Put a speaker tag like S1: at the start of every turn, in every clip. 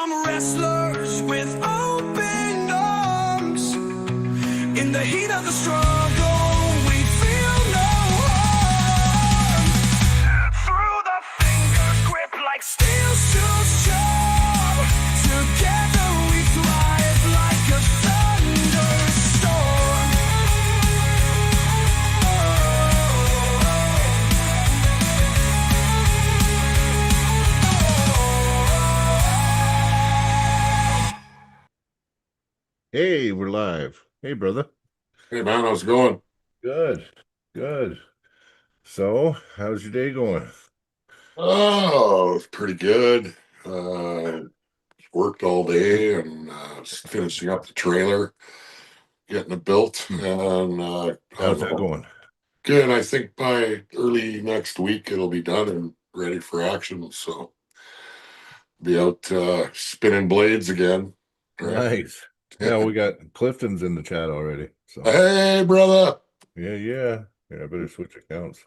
S1: Some wrestlers with open arms. In the heat of the struggle, we feel no harm. Through the fingers grip like steel shoes sharp. Together we thrive like a thunderstorm.
S2: Hey, we're live. Hey, brother.
S3: Hey man, how's it going?
S2: Good, good. So, how's your day going?
S3: Oh, it's pretty good. Worked all day and just finishing up the trailer, getting it built, and I
S2: How's
S3: don't
S2: that
S3: know.
S2: going?
S3: Good. I think by early next week it'll be done and ready for action. So be out spinning blades again. Right?
S2: Nice. Yeah, we got Clifton's in the chat already. So,
S3: Hey, brother.
S2: yeah. I better switch accounts.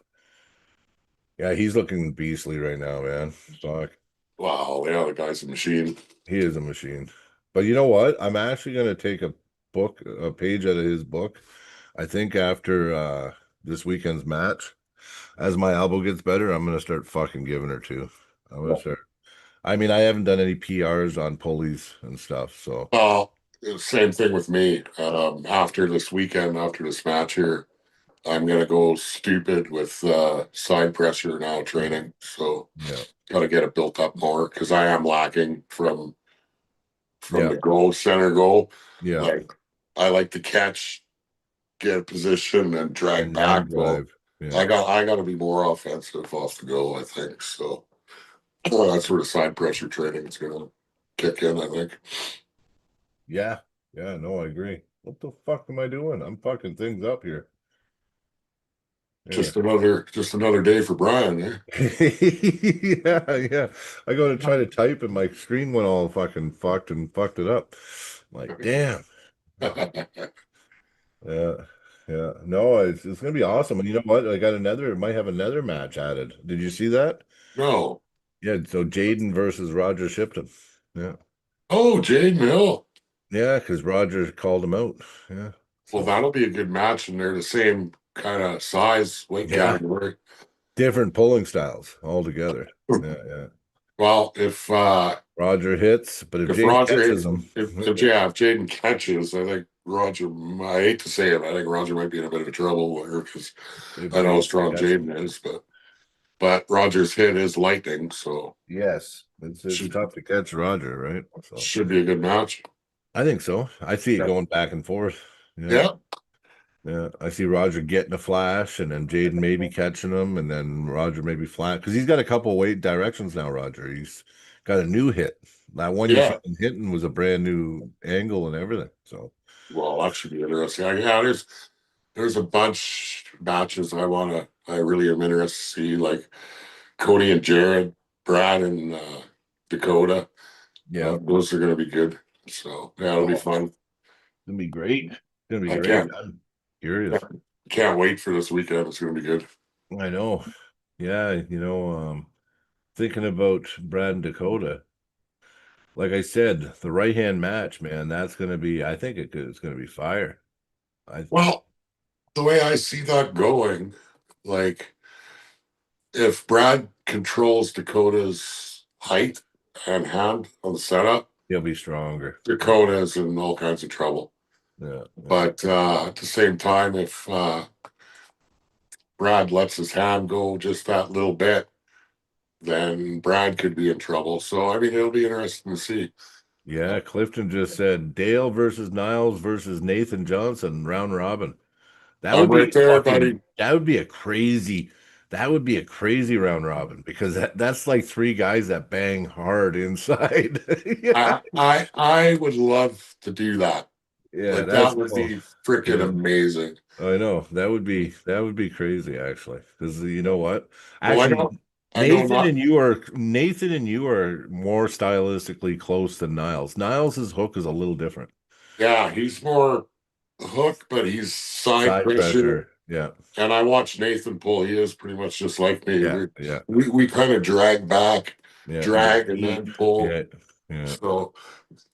S2: Yeah, he's looking beastly right now, man. Fuck.
S3: Wow, yeah, the guy's a machine.
S2: He is a machine. But you know what? I'm actually going to take a page out of his book. I think after this weekend's match, as my elbow gets better, I'm going to start fucking giving her to. I'm going to start. I mean, I haven't done any PRs on pulleys and stuff, so
S3: Same thing with me. After this weekend, after this match here, I'm gonna go stupid with side pressure now training. So
S2: yeah,
S3: gotta get it built up more because I am lacking from
S2: yeah,
S3: the go center goal.
S2: yeah,
S3: Like I like to catch, get a position, and drag
S2: and then
S3: back. Well,
S2: drive. Yeah,
S3: I gotta be more offensive off the go. I think so. That's where the side pressure training is gonna kick in. I think.
S2: yeah. No, I agree. What the fuck am I doing? I'm fucking things up here. Yeah.
S3: Just another day for Brian. Eh?
S2: Yeah. I go to try to type and my screen went all fucking fucked and fucked it up. I'm like, damn. Yeah. Yeah. No, it's gonna be awesome. And you know what? Might have another match added. Did you see that?
S3: No.
S2: Yeah, so Jaden versus Roger Shipton. Yeah.
S3: Oh, Jade Mill.
S2: Yeah, because Roger called him out. Yeah.
S3: Well,
S2: So
S3: that'll be a good match, and they're the same kind of size, weight
S2: yeah,
S3: category.
S2: different pulling styles altogether. Yeah.
S3: Well,
S2: Roger hits, but if
S3: if
S2: Jaden
S3: Roger
S2: catches him,
S3: if Jaden catches, I think Roger. I hate to say it, I think Roger might be in a bit of trouble there because
S2: if
S3: I know how
S2: Jaden
S3: strong
S2: catches him,
S3: Jaden is, but Roger's hit is lightning, so
S2: yes, it's
S3: should
S2: tough to catch Roger, right? So
S3: should be a good match.
S2: I think so. I see it
S3: Yeah.
S2: going back and forth. Yeah.
S3: Yeah.
S2: Yeah, I see Roger getting a flash, and then Jaden maybe catching him, and then Roger maybe flat because he's got a couple weight directions now. Roger, he's got a new hit. That one you saw
S3: Yeah.
S2: him hitting was a brand new angle and everything. So
S3: Well, that should be interesting. Yeah, there's a bunch matches I really am interested to see, like Cody and Jared, Brad and Dakota.
S2: yeah,
S3: Those are going to be good. So yeah, it'll be
S2: oh,
S3: fun.
S2: it's gonna be great. It's gonna be
S3: I
S2: great.
S3: can't
S2: I'm curious.
S3: can't wait for this weekend. It's going to be good.
S2: I know. Yeah, thinking about Brad and Dakota. Like I said, the right hand match, man, that's gonna be. I think it's gonna be fire. I
S3: Well, the way I see that going, like if Brad controls Dakota's height and hand on the setup,
S2: He'll be stronger.
S3: Dakota is in all kinds of trouble.
S2: Yeah.
S3: But at the same time, if Brad lets his hand go just that little bit, then Brad could be in trouble. So I mean, it'll be interesting to see.
S2: Yeah, Clifton just said Dale versus Niles versus Nathan Johnson round robin. That
S3: I'm
S2: would
S3: right
S2: be
S3: there,
S2: fucking
S3: buddy.
S2: that would be a crazy round robin because that's like three guys that bang hard inside. Yeah.
S3: I would love to do that.
S2: Yeah,
S3: Like
S2: that's
S3: that would
S2: cool.
S3: be freaking
S2: Yeah.
S3: amazing.
S2: I know. That would be crazy actually. Because you know what?
S3: Well,
S2: Actually,
S3: I know not.
S2: Nathan and you are more stylistically close than Niles. Niles's hook is a little different.
S3: Yeah, he's more hook, but he's side
S2: Side
S3: pressure.
S2: pressure. Yeah.
S3: And I watched Nathan pull. He is pretty much just like me.
S2: Yeah.
S3: We kind of drag back,
S2: Yeah.
S3: drag, and then pull.
S2: Yeah. Yeah.
S3: So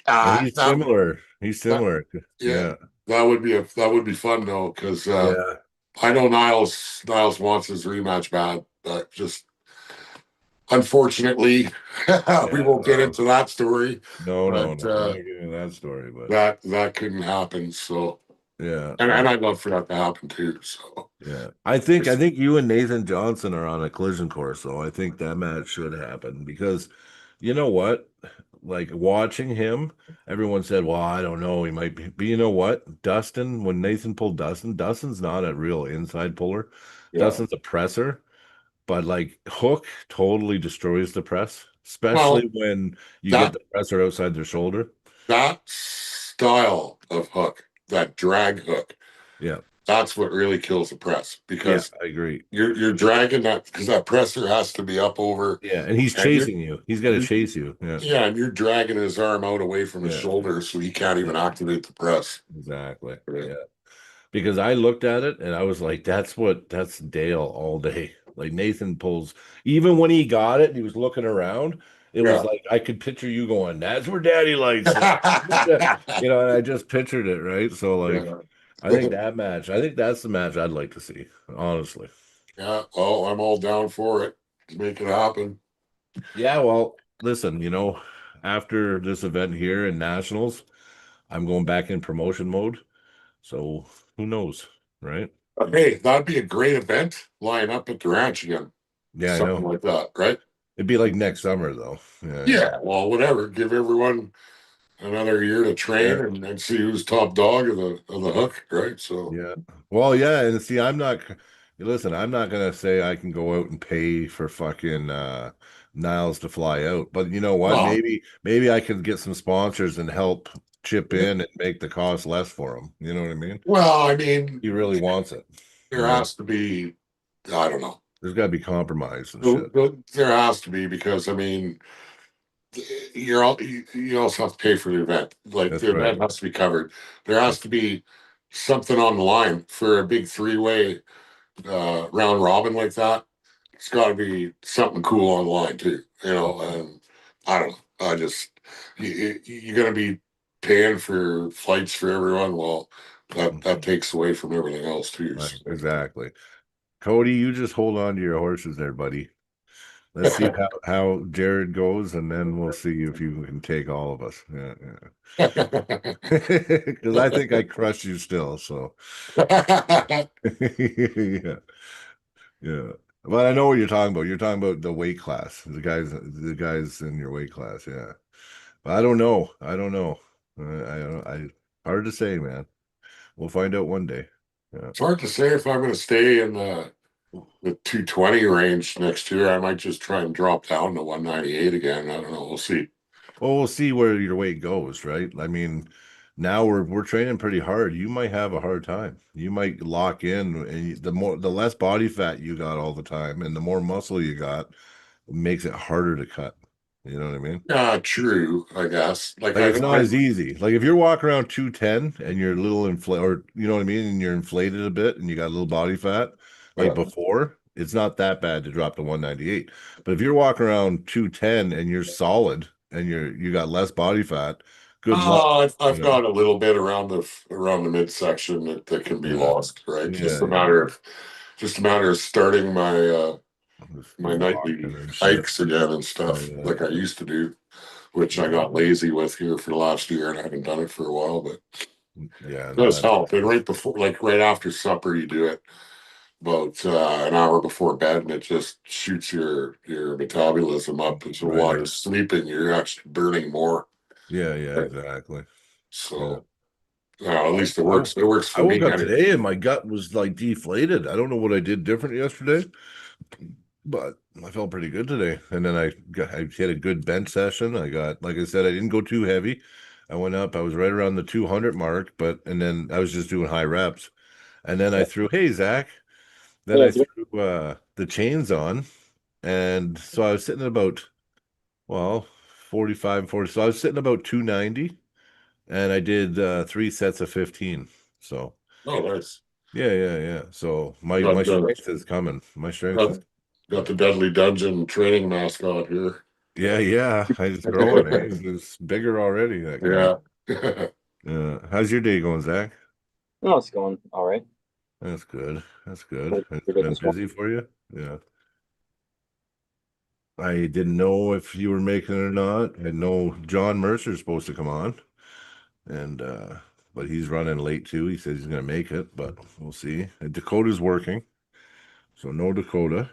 S2: And he's
S3: that
S2: similar. He's
S3: that
S2: similar.
S3: yeah,
S2: Yeah.
S3: that would be fun though, because
S2: Yeah.
S3: I know Niles wants his rematch bad, but just unfortunately we
S2: Yeah.
S3: won't get into that story.
S2: No, no,
S3: But
S2: no. We're not getting into that story, but
S3: that couldn't happen. So
S2: yeah.
S3: and I'd love for that to happen too. So
S2: Yeah. I think you and Nathan Johnson are on a collision course, though. I think that match should happen because you know what? Like watching him, everyone said, well, I don't know, he might be. But you know what? Dustin, when Nathan pulled Dustin's not a real inside puller.
S3: yeah.
S2: Dustin's a presser, but like Hook totally destroys the press, especially
S3: Well,
S2: when you get
S3: that
S2: the presser outside their shoulder.
S3: that style of hook, that drag hook,
S2: Yeah.
S3: that's what really kills the press
S2: Yeah,
S3: because
S2: I agree.
S3: you're dragging that because that presser has to be up over
S2: Yeah, and he's
S3: and
S2: chasing you. He's got to
S3: you're
S2: chase you. Yeah.
S3: yeah, and you're dragging his arm out away from his
S2: Yeah.
S3: shoulder so he can't
S2: Yeah.
S3: even activate the press.
S2: Exactly.
S3: Right.
S2: Yeah. Because I looked at it and I was like, that's Dale all day. Like Nathan pulls, even when he got it and he was looking around, it was
S3: Yeah.
S2: like I could picture you going, that's where daddy likes it. You know, and I just pictured it, right? So like
S3: Yeah.
S2: I think that's the match I'd like to see, honestly.
S3: Yeah. Well, I'm all down for it. Make it happen.
S2: Yeah, well, listen, after this event here in Nationals, I'm going back in promotion mode. So who knows, right?
S3: Hey, that'd be a great event. Line up at the ranch again.
S2: Yeah, I
S3: Something
S2: know.
S3: like that, right?
S2: It'd be like next summer though. Yeah,
S3: Yeah. Well, whatever. Give everyone another year to train
S2: yeah,
S3: and see who's top dog of the hook, right? So
S2: yeah. Well, yeah, and see, listen, I'm not gonna say I can go out and pay for fucking Niles to fly out, but you know what?
S3: well,
S2: Maybe I could get some sponsors and help chip in and make the cost less for him. You know what I mean?
S3: I mean,
S2: He really wants it.
S3: there has to be, I don't know.
S2: There's got to be compromise and shit.
S3: There has to be because I mean, you also have to pay for the event. Like
S2: That's
S3: the
S2: right.
S3: event has to be covered. There has to be something on the line for a big three-way round robin like that. It's got to be something cool on the line too. And I don't know. I just you're gonna be paying for flights for everyone. Well, that takes away from everything else too.
S2: Right, exactly. Cody, you just hold on to your horses there, buddy. Let's see how Jared goes, and then we'll see if you can take all of us. Yeah, because I think I crush you still. So yeah, yeah. But I know what you're talking about. You're talking about the weight class, the guys in your weight class. Yeah, but I don't know. I don't know. I don't. Hard to say, man. We'll find out one day. Yeah.
S3: It's hard to say if I'm going to stay in the 220 range next year. I might just try and drop down to 198 again. I don't know. We'll see.
S2: Well, we'll see where your weight goes, right? I mean, now we're training pretty hard. You might have a hard time. You might lock in, and the less body fat you got all the time, and the more muscle you got, it makes it harder to cut. You know what I mean?
S3: True, I guess. Like
S2: Like
S3: I,
S2: it's not
S3: I
S2: as easy. Like if you're walking around 210 and you're a little inflated, or you know what I mean, and you're inflated a bit and you got a little body fat, like
S3: yeah.
S2: before, it's not that bad to drop to 198. But if you're walking around 210 and you're solid and you got less body fat, good luck.
S3: I've got a little bit around the midsection that can be
S2: Yeah.
S3: lost, right?
S2: Yeah, yeah.
S3: Just a matter of starting my nightly
S2: Walking and shit.
S3: hikes again and
S2: Oh
S3: stuff
S2: yeah.
S3: like I used to do, which I
S2: Yeah.
S3: got lazy with here for the last year and I haven't done it for a while, but
S2: Yeah,
S3: it
S2: no,
S3: does
S2: that's
S3: help. And right before, like right after supper, you do it about an hour before bed, and it just shoots your metabolism up. And so
S2: right
S3: while
S2: up.
S3: you're sleeping, you're actually burning more.
S2: Yeah, yeah, exactly. Yeah.
S3: So at least it
S2: I,
S3: works. It works
S2: I
S3: for
S2: woke
S3: me.
S2: up today and my gut was like deflated. I don't know what I did different yesterday, but I felt pretty good today. And then I hit a good bench session. I got, like I said, I didn't go too heavy. I went up, I was right around the 200 mark, and then I was just doing high reps. And then I threw, hey, Zach, then I threw the chains on. And so I was sitting at about, well, 45, 40. So I was sitting about 290 and I did 3 sets of 15. So
S3: Oh, nice.
S2: yeah, yeah, yeah. So my
S3: Got
S2: my
S3: the
S2: strength is coming. My strength
S3: got,
S2: is
S3: got the Deadly Dungeon training mascot here.
S2: Yeah. He's growing. Eh? He's bigger already. That guy.
S3: Yeah.
S2: How's your day going, Zach?
S4: No, it's going all right.
S2: That's good. That's good.
S4: Pretty,
S2: Has
S4: pretty
S2: it
S4: good
S2: been
S4: this one.
S2: busy for you? Yeah. I didn't know if you were making it or not. I know Jon Mercer's supposed to come on, and but he's running late too. He says he's gonna make it, but we'll see. And Dakota's working, so no Dakota.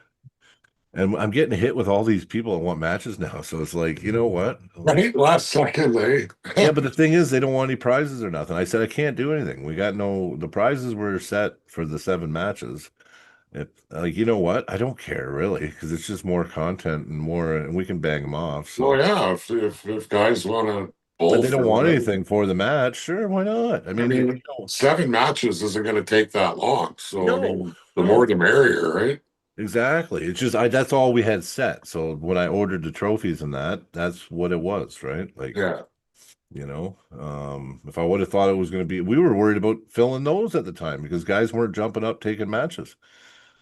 S2: And I'm getting hit with all these people that want matches now. So it's like, you know what?
S3: Right? Last second, eh?
S2: Yeah, but the thing is, they don't want any prizes or nothing. I said I can't do anything. We got the prizes were set for the 7 matches. It, like, you know what? I don't care really because it's just more content and more, and we can bang them off.
S3: Well,
S2: So,
S3: yeah, if guys want to
S2: but they
S3: both
S2: don't
S3: or
S2: want
S3: whatever.
S2: anything for the match. Sure, why not? I
S3: I
S2: mean,
S3: mean, 7 matches isn't going to take that long. So, I
S2: no,
S3: mean, the more
S2: no,
S3: the merrier, right?
S2: exactly. It's just that's all we had set. So when I ordered the trophies and that's what it was, right? Like,
S3: Yeah.
S2: if I would have thought it was going to be, we were worried about filling those at the time because guys weren't jumping up taking matches.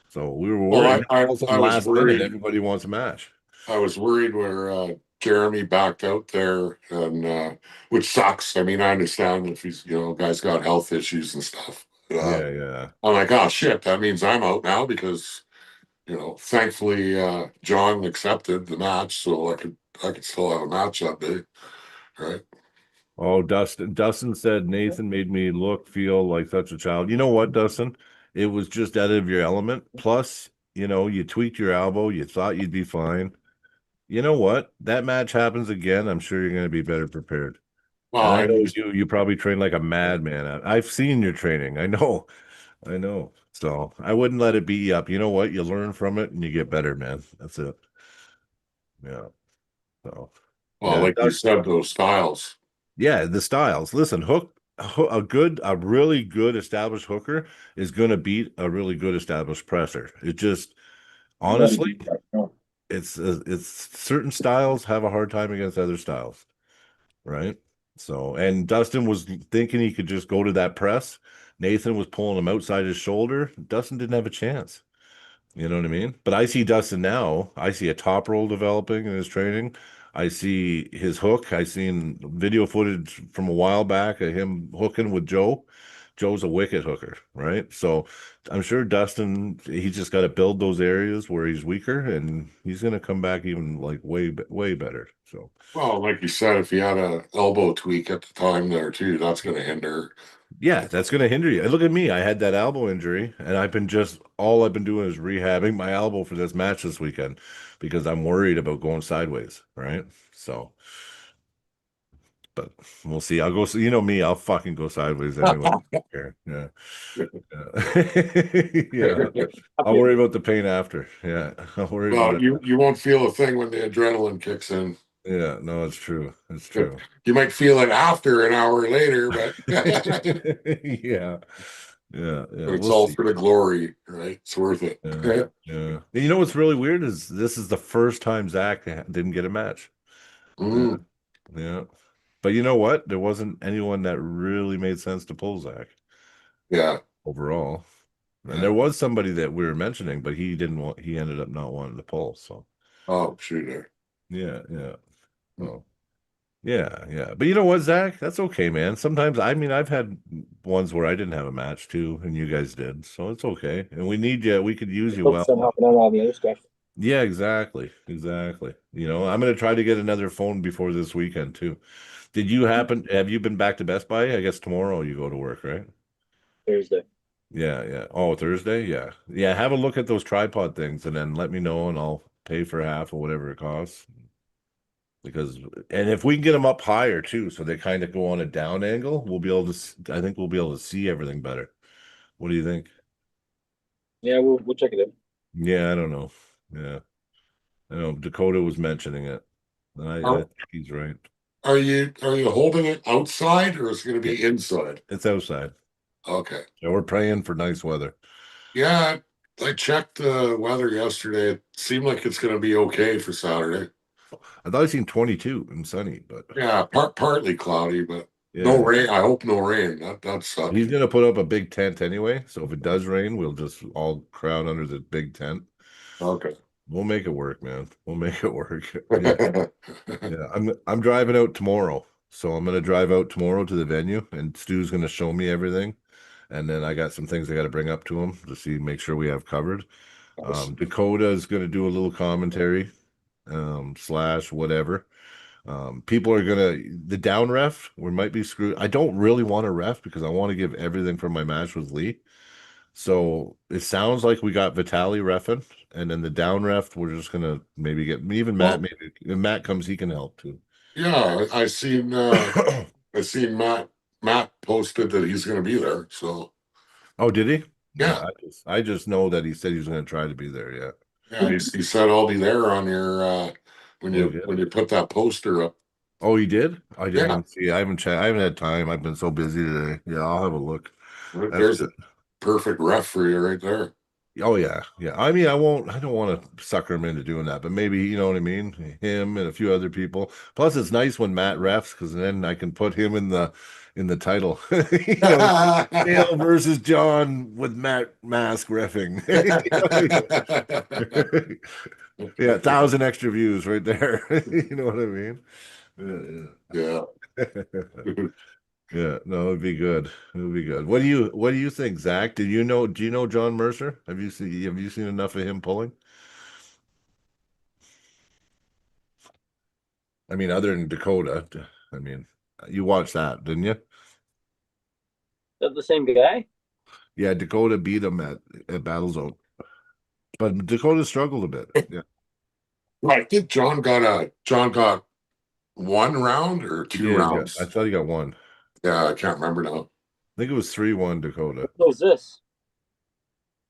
S2: So we were
S3: Well,
S2: worried. All of a
S3: I
S2: sudden,
S3: was
S2: last minute,
S3: worried.
S2: everybody wants a match.
S3: I was worried where Jeremy backed out there, and which sucks. I mean, I understand if he's, guy's got health issues and stuff.
S2: Yeah, yeah.
S3: I'm like, oh shit, that means I'm out now because thankfully John accepted the match, so I could still have a match that day, right?
S2: Oh, Dustin said Nathan made me look, feel like such a child. You know what, Dustin? It was just out of your element. Plus, you tweaked your elbow. You thought you'd be fine. You know what? That match happens again. I'm sure you're going to be better prepared.
S3: Well,
S2: And I
S3: I
S2: know
S3: mean,
S2: you probably train like a madman. I've seen your training. I know. I know. So I wouldn't let it beat you up. You know what? You learn from it and you get better, man. That's it. Yeah. So
S3: well,
S2: yeah.
S3: like you said, those styles.
S2: Yeah, the styles. Listen, a really good established hooker is going to beat a really good established presser. It just honestly, it's certain styles have a hard time against other styles, right? So, and Dustin was thinking he could just go to that press. Nathan was pulling him outside his shoulder. Dustin didn't have a chance. You know what I mean? But I see Dustin now. I see a top roll developing in his training. I see his hook. I seen video footage from a while back of him hooking with Joe. Joe's a wicked hooker, right? So I'm sure Dustin, he's just got to build those areas where he's weaker, and he's going to come back even like way better. So
S3: Well, like you said, if he had a elbow tweak at the time there too, that's going to hinder.
S2: yeah, that's going to hinder you. And look at me. I had that elbow injury, and all I've been doing is rehabbing my elbow for this match this weekend because I'm worried about going sideways, right? So, but we'll see. I'll go, you know me, I'll fucking go sideways anyway. Yeah. Yeah. Yeah. I'll worry about the pain after. Yeah. I'll worry about
S3: Well,
S2: it.
S3: you won't feel a thing when the adrenaline kicks in.
S2: Yeah. No, it's true. It's true.
S3: You might feel it after an hour later, but
S2: Yeah. Yeah. Yeah.
S3: but it's
S2: We'll
S3: all
S2: see.
S3: for the glory, right? It's worth it.
S2: Yeah, yeah. And you know what's really weird is this is the first time Zach didn't get a match. Yeah,
S3: Mm,
S2: yeah. But you know what? There wasn't anyone that really made sense to pull Zach
S3: yeah,
S2: overall. And
S3: yeah.
S2: there was somebody that we were mentioning, but he didn't want. He ended up not wanting to pull. So
S3: Oh, shooter.
S2: yeah, yeah. Oh, yeah, yeah. But you know what, Zach? That's okay, man. Sometimes I mean I've had ones where I didn't have a match too, and you guys did, so it's okay. And we need you. We could use you well.
S4: Focus on helping out all the other stuff.
S2: Yeah, exactly. Exactly. I'm going to try to get another phone before this weekend too. Have you been back to Best Buy? I guess tomorrow you go to work, right?
S4: Thursday.
S2: Yeah, yeah. Oh, Thursday? Yeah. Yeah, have a look at those tripod things and then let me know and I'll pay for half or whatever it costs. Because and if we can get them up higher too, so they kind of go on a down angle, I think we'll be able to see everything better. What do you think?
S4: Yeah, we'll check it out.
S2: Yeah, I don't know. Yeah. I know Dakota was mentioning it. And I
S3: Are,
S2: think he's right.
S3: are you holding it outside or is it going to
S2: Yeah,
S3: be inside?
S2: it's outside.
S3: Okay.
S2: So we're praying for nice weather.
S3: Yeah, I checked the weather yesterday. It seemed like it's going to be okay for Saturday.
S2: I thought I seen 22 and sunny, but
S3: Yeah, partly cloudy, but no
S2: yeah.
S3: rain. I hope no rain. That
S2: He's
S3: sucks.
S2: gonna put up a big tent anyway. So if it does rain, we'll just all crowd under the big tent.
S3: Okay.
S2: We'll make it work, man. We'll make it work. Yeah. Yeah. I'm driving out tomorrow. So I'm gonna drive out tomorrow to the venue and Stu's gonna show me everything. And then I got some things I gotta bring up to him to see make sure we have covered. Dakota is gonna do a little commentary, slash whatever. People are gonna the down ref, we might be screwed. I don't really want a ref because I want to give everything from my match with Lee. So it sounds like we got Vitali reffing, and then the down ref, we're just gonna maybe get even Matt.
S3: Well,
S2: Maybe if Matt comes, he can help too.
S3: yeah, I seen Matt posted that he's going to be there. So
S2: Oh, did he? Yeah,
S3: yeah,
S2: I just know that he said he was gonna try to be there. Yeah.
S3: yeah, he said I'll be there on your when
S2: Oh, he did.
S3: you put that poster up.
S2: Oh, he did? I didn't
S3: Yeah,
S2: even see. I haven't checked. I haven't had time. I've been so busy today. Yeah, I'll have a look. That's
S3: there's
S2: good.
S3: a perfect ref for you right there.
S2: Oh yeah, yeah. I mean, I won't. I don't want to sucker him into doing that, but maybe you know what I mean. Him and a few other people. Plus, it's nice when Matt refs because then I can put him in the title. You know, Dale versus John with Matt Mask refing. Yeah, 1,000 extra views right there. You know what I mean?
S3: Yeah.
S2: Yeah. Yeah, no, it'd be good. It would be good. What do you think, Zach? Do you know Jon Mercer? Have you seen enough of him pulling? I mean, other than Dakota. I mean, you watched that, didn't you?
S4: That the same guy?
S2: Yeah, Dakota beat him at Battlezone. But Dakota struggled a bit. Yeah.
S3: I think John got 1 round or
S2: He
S3: two
S2: did, yeah. I
S3: rounds.
S2: thought he got one.
S3: Yeah, I can't remember now.
S2: I think it was 3-1 Dakota.
S4: What was this?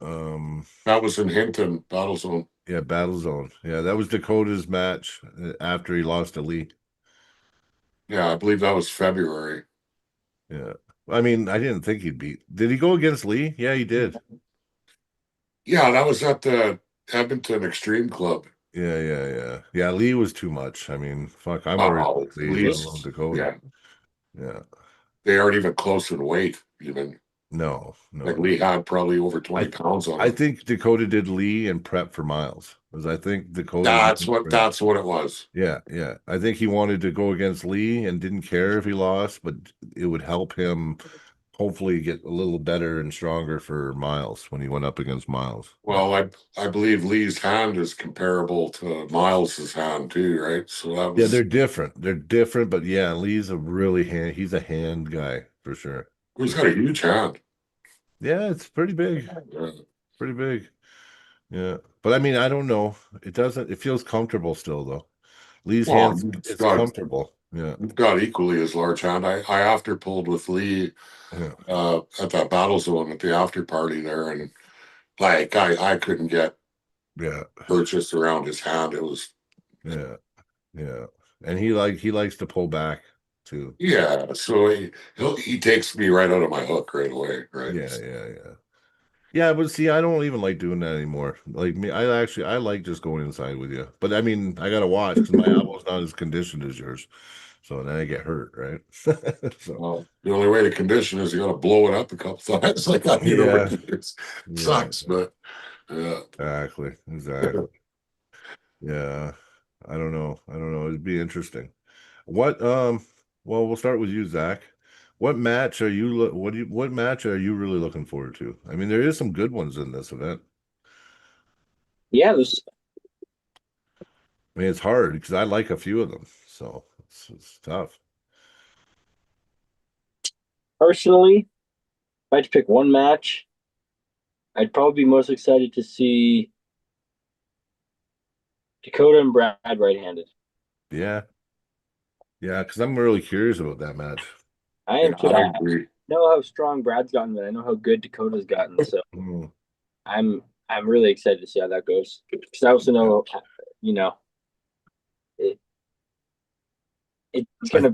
S2: Um,
S3: That was in Hinton, Battlezone.
S2: yeah, Battlezone. Yeah, that was Dakota's match after he lost to Lee.
S3: Yeah, I believe that was February.
S2: Yeah. I mean, I didn't think he'd beat. Did he go against Lee? Yeah, he did.
S3: Yeah, that was at the Edmonton Extreme Club.
S2: Yeah, yeah, yeah. Yeah, Lee was too much. I mean, fuck, I'm worried
S3: Wow,
S2: about Lee,
S3: at
S2: let alone
S3: least,
S2: Dakota.
S3: yeah,
S2: Yeah.
S3: they aren't even close in weight. Even
S2: No,
S3: like
S2: no, no.
S3: Lee had probably over 20
S2: I
S3: pounds on
S2: I
S3: him.
S2: think Dakota did Lee and prep for Miles. Because I think Dakota's main strength.
S3: That's what it was.
S2: Yeah, yeah. I think he wanted to go against Lee and didn't care if he lost, but it would help him hopefully get a little better and stronger for Miles when he went up against Miles. Yeah.
S3: Well, I believe Lee's hand is comparable to Miles's hand too, right? So that
S2: Yeah,
S3: was
S2: they're different, but yeah, Lee's a really he's a hand guy for sure.
S3: he's
S2: For
S3: got a
S2: sure.
S3: huge hand.
S2: Yeah, it's pretty big.
S3: Yeah.
S2: Pretty big. Yeah. But I mean, I don't know. It feels comfortable still though. Lee's
S3: Well,
S2: hands, it's comfortable. Yeah.
S3: you've got equally as large hand. I after pulled with Lee
S2: Yeah.
S3: at that battle zone at the after party there, and like I couldn't get
S2: Yeah.
S3: purchased around his hand. It was
S2: Yeah. Yeah. And he likes to pull back too.
S3: yeah. So he takes me right out of my hook right away, right?
S2: Yeah, yeah, yeah. Yeah, but see, I don't even like doing that anymore. Like me, I like just going inside with you. But I mean, I gotta watch because my elbow's not as conditioned as yours. So then I get hurt, right? So
S3: Well, the only way to condition is you got to blow it up a couple times. Like I mean,
S2: yeah,
S3: it
S2: yeah,
S3: sucks, but yeah.
S2: exactly. Yeah. I don't know. I don't know. It'd be interesting. What well, we'll start with you, Zach. What match are you really looking forward to? I mean, there is some good ones in this event.
S4: Yeah, there's
S2: I mean, it's hard because I like a few of them, so it's tough.
S4: personally, if I had to pick one match, I'd probably be most excited to see Dakota and Brad right-handed.
S2: Yeah, yeah, because I'm really curious about that match.
S4: I
S3: Yeah,
S4: am too.
S3: I
S4: I
S3: agree.
S4: know how strong Brad's gotten, but I know how good Dakota's gotten. So
S2: Mm,
S4: I'm really excited to see how that goes. Because I also know, you know, it, it's gonna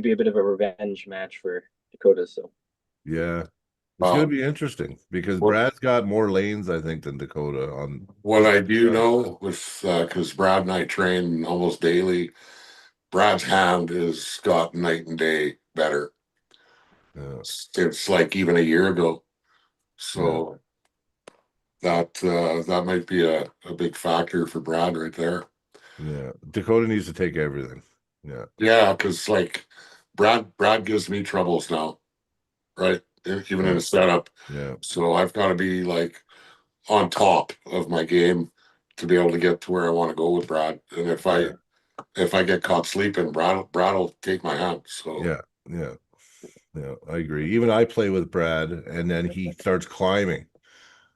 S4: be a bit of a revenge match for Dakota. So
S2: yeah, it's gonna
S3: Uh,
S2: be interesting because
S3: what
S2: Brad's got more lanes, I think, than Dakota on.
S3: what I do know with because Brad and I train almost daily, Brad's hand has got night and day better
S2: Yeah,
S3: since like even a year ago.
S2: yeah,
S3: So that might be a big factor for Brad right there.
S2: Yeah, Dakota needs to take everything. Yeah,
S3: Yeah, because like Brad gives me troubles now, right? Even in
S2: yeah,
S3: a setup.
S2: yeah,
S3: So I've got to be like on top of my game to be able to get to where I want to go with Brad. And
S2: yeah,
S3: if I get caught sleeping, Brad will take my hand. So
S2: yeah, yeah, yeah. I agree. Even I play with Brad, and then he starts climbing.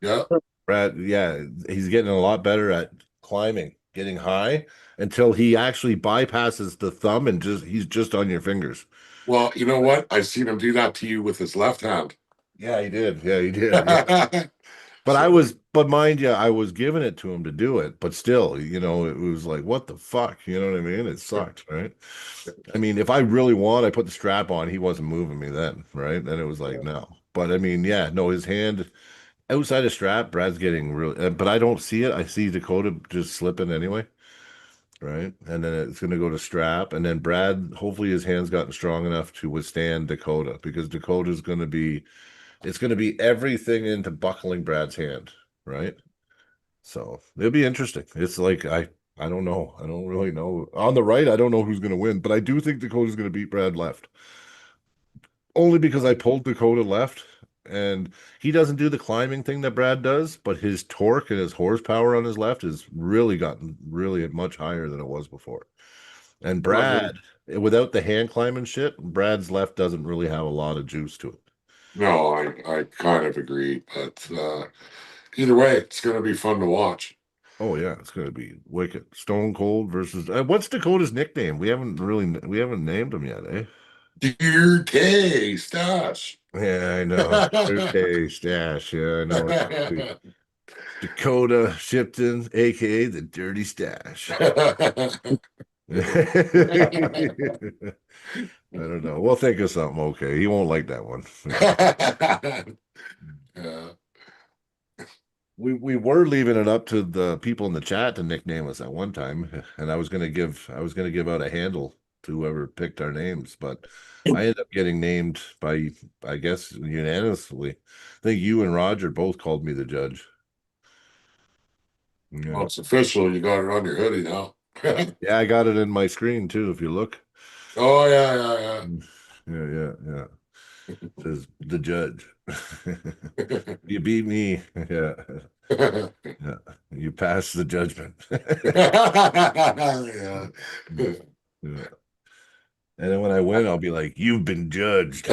S3: yeah.
S2: Brad, yeah, he's getting a lot better at climbing, getting high until he actually bypasses the thumb and he's just on your fingers.
S3: Well, you know what? I've seen him do that to you with his left hand.
S2: Yeah, he did. Yeah, he did. Yeah.
S3: So
S2: But mind you, I was giving it to him to do it, but still, it was like, what the fuck? You know what I mean? It sucked, right? I mean, if I really want, I put the strap on, he wasn't moving me then, right? And it was like, no. But I mean, yeah, no, his hand outside of strap, Brad's getting really, but I don't see it. I see Dakota just slipping anyway, right? And then it's going to go to strap, and then Brad, hopefully his hand's gotten strong enough to withstand Dakota because Dakota's going to be, it's going to be everything into buckling Brad's hand, right? So it'll be interesting. It's like I don't know. I don't really know. On the right, I don't know who's going to win, but I do think Dakota's going to beat Brad left. Only because I pulled Dakota left and he doesn't do the climbing thing that Brad does, but his torque and his horsepower on his left has really gotten really much higher than it was before. And Brad, without the hand climbing shit, Brad's left doesn't really have a lot of juice to it.
S3: no, I kind of agree, but either way, it's going to be fun to watch.
S2: Oh yeah, it's gonna be wicked. Stone Cold versus what's Dakota's nickname? We haven't named him yet, eh?
S3: Dear Tay Stash.
S2: Yeah, I know. Okay, Stash. Yeah, I know. Dakota Shipton, aka the Dirty Stash. I don't know. We'll think of something. Okay, he won't like that one.
S3: Yeah.
S2: We were leaving it up to the people in the chat to nickname us at one time, and I was gonna give out a handle to whoever picked our names, but I ended up getting named by, I guess, unanimously. I think you and Roger both called me the judge.
S3: Well,
S2: Yeah,
S3: it's official. You got it on your hoodie now.
S2: yeah, I got it in my screen too. If you look,
S3: Oh yeah,
S2: yeah. It says the judge.
S3: yeah,
S2: You beat me. Yeah,
S3: yeah.
S2: yeah. You passed the judgment.
S3: Yeah.
S2: Yeah. And then when I win, I'll be like, "You've been judged."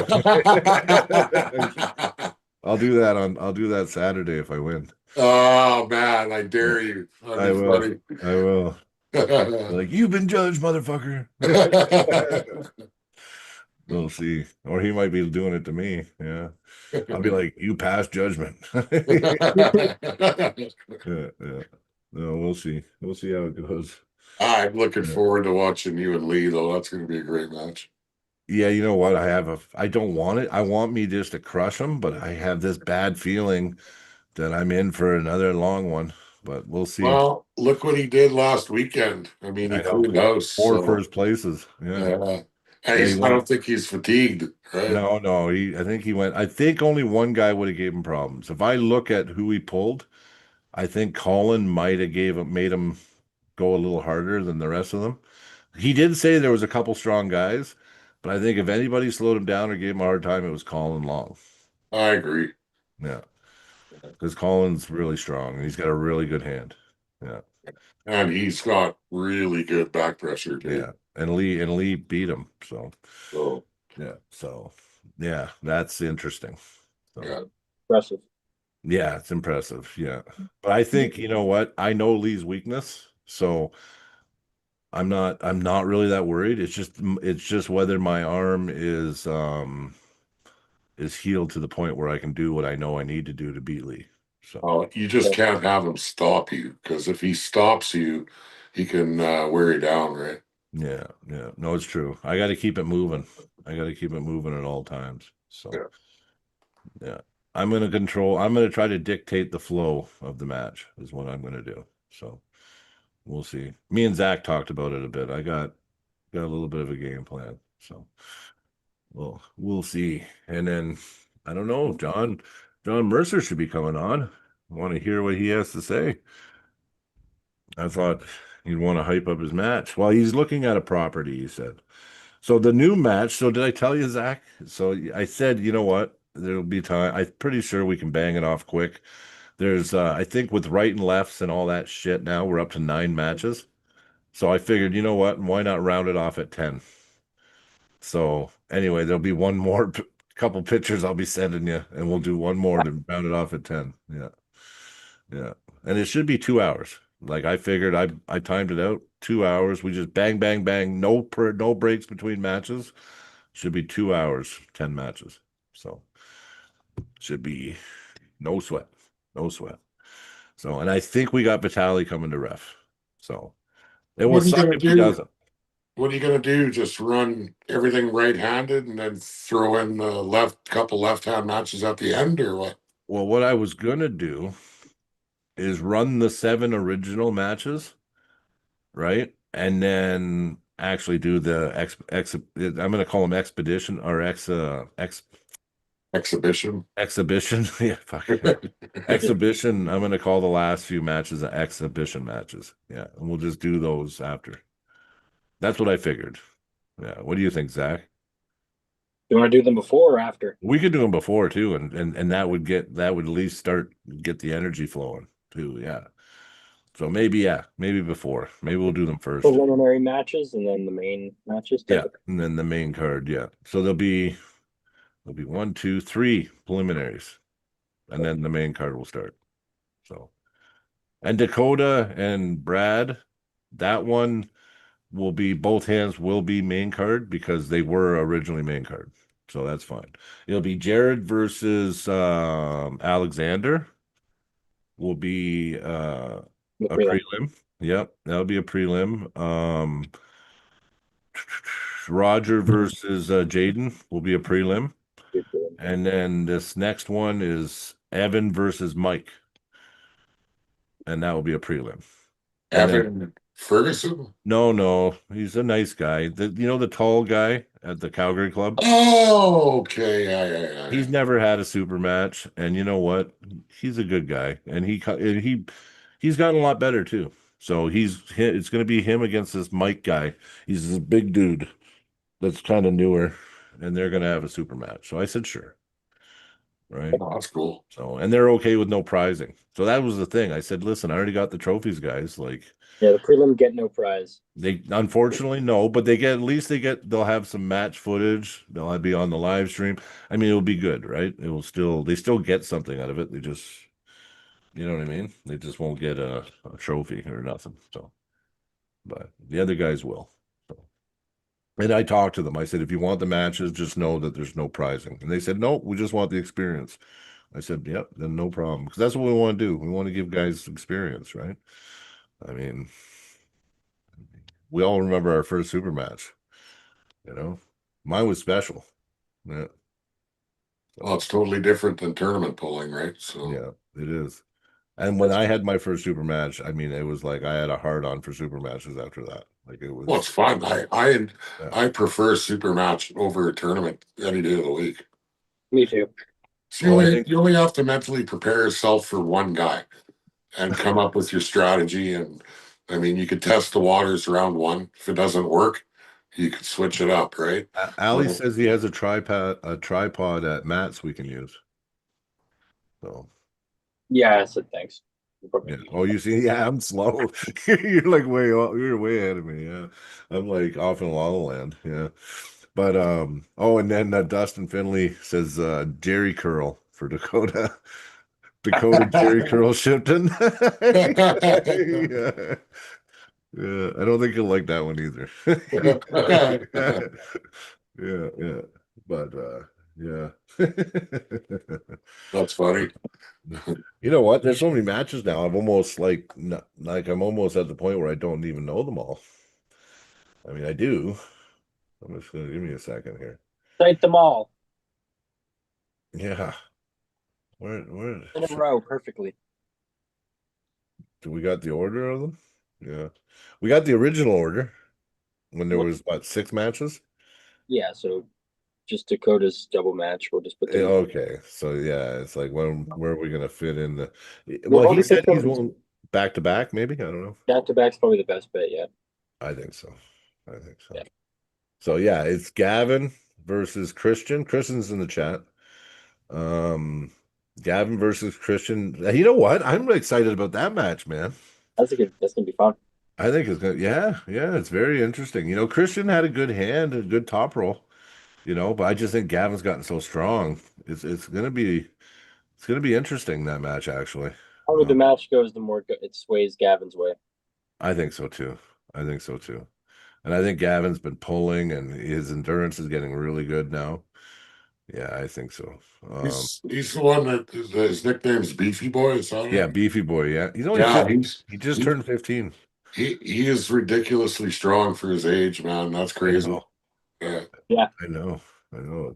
S2: I'll do that Saturday if I win.
S3: Oh man, I
S2: Yeah,
S3: dare you. That'd
S2: I
S3: be
S2: will.
S3: funny.
S2: I will. Like, you've been judged, motherfucker. We'll see. Or he might be doing it to me. Yeah. I'll be like, you passed judgment. Yeah, yeah. No, we'll see. We'll see how it goes.
S3: I'm looking
S2: Yeah.
S3: forward to watching you and Lee, though. That's going to be a great match.
S2: Yeah, you know what? I don't want it. I want me just to crush him, but I have this bad feeling that I'm in for another long one. But we'll see.
S3: Well, look what he did last weekend. I mean, he
S2: I know.
S3: cleaned house.
S2: Four
S3: So,
S2: first places. Yeah.
S3: and
S2: Yeah, he
S3: I
S2: went.
S3: don't think he's fatigued, right?
S2: No, no. I think he went. I think only one guy would have gave him problems. If I look at who he pulled, I think Colin might have made him go a little harder than the rest of them. He did say there was a couple strong guys, but I think if anybody slowed him down or gave him a hard time, it was Colin Long.
S3: I agree.
S2: Yeah, because Colin's really strong and he's got a really good hand. Yeah,
S3: And he's got really good back pressure, too.
S2: yeah, and Lee beat him. So
S3: So,
S2: yeah, that's interesting. So
S3: yeah.
S4: Impressive.
S2: yeah, it's impressive. Yeah, but I think you know what? I know Lee's weakness, so I'm not really that worried. It's just whether my arm is healed to the point where I can do what I know I need to do to beat Lee. So
S3: You just can't have him stop you because if he stops you, he can wear you down, right?
S2: yeah, yeah. No, it's true. I got to keep it moving. I got to keep it moving at all times. So
S3: Yeah.
S2: yeah. I'm gonna try to dictate the flow of the match is what I'm gonna do. So we'll see. Me and Zach talked about it a bit. I got a little bit of a game plan. So we'll see. And then I don't know, Jon Mercer should be coming on. Want to hear what he has to say. I thought you'd want to hype up his match. Well, he's looking at a property, he said. So the new match. So did I tell you, Zach? So I said, you know what? There'll be time. I'm pretty sure we can bang it off quick. There's, I think with right and lefts and all that shit now, we're up to 9 matches. So I figured, you know what? Why not round it off at 10? So anyway, there'll be one more couple pictures I'll be sending you, and we'll do one more to round it off at 10. Yeah. Yeah. And it should be 2 hours. Like I figured I timed it out 2 hours. We just bang, bang, bang, no breaks between matches. Should be 2 hours, 10 matches. So should be no sweat. No sweat. So and I think we got Vitali coming to ref. So it will
S3: What are you
S2: suck
S3: gonna
S2: if he
S3: do?
S2: doesn't.
S3: What are you gonna do? Just run everything right-handed and then throw in the couple left-hand matches at the end, or what?
S2: Well, what I was gonna do is run the 7 original matches, right? And then actually do the I'm going to call them expedition or
S3: Exhibition.
S2: exhibition. Yeah, fuck. Exhibition. I'm going to call the last few matches exhibition matches. Yeah, and we'll just do those after. That's what I figured. Yeah. What do you think, Zach?
S4: You want to do them before or after?
S2: We could do them before too, and that would at least get the energy flowing too. Yeah. So maybe before. Maybe we'll do them first.
S4: Preliminary matches and then the main matches.
S2: Yeah, and then the main card. Yeah. So there'll be 1, 2, 3 preliminaries, and then the main card will start. So, and Dakota and Brad, that one will be both hands will be main card because they were originally main card. So that's fine. It'll be Jared versus Alexander. Will be a prelim. Yep, that'll be a prelim. Roger versus Jaden will be a prelim. And then this next one is Evan versus Mike. And that will be a prelim.
S3: Evan Ferguson?
S2: No, he's a nice guy. The tall guy at the Calgary club?
S3: Oh, okay. Yeah.
S2: He's never had a super match. And you know what? He's a good guy. And he's gotten a lot better too. So it's going to be him against this Mike guy. He's this big dude that's kind of newer, and they're going to have a super match. So I said, sure. Right.
S3: Oh, that's cool.
S2: So, and they're okay with no prizing. So that was the thing. I said, listen, I already got the trophies, guys. Like,
S4: yeah, the prelim get no prize.
S2: they unfortunately no, but they'll have some match footage. They'll be on the live stream. I mean, it'll be good, right? They still get something out of it. They just, you know what I mean? They just won't get a trophy or nothing. So, but the other guys will. So. And I talked to them. I said, if you want the matches, just know that there's no prizing. And they said, no, we just want the experience. I said, yep, then no problem. Because that's what we want to do. We want to give guys experience, right? I mean, we all remember our first super match. Mine was special. Yeah.
S3: Well, it's totally different than tournament pulling, right? So
S2: yeah, it is. And when I had my first super match, I mean, it was like I had a hard on for super matches after that. Like it was.
S3: Well, it's fun. I prefer super match over a tournament any day of the week.
S4: Me too.
S3: So you only have to mentally prepare yourself for one guy and come up with your strategy. And I mean, you could test the waters round one. If it doesn't work, you could switch it up, right?
S2: Ali says he has a tripod at Matt's we can use. So
S4: yeah, I said thanks.
S2: Yeah. Oh, you see, yeah, I'm slow. You're way ahead of me. Yeah, I'm like off in La La Land. Yeah, but and then Dustin Finley says Jerry curl for Dakota. Dakota Jerry curl Shipton. Yeah. Yeah, I don't think you'll like that one either. Yeah, but yeah.
S3: That's funny.
S2: You know what? There's so many matches now. I'm almost I'm almost at the point where I don't even know them all. I mean, I do. I'm just gonna give me a second here.
S4: Cite them all.
S2: Yeah. Where
S4: in a row perfectly.
S2: Do we got the order of them? Yeah. We got the original order when there was 6 matches?
S4: Yeah, so just Dakota's double match. We'll just put them.
S2: Okay, so yeah, it's like where are we gonna fit in the?
S4: We'll
S2: Well, he
S4: probably
S2: said
S4: put
S2: he's
S4: them
S2: going back to back. Maybe I don't know.
S4: back to back's probably the best bet. Yeah.
S2: I think so. I think so.
S4: Yeah.
S2: So yeah, it's Gavin versus Christian. Christian's in the chat. Um, Gavin versus Christian. You know what? I'm excited about that match, man.
S4: That's gonna be fun.
S2: I think it's gonna, yeah, it's very interesting. You know, Christian had a good hand, a good top roll, but I just think Gavin's gotten so strong. It's gonna be interesting that match actually.
S4: The longer the match goes, the more it sways Gavin's way.
S2: I think so too. I think so too. And I think Gavin's been pulling and his endurance is getting really good now. Yeah, I think so.
S3: He's the one that his nickname's Beefy Boy. Is that
S2: Yeah,
S3: it?
S2: Beefy Boy. Yeah,
S3: Yeah,
S2: he just
S3: he's
S2: turned 15.
S3: he is ridiculously strong for his age, man. That's
S2: I
S3: crazy.
S2: know.
S3: Yeah.
S4: Yeah.
S2: I know. I know.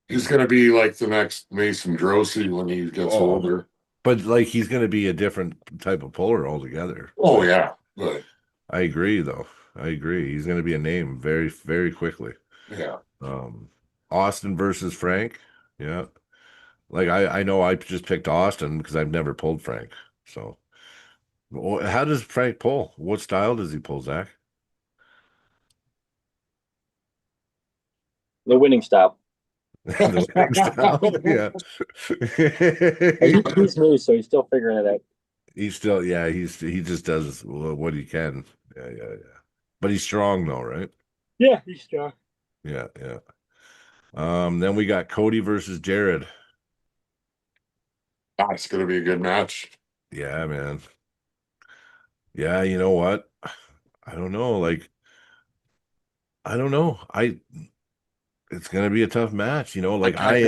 S3: He's gonna be like the next Mason Drosy when he gets
S2: Oh,
S3: older.
S2: but like he's going to be a different type of puller altogether.
S3: Oh yeah, but
S2: I agree, though. I agree. He's going to be a name very, very quickly.
S3: yeah.
S2: Austin versus Frank. Yeah. Like I know I just picked Austin because I've never pulled Frank. So, how does Frank pull? What style does he pull, Zach?
S4: The winning style.
S2: The winning style. Yeah.
S4: He's new, so he's still figuring it out.
S2: He's still, yeah, he just does what he can. Yeah, yeah, yeah. But he's strong though, right?
S4: Yeah, he's strong.
S2: Yeah, yeah. Then we got Cody versus Jared.
S3: That's gonna be a good match.
S2: Yeah, man. Yeah, you know what? I don't know. Like, I don't know. It's gonna be a tough match, like
S3: I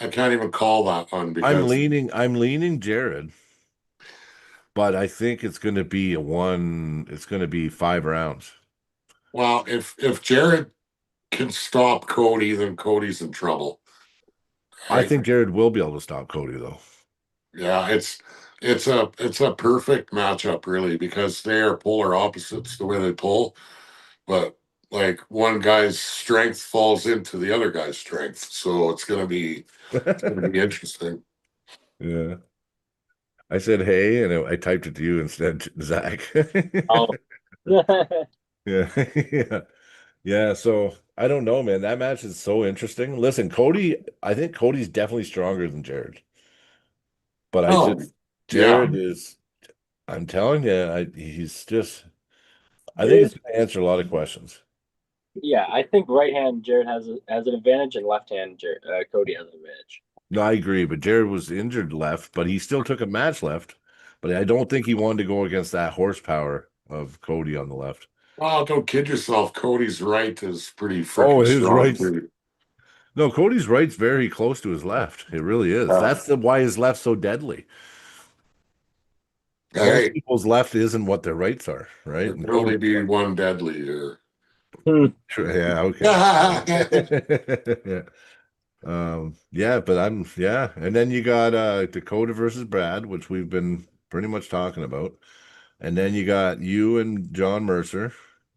S3: can't even call that one
S2: I'm
S3: because
S2: leaning Jared, but I think it's gonna be it's gonna be 5 rounds.
S3: well, if Jared can stop Cody, then Cody's in trouble.
S2: I think Jared will be able to stop Cody though.
S3: Yeah, it's a perfect matchup really because they are polar opposites the way they pull, but like one guy's strength falls into the other guy's strength, so it's gonna be interesting.
S2: Yeah. I said hey, and I typed it to you instead, Zach.
S4: Oh.
S2: Yeah. Yeah. Yeah. So I don't know, man. That match is so interesting. Listen, I think Cody's definitely stronger than Jared. But
S3: Oh, yeah.
S2: Jared is, I'm telling you, he's just, I think
S4: Jared,
S2: it's going to answer a lot of questions.
S4: yeah, I think right hand Jared has an advantage, and left hand Cody has an advantage.
S2: No, I agree. But Jared was injured left, but he still took a match left. But I don't think he wanted to go against that horsepower of Cody on the left.
S3: Oh, don't kid yourself. Cody's right is pretty
S2: Oh,
S3: freaking
S2: his
S3: strong.
S2: right.
S3: Too.
S2: No, Cody's right's very close to his left. It really is. That's why his left's so deadly. Most people's left isn't what their rights are, right?
S3: There can only be one deadly here.
S2: Yeah, okay. Yeah. Yeah, but and then you got Dakota versus Brad, which we've been pretty much talking about. And then you got you and Jon Mercer.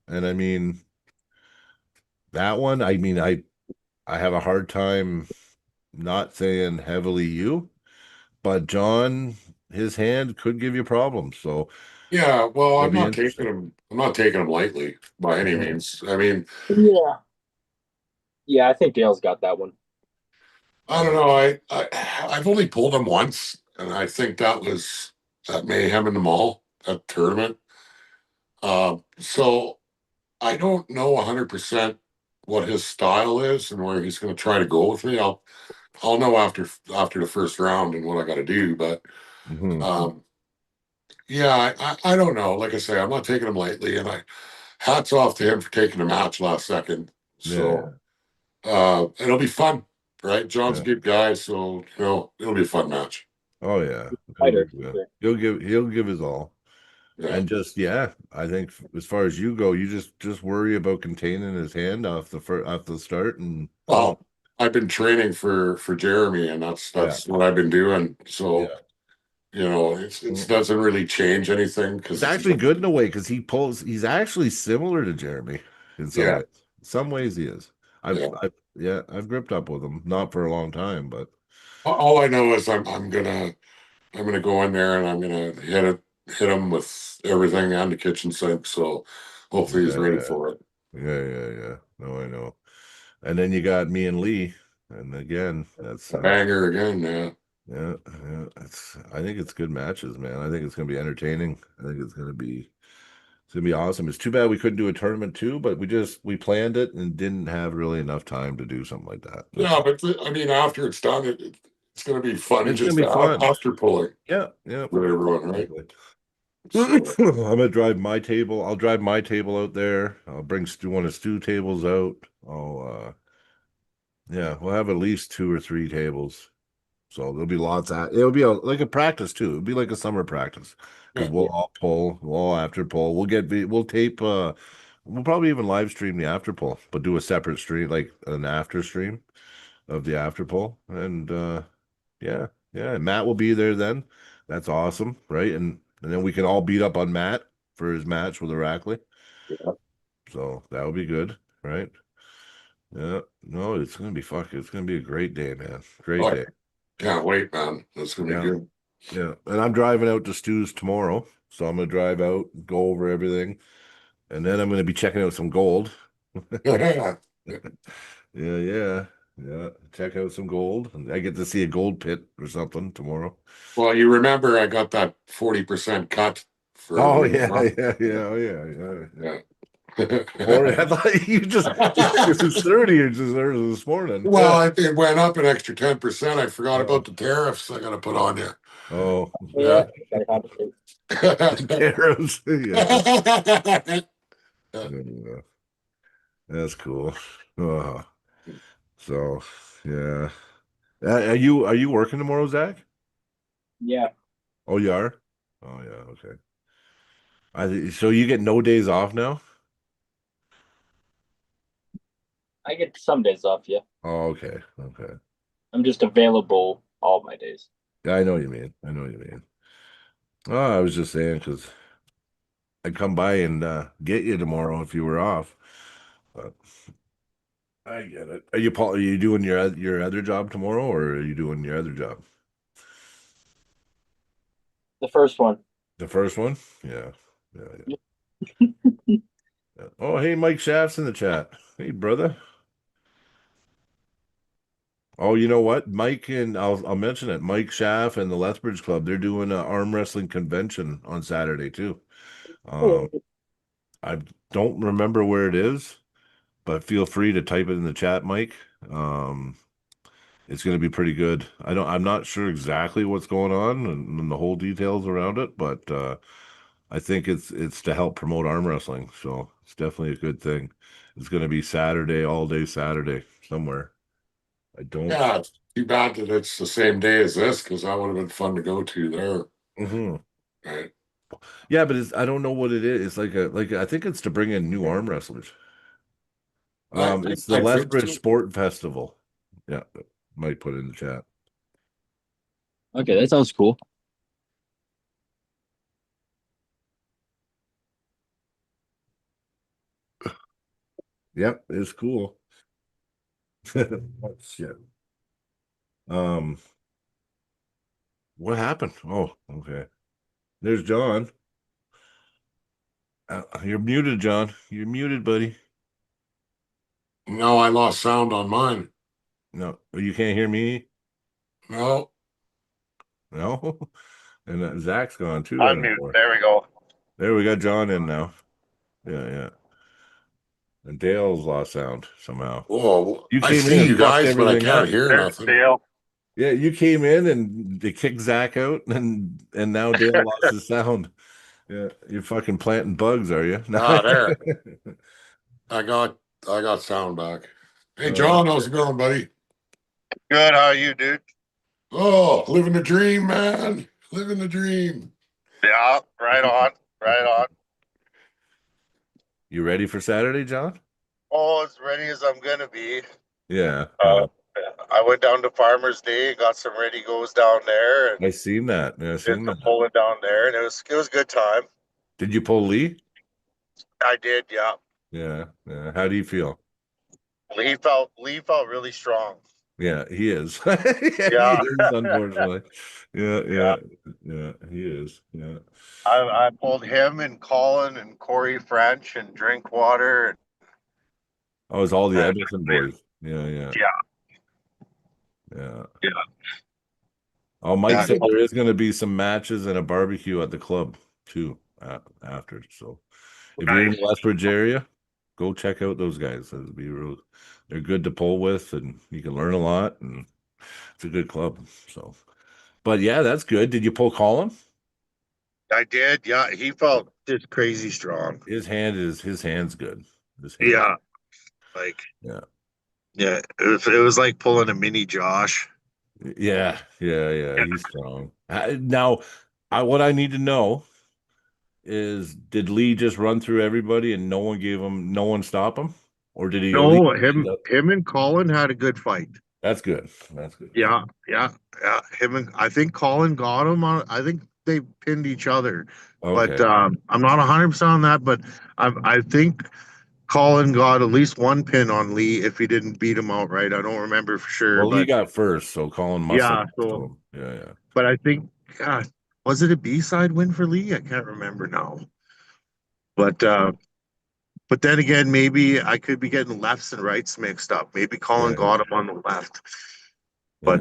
S2: And I mean that one, I have a hard time not saying heavily you, but Jon, his hand could give you problems. So
S3: yeah, well,
S2: I'm not taking
S3: him lightly by any means. I mean,
S4: yeah, I think Dale's got that one.
S3: I don't know. I've only pulled him once, and I think that was at Mayhem in the Mall, that tournament. So I don't know 100% what his style is and where he's going to try to go with me. I'll know after the first round and what I got to do. But yeah, I don't know. Like I say, I'm not taking him lightly, and hats off to him for taking a match last second. So it'll be fun, right? Jon's a good guy, so it'll be a fun match.
S2: Oh yeah,
S4: Fighter.
S2: he'll give his all.
S3: Yeah.
S2: And just I think as far as you go, you just worry about containing his hand off the start. And
S3: well, I've been training for Jeremy, and that's what I've been doing. So it doesn't really change anything because
S2: it's actually good in a way because he's actually similar to Jeremy in some ways. In some ways he is. Yeah, I've gripped up with them. Not for a long time, but
S3: All I know is I'm gonna go in there and I'm gonna hit him with everything on the kitchen sink. So hopefully he's ready
S2: yeah,
S3: for it.
S2: yeah. No, I know. And then you got me and Lee, and again, that's
S3: Hanger again, yeah.
S2: yeah. I think it's good matches, man. I think it's gonna be entertaining. I think it's gonna be awesome. It's too bad we couldn't do a tournament too, but we planned it and didn't have really enough time to do something like that. That's
S3: Yeah,
S2: all.
S3: but I mean, after it's done, it's going to be fun
S2: It's gonna
S3: just
S2: be fun.
S3: after pulling
S2: Yeah,
S3: with everyone, right?
S2: exactly.
S3: So,
S2: I'm gonna drive my table. I'll drive my table out there. I'll bring one of Stu tables out. Yeah, we'll have at least 2 or 3 tables. So there'll be lots of it'll be like a practice too. It'll be like a summer practice because
S3: yeah,
S2: we'll all pull, we'll all after pull. We'll tape we'll probably even live stream the after pull, but do a separate stream, like an after stream of the after pull. And yeah, Matt will be there then. That's awesome, right? And then we can all beat up on Matt for his match with Arackley.
S3: yeah.
S2: So that would be good, right? Yeah, no, it's gonna be a great day, man. Great
S3: I
S2: day.
S3: can't wait, man. That's going to be
S2: Yeah.
S3: good.
S2: Yeah, and I'm driving out to Stu's tomorrow, so I'm gonna drive out, go over everything, and then I'm gonna be checking out some gold.
S3: Yeah.
S2: Yeah. Check out some gold, and I get to see a gold pit or something tomorrow.
S3: Well, you remember I got that 40% cut for
S2: Oh
S3: everything.
S2: yeah,
S3: Huh?
S2: yeah.
S3: Yeah.
S2: Or I thought you just it was 30 or just this morning.
S3: Well, it went up an extra 10%. I forgot
S2: Oh,
S3: about the tariffs I got to put on you.
S2: oh,
S4: Yeah,
S3: Yeah.
S4: gotta compensate.
S2: tariffs. Yeah.
S3: Yeah.
S2: Yeah, that's cool. Uh, so yeah. Are you working tomorrow, Zach?
S4: Yeah,
S2: Oh, you are? Oh, yeah. Okay. So you get no days off now?
S4: I get some days off. Yeah,
S2: Oh, okay. Okay.
S4: I'm just available all my days.
S2: Yeah, I know what you mean. I know what you mean. Oh, I was just saying because I'd come by and get you tomorrow if you were off. But I get it. Are you doing your other job tomorrow, or are you doing your other job?
S4: The first one.
S2: The first one? Yeah. Yeah. Oh, hey, Mike Shaft's in the chat. Hey, brother. Oh, you know what? Mike and I'll mention it. Mike Schaff and the Lethbridge Club, they're doing an arm wrestling convention on Saturday too. Um, I don't remember where it is, but feel free to type it in the chat, Mike. Um, it's going to be pretty good. I'm not sure exactly what's going on and the whole details around it, but I think it's to help promote arm wrestling. So it's definitely a good thing. It's going to be Saturday, all day Saturday somewhere. I don't.
S3: Yeah, it's too bad that it's the same day as this because that would have been fun to go to there.
S2: Mhm.
S3: Right?
S2: Yeah, but I don't know what it is. It's like I think it's to bring in new arm wrestlers. It's the
S3: I think
S2: Lethbridge
S3: so.
S2: Sport Festival. Yeah, might put it in the chat.
S4: Okay, that sounds cool.
S2: Yep, it's cool. Shit. Um, what happened? Oh, okay. There's John. You're muted, John. You're muted, buddy.
S3: No, I lost sound on mine.
S2: No, you can't hear me.
S3: No.
S2: No, and Zach's gone too. I don't
S5: Unmute.
S2: know.
S5: There we go.
S2: There we got John in now. Yeah. And Dale's lost sound somehow.
S3: Whoa,
S2: You
S3: I
S2: came in
S3: see
S2: and
S3: you
S2: fucked
S3: guys, but I
S2: everything
S3: can't
S2: up.
S3: hear
S5: There's
S3: nothing.
S5: Dale.
S2: Yeah, you came in and they kicked Zach out, and now Dale lost his sound. Yeah, you're fucking planting bugs, are you?
S3: Ah, there. I got sound back. Hey John, how's it going, buddy?
S5: Good. How are you, dude?
S3: Oh, living the dream, man. Living the dream.
S5: Yeah. Right on. Right on.
S2: You ready for Saturday, John?
S5: Oh, as ready as I'm gonna be.
S2: Yeah.
S5: I went down to Farmer's Day, got some ready goes down there, and
S2: I seen that. Yeah, I
S5: did
S2: seen
S5: some
S2: that.
S5: pulling down there, and it was a good time.
S2: Did you pull Lee?
S5: I did, yeah.
S2: Yeah. How do you feel?
S5: Lee felt really strong.
S2: Yeah, he is. Yeah, he
S5: Yeah.
S2: is, unfortunately. Yeah,
S5: Yeah.
S2: yeah, he is. Yeah.
S5: I pulled him and Colin and Corey French and Drinkwater.
S2: Oh, it's all the
S5: And,
S2: Edmonton boys. Yeah, yeah,
S5: yeah.
S2: yeah.
S5: Yeah.
S2: Oh, Mike
S5: Yeah.
S2: said there is going to be some matches and a barbecue at the club too after. So if you're in the
S5: Nice.
S2: Lethbridge area, go check out those guys. It'll be real. They're good to pull with, and you can learn a lot. And it's a good club. So, but yeah, that's good. Did you pull Colin?
S5: I did. Yeah. He felt just crazy strong.
S2: His hand's good. His hands.
S5: Yeah. Like,
S2: Yeah.
S5: yeah. It was like pulling a mini Josh.
S2: Yeah, yeah, yeah. He's strong. Now, what I need to know is, did Lee just run through everybody and no one stop him, or did he at least
S5: No,
S2: stand
S5: him
S2: up?
S5: him and Colin had a good fight.
S2: That's good. That's good.
S5: Yeah, yeah, yeah. Him and I think Colin got him on. I think they pinned each other, but
S2: Okay.
S5: I'm not 100% on that. But I think Colin got at least one pin on Lee if he didn't beat him outright. I don't remember for sure,
S2: Well, Lee
S5: but
S2: got first, so Colin must have
S5: yeah.
S2: lost to
S5: So,
S2: him. Yeah, yeah.
S5: but I think, God, was it a B-side win for Lee? I can't remember now. But then again, maybe I could be getting lefts and rights mixed up. Maybe Colin
S2: Yeah,
S5: got him on the left.
S2: yeah,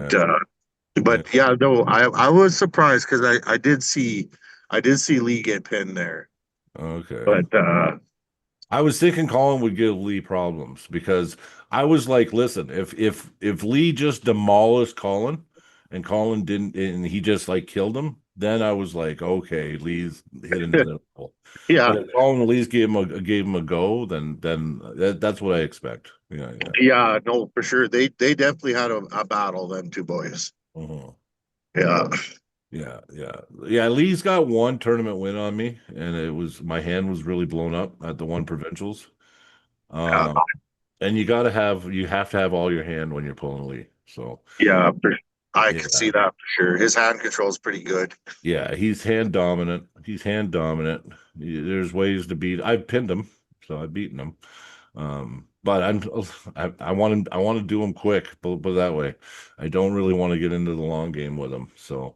S5: But
S2: yeah.
S5: yeah, no, I was surprised because I did see Lee get pinned there.
S2: Okay.
S5: But
S2: I was thinking Colin would give Lee problems because I was like, listen, if Lee just demolished Colin and Colin didn't and he just like killed him, then I was like, okay, Lee's hit another level.
S5: yeah,
S2: But if Colin at least gave him a go, then that's what I expect. Yeah, yeah.
S5: yeah, no, for sure. They definitely had a battle, them two boys.
S2: Mhm.
S5: Yeah.
S2: Yeah, yeah. Yeah, Lee's got one tournament win on me, and it was my hand was really blown up at the one provincials.
S5: Yeah,
S2: Um, and you have to have all your hand when you're pulling Lee. So
S5: yeah, I
S2: yeah,
S5: could see that for sure. His hand control is pretty good.
S2: yeah, he's hand dominant. He's hand dominant. There's ways to beat. I've pinned him, so I've beaten him. But I want to do him quick, put it that way. I don't really want to get into the long game with him. So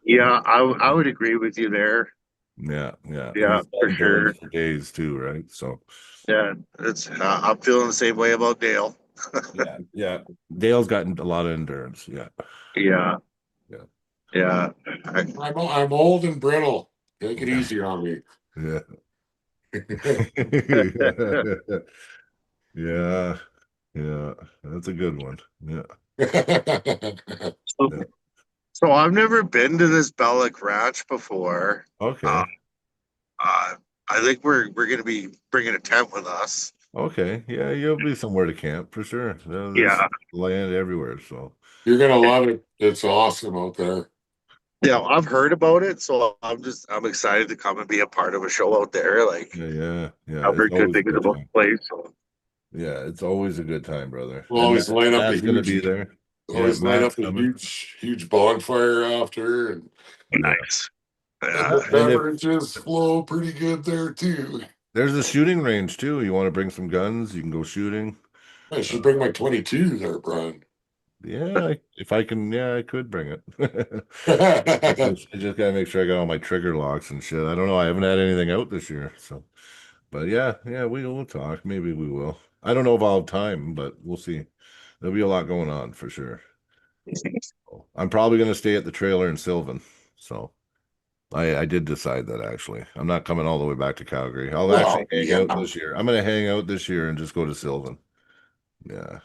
S5: Yeah, I would agree with you there.
S2: yeah, yeah. And
S5: Yeah,
S2: he's got
S5: for sure.
S2: endurance for days too, right? So
S5: Yeah, it's I'm feeling the same way about Dale.
S2: yeah, yeah. Dale's gotten a lot of endurance. Yeah,
S5: Yeah,
S2: yeah,
S5: yeah.
S3: I'm old and brittle. Take it easy on me.
S2: yeah. Yeah, yeah. That's a good one. Yeah,
S5: So,
S2: yeah.
S5: so I've never been to this Bellic Ranch before. Uh,
S2: Okay,
S5: uh, I think we're gonna be bringing a tent with us.
S2: okay. Yeah, you'll be somewhere to camp for sure. There's
S5: Yeah,
S2: land everywhere. So
S3: You're gonna love it. It's awesome out there.
S5: yeah. I've heard about it, so I'm excited to come and be a part of a show out there. Like
S2: yeah, yeah, yeah.
S5: I've
S2: It's
S5: heard good
S2: always a
S5: things
S2: good
S5: about
S2: time.
S5: the place. So
S2: Yeah, it's always a good time, brother.
S3: We'll
S2: And
S3: always light up a
S2: Matt's gonna be
S3: huge,
S2: there. Yeah,
S3: always light
S2: Matt's
S3: up a
S2: coming.
S3: huge bonfire after, and
S5: nice.
S3: the
S5: Yeah,
S2: And if
S3: beverages flow pretty good there too.
S2: there's a shooting range too, you want to bring some guns, you can go shooting.
S3: I should bring my 22 there, Brian.
S2: Yeah, if I can, yeah, I could bring it. I just gotta make sure I got all my trigger locks and shit. I don't know. I haven't had anything out this year, so. But yeah, yeah, we'll talk. Maybe we will. I don't know if I'll have time, but we'll see. There'll be a lot going on for sure. I'm probably gonna stay at the trailer in Sylvan. So I did decide that actually. I'm not coming all the way back to Calgary. I'll
S3: Well,
S2: actually hang
S3: yeah,
S2: out this year. I'm gonna hang out this year and just go to Sylvan. Yeah,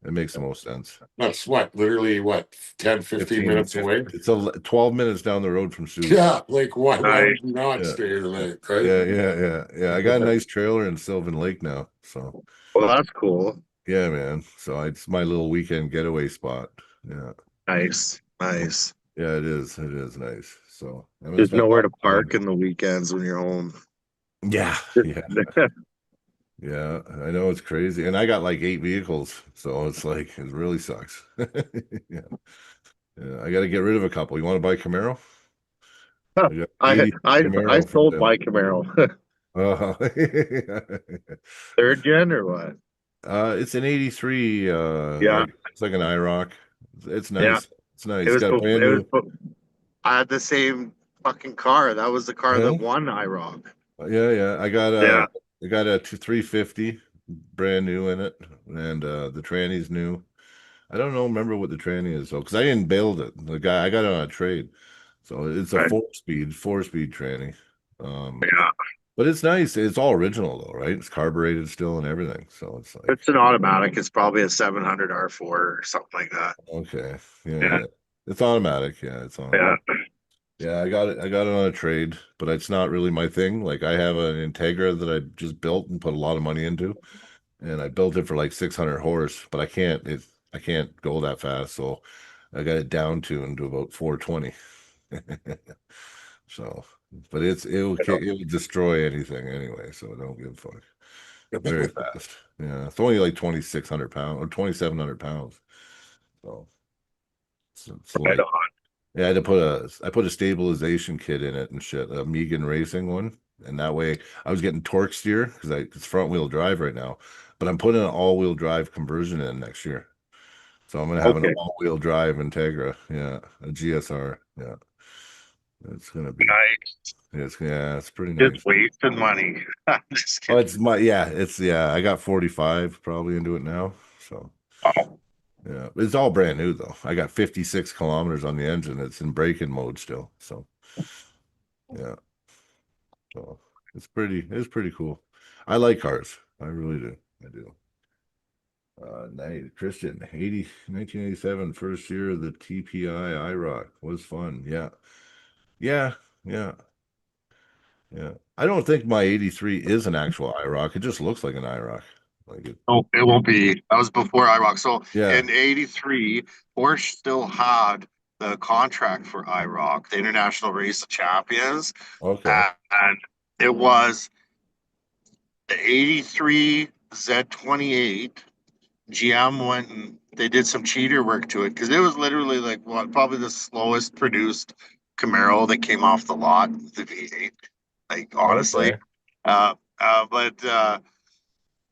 S2: it makes the most sense.
S3: that's literally what, 10, 15 minutes away?
S2: It's 12 minutes down the road from Sioux.
S3: Yeah, like why
S5: nice.
S3: would you not
S2: Yeah.
S3: stay tonight, right?
S2: Yeah. I got a nice trailer in Sylvan Lake now. So
S5: Well, that's cool.
S2: yeah, man. So it's my little weekend getaway spot. Yeah.
S5: Nice, nice.
S2: Yeah, it is. It is nice. So I'm gonna
S5: There's
S2: spend a
S5: nowhere
S2: lot
S5: to
S2: of time
S5: park
S2: there.
S5: in the weekends when you're home.
S2: Yeah, yeah, yeah. I know it's crazy. And I got like 8 vehicles. So it's like it really sucks. Yeah. Yeah. I gotta get rid of a couple. You want to buy Camaro? I got
S5: I
S2: 80
S5: I
S2: Camaro from
S5: sold
S2: them.
S5: my Camaro.
S2: Oh,
S5: Third gen or what?
S2: It's an 83,
S5: Yeah,
S2: like it's like an IROC. It's
S5: yeah.
S2: nice. It's nice.
S5: It
S2: It's
S5: was.
S2: got a brand new.
S5: I had the same fucking car. That was the car that
S2: Yeah,
S5: won IROC.
S2: yeah.
S5: Yeah.
S2: I got a 350 brand new in it, and the tranny's new. I don't know, remember what the tranny is though, because I didn't build it. The guy I got it on a trade, so it's a
S5: Right.
S2: four speed tranny. Um,
S5: Yeah.
S2: but it's nice. It's all original though, right? It's carbureted still and everything. So it's like
S5: It's an automatic. It's probably a 700 R4 or something like that.
S2: okay, yeah,
S5: Yeah.
S2: yeah. It's automatic. Yeah, it's
S5: Yeah.
S2: automatic. Yeah, I got it. I got it on a trade, but it's not really my thing. Like I have an Integra that I just built and put a lot of money into, and I built it for like 600 horse, but I can't go that fast, so I got it down to into about 420. So, but it will destroy anything anyway, so I don't give a fuck. Very fast. Yeah, it's only like 2,600 pounds or 2,700 pounds. So it's
S5: Right
S2: light.
S5: on.
S2: Yeah, I put a stabilization kit in it and shit, a Megan Racing one, and that way I was getting torque steer because it's front wheel drive right now, but I'm putting an all wheel drive conversion in next year, so I'm gonna have an
S5: Okay.
S2: all wheel drive Integra, yeah, a GSR, yeah, it's gonna be,
S5: Nice.
S2: it's pretty
S5: Just
S2: nice.
S5: wasting money. Just
S2: Oh,
S5: kidding.
S2: I got 45 probably into it now, so
S5: Oh,
S2: yeah, it's all brand new though. I got 56 kilometers on the engine. It's in braking mode still, so yeah. So it's pretty cool. I like cars. I really do. I do. Christian, 1987, first year of the TPI IROC was fun. Yeah. Yeah. Yeah. Yeah. I don't think my 83 is an actual IROC. It just looks like an IROC. Like it.
S5: oh, it won't be. That was before IROC. So
S2: Yeah.
S5: in '83, Porsche still had the contract for IROC, the International Race of Champions,
S2: Okay.
S5: and it was the '83 Z28. GM went and they did some cheater work to it because it was literally like what probably the slowest produced Camaro that came off the lot, the V8. Like honestly,
S2: Okay.
S5: but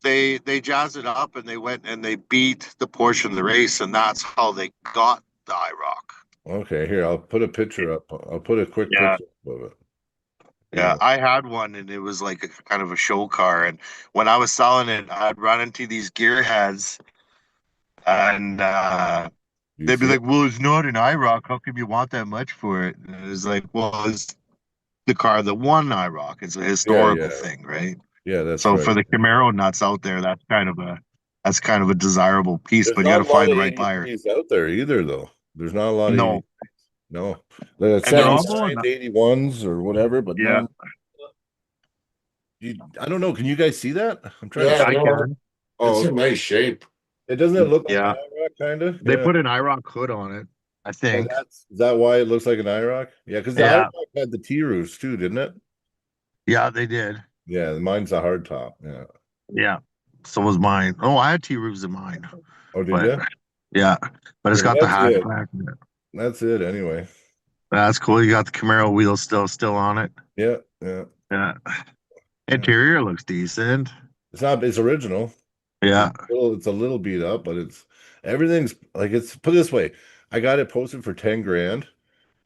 S5: they jazzed it up and they went and they beat the Porsche in the race, and that's how they got the IROC.
S2: Okay. Here, I'll put a picture up. I'll put a quick
S5: Yeah,
S2: picture of it.
S5: yeah.
S2: Yeah.
S5: I had one and it was like a kind of a show car. And when I was selling it, I'd run into these gearheads and
S2: You
S5: they'd be
S2: see it?
S5: like, "Well, it's not an IROC. How come you want that much for it?" And it was like, "Well, it's the car that won IROC. It's a
S2: Yeah.
S5: historical
S2: Yeah.
S5: thing, right?"
S2: Yeah. That's
S5: So
S2: right.
S5: for the Camaro nuts out there, that's kind of a desirable piece,
S2: There's
S5: but you got
S2: not
S5: to
S2: a lot
S5: find
S2: of
S5: the right buyer.
S2: 83s out there either, though. There's not a lot of
S5: No,
S2: 80. No, the
S5: and they're all going
S2: 79s,
S5: up.
S2: 81s, or whatever, but
S5: Yeah,
S2: none. I don't know. Can you guys see that? I'm trying to
S3: Yeah,
S2: see.
S5: I
S3: no,
S5: can.
S3: it's
S2: Oh,
S3: in nice shape.
S2: it doesn't it look like an
S5: Yeah,
S2: IROC kind of?
S5: they
S2: Yeah.
S5: put an IROC hood on it, I
S2: Oh,
S5: think.
S2: is that why it looks like an IROC? Yeah, because the
S5: Yeah,
S2: IROC had the T roofs too, didn't it?
S5: yeah, they did.
S2: Yeah, mine's a hard top. Yeah.
S5: Yeah, so was mine. Oh, I had T roofs in mine,
S2: Oh, did
S5: but
S2: you?
S5: yeah, but it's
S2: Yeah, but
S5: got the
S2: that's it.
S5: hatchback.
S2: That's it anyway.
S5: That's cool. You got the Camaro wheels still on it.
S2: Yeah, yeah,
S5: Yeah,
S2: yeah.
S5: interior looks decent.
S2: It's not. It's original.
S5: Yeah,
S2: It's a little beat up, but everything's like it's put this way. I got it posted for 10 grand.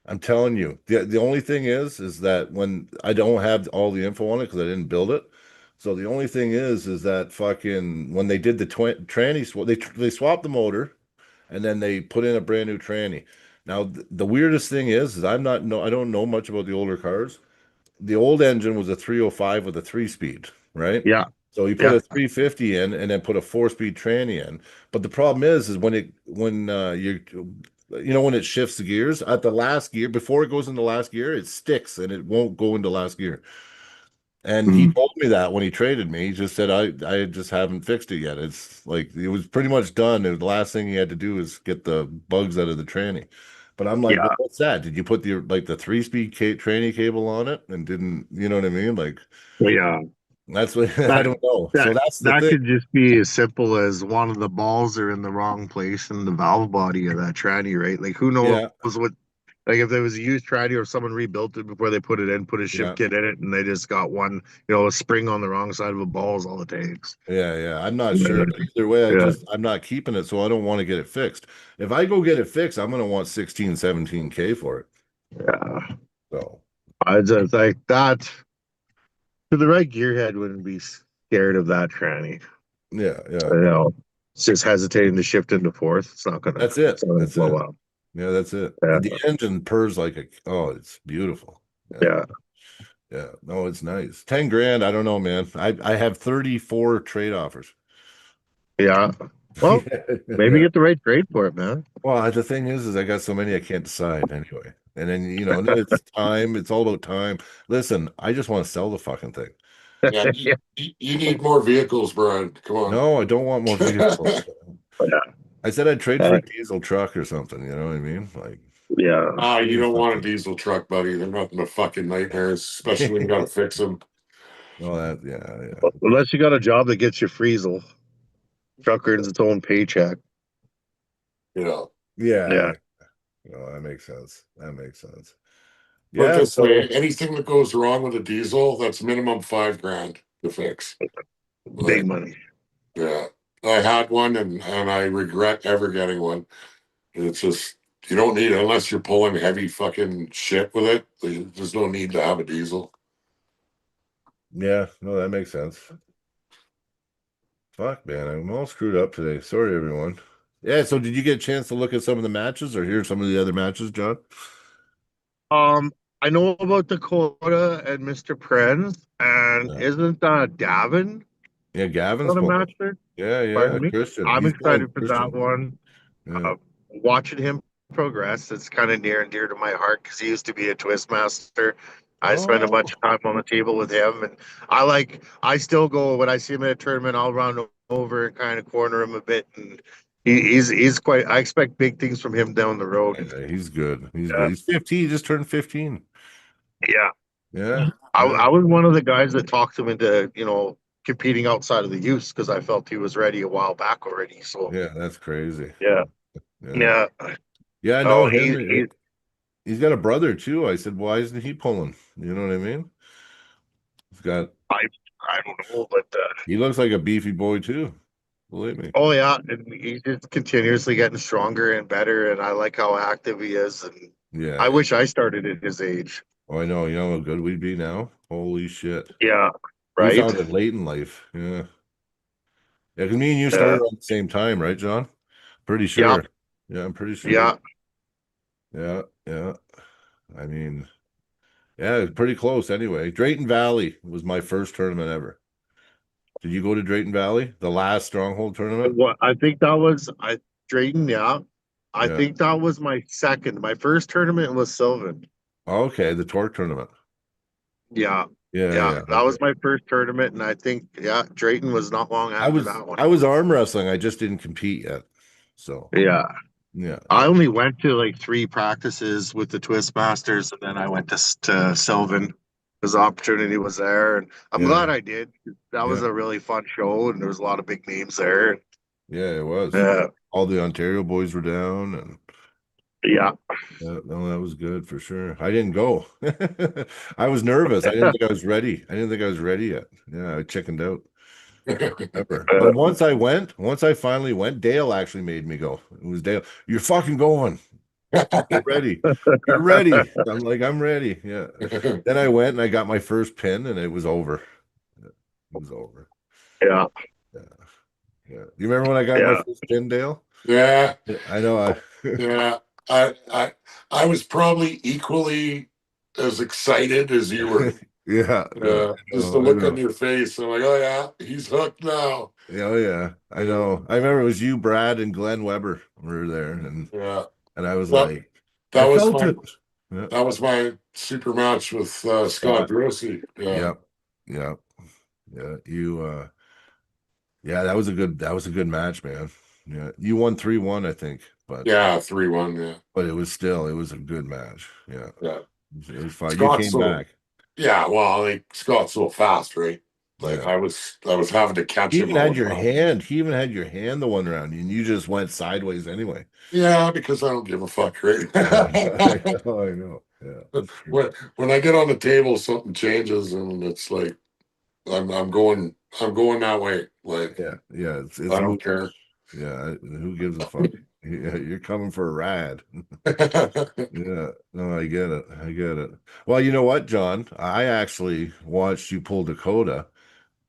S2: I'm telling you, the only thing is that when I don't have all the info on it because I didn't build it. So the only thing is that fucking when they did the tranny swap, they swapped the motor and then they put in a brand new tranny. Now the weirdest thing is I don't know much about the older cars. The old engine was a 305 with a 3 speed, right?
S5: yeah,
S2: So you put
S5: yeah.
S2: a 350 in and then put a 4 speed tranny in. But the problem is when when it shifts the gears at the last gear before it goes into last gear, it sticks and it won't go into last gear. And he
S5: Mhm.
S2: told me that when he traded me, he just said I just haven't fixed it yet. It's like it was pretty much done. And the last thing he had to do is get the bugs out of the tranny. But I'm like, well,
S5: Yeah,
S2: what's that? Did you put the 3 speed tranny cable on it and didn't, you know what I mean? Like
S5: yeah.
S2: that's what I
S5: That
S2: don't know. So
S5: that
S2: that's the
S5: that
S2: thing.
S5: could just be as simple as one of the balls are in the wrong place in the valve body of that tranny, right? Like who knows
S2: Yeah.
S5: what Like if there was a used tranny or someone rebuilt it before they put it in, put a ship
S2: Yeah.
S5: kit in it, and they just got one, a spring on the wrong side of a ball is all it takes.
S2: Yeah. I'm not
S5: Yeah.
S2: sure. But either way,
S5: Yeah.
S2: I'm not keeping it, so I don't want to get it fixed. If I go get it fixed, I'm gonna want 16, 17K for it.
S5: Yeah.
S2: So
S5: I just like that. To the right gearhead wouldn't be scared of that tranny.
S2: yeah.
S5: It's just hesitating to shift into fourth. It's not gonna.
S2: That's it.
S5: It's not gonna
S2: That's
S5: blow
S2: it.
S5: up.
S2: Yeah, that's it.
S5: Yeah.
S2: And the engine purrs like it's beautiful.
S5: Yeah.
S2: Yeah. No, it's nice. 10 grand. I don't know, man. I have 34 trade offers.
S5: Yeah. Well, maybe
S2: Yeah.
S5: get the right grade for it, man.
S2: Well, the thing is I got so many I can't decide anyway. And then and then it's time. It's all about time. Listen, I just want to sell the fucking thing.
S3: Yeah, you need more vehicles, Brian. Come on.
S2: No, I don't want more vehicles.
S5: Yeah.
S2: I said I'd trade for a diesel truck or something. You know what I mean? Like,
S5: Yeah.
S3: You don't want a diesel truck, buddy. They're nothing but fucking nightmares, especially when you gotta fix them.
S2: well, yeah.
S5: Unless you got a job that gets you freezel. Truck earns its own paycheck.
S3: You know.
S2: Yeah.
S5: Yeah.
S2: No, that makes sense. That makes sense.
S3: Put it
S2: Yeah.
S3: this way, anything that goes wrong with a diesel, that's minimum 5 grand to fix.
S5: Big money.
S3: Yeah. I had one and I regret ever getting one. It's just you don't need it unless you're pulling heavy fucking shit with it. There's no need to have a diesel.
S2: Yeah, no, that makes sense. Fuck, man, I'm all screwed up today. Sorry, everyone. Yeah, so did you get a chance to look at some of the matches or hear some of the other matches, John?
S5: I know about Dakota and Mr. Prenz, and
S2: Yeah.
S5: isn't Davin
S2: Yeah, Gavin's
S5: on a
S2: pulling.
S5: match there?
S2: Yeah,
S5: Pardon me?
S2: Christian.
S5: I'm
S2: He's pulling
S5: excited for that
S2: Christian.
S5: one.
S2: Yeah.
S5: Watching him progress, it's kind of near and dear to my heart because he used to be a twist master. I spent a
S2: Oh,
S5: bunch of time on the table with him, and I still go when I see him in a tournament, I'll run over and kind of corner him a bit, and he's quite. I expect big things from him down the road.
S2: yeah, he's good. He's
S5: Yeah.
S2: good. He's 15. He just turned 15.
S5: Yeah,
S2: Yeah.
S5: I was one of the guys that talked him into competing outside of the youth because I felt he was ready a while back already. So
S2: Yeah, that's crazy.
S5: yeah,
S2: Yeah.
S5: yeah.
S2: Yeah, I know
S5: Oh,
S2: him. He's got a brother too. I said, why isn't he pulling? You know what I mean? He's got
S5: I don't know, but
S2: he looks like a beefy boy too. Believe me.
S5: oh yeah, and he's just continuously getting stronger and better, and I like how active he is, and
S2: Yeah.
S5: I wish I started at his age.
S2: Oh, I know. You know how good we'd be now? Holy shit.
S5: Yeah,
S2: We
S5: right.
S2: found it late in life. Yeah. Yeah, because me and you
S5: Yeah,
S2: started at the same time, right, John? Pretty
S5: yeah,
S2: sure. Yeah, I'm pretty sure.
S5: yeah.
S2: Yeah. I mean, yeah, it's pretty close anyway. Drayton Valley was my first tournament ever. Did you go to Drayton Valley? The last Stronghold tournament?
S5: What I think that was Drayton. Yeah, I
S2: Yeah.
S5: think that was my second. My first tournament was Sylvan.
S2: Okay, the Torque tournament.
S5: Yeah,
S2: Yeah.
S5: that
S2: Okay.
S5: was my first tournament, and I think Drayton was not long
S2: I
S5: after
S2: was
S5: that one.
S2: I was arm wrestling. I just didn't compete yet. So
S5: Yeah,
S2: yeah.
S5: I only went to like 3 practices with the Twist Masters, and then I went to Sylvan because the opportunity was there, and I'm glad I did. That was
S2: Yeah.
S5: a really fun show, and there was a lot of big names there.
S2: Yeah, it was.
S5: Yeah,
S2: All the Ontario boys were down and
S5: yeah,
S2: yeah, no, that was good for sure. I didn't go. I was nervous. I didn't think I was ready. I didn't think I was ready yet. Yeah, I chickened out. Ever. But once I finally went, Dale actually made me go. It was Dale. You're fucking going. You're ready. You're ready. I'm like, I'm ready. Yeah. Then I went and I got my first pin and it was over. It was over.
S5: yeah,
S2: Yeah. Yeah. You remember when I got my first pin, Dale?
S3: Yeah.
S2: I know.
S3: Yeah. I was probably equally as excited as you were.
S2: Yeah.
S3: Just the look on your face. I'm like, oh yeah, he's hooked now.
S2: Oh yeah, I know. I remember it was you, Brad, and Glenn Weber were there, and
S3: Yeah.
S2: I was
S3: That,
S2: like,
S3: that
S2: I
S3: was
S2: felt
S3: my
S2: it. Yeah.
S3: that was my super match with Scott Grossi. Yeah.
S2: Yeah. You yeah, that was a good match, man. Yeah. You won 3-1, I think, but
S3: Yeah, 3-1, yeah.
S2: but it was a good match. Yeah.
S3: Yeah.
S2: It was fun. You
S3: Scott's
S2: came
S3: so
S2: back.
S3: yeah, well, like Scott's so fast, right? Like
S2: Yeah.
S3: I was having to catch
S2: He
S3: him
S2: even
S3: all
S2: had
S3: the
S2: your
S3: time.
S2: hand. He even had your hand the one round, and you just went sideways anyway.
S3: Yeah, because I don't give a fuck, right?
S2: Yeah, I know. Yeah, that's true.
S3: when I get on the table, something changes, and it's like I'm going that way. Like
S2: Yeah, yeah. It's
S3: I don't care.
S2: Yeah, who gives a fuck? Yeah, you're coming for a ride. Yeah, no, I get it. I get it. Well, you know what, John? I actually watched you pull Dakota,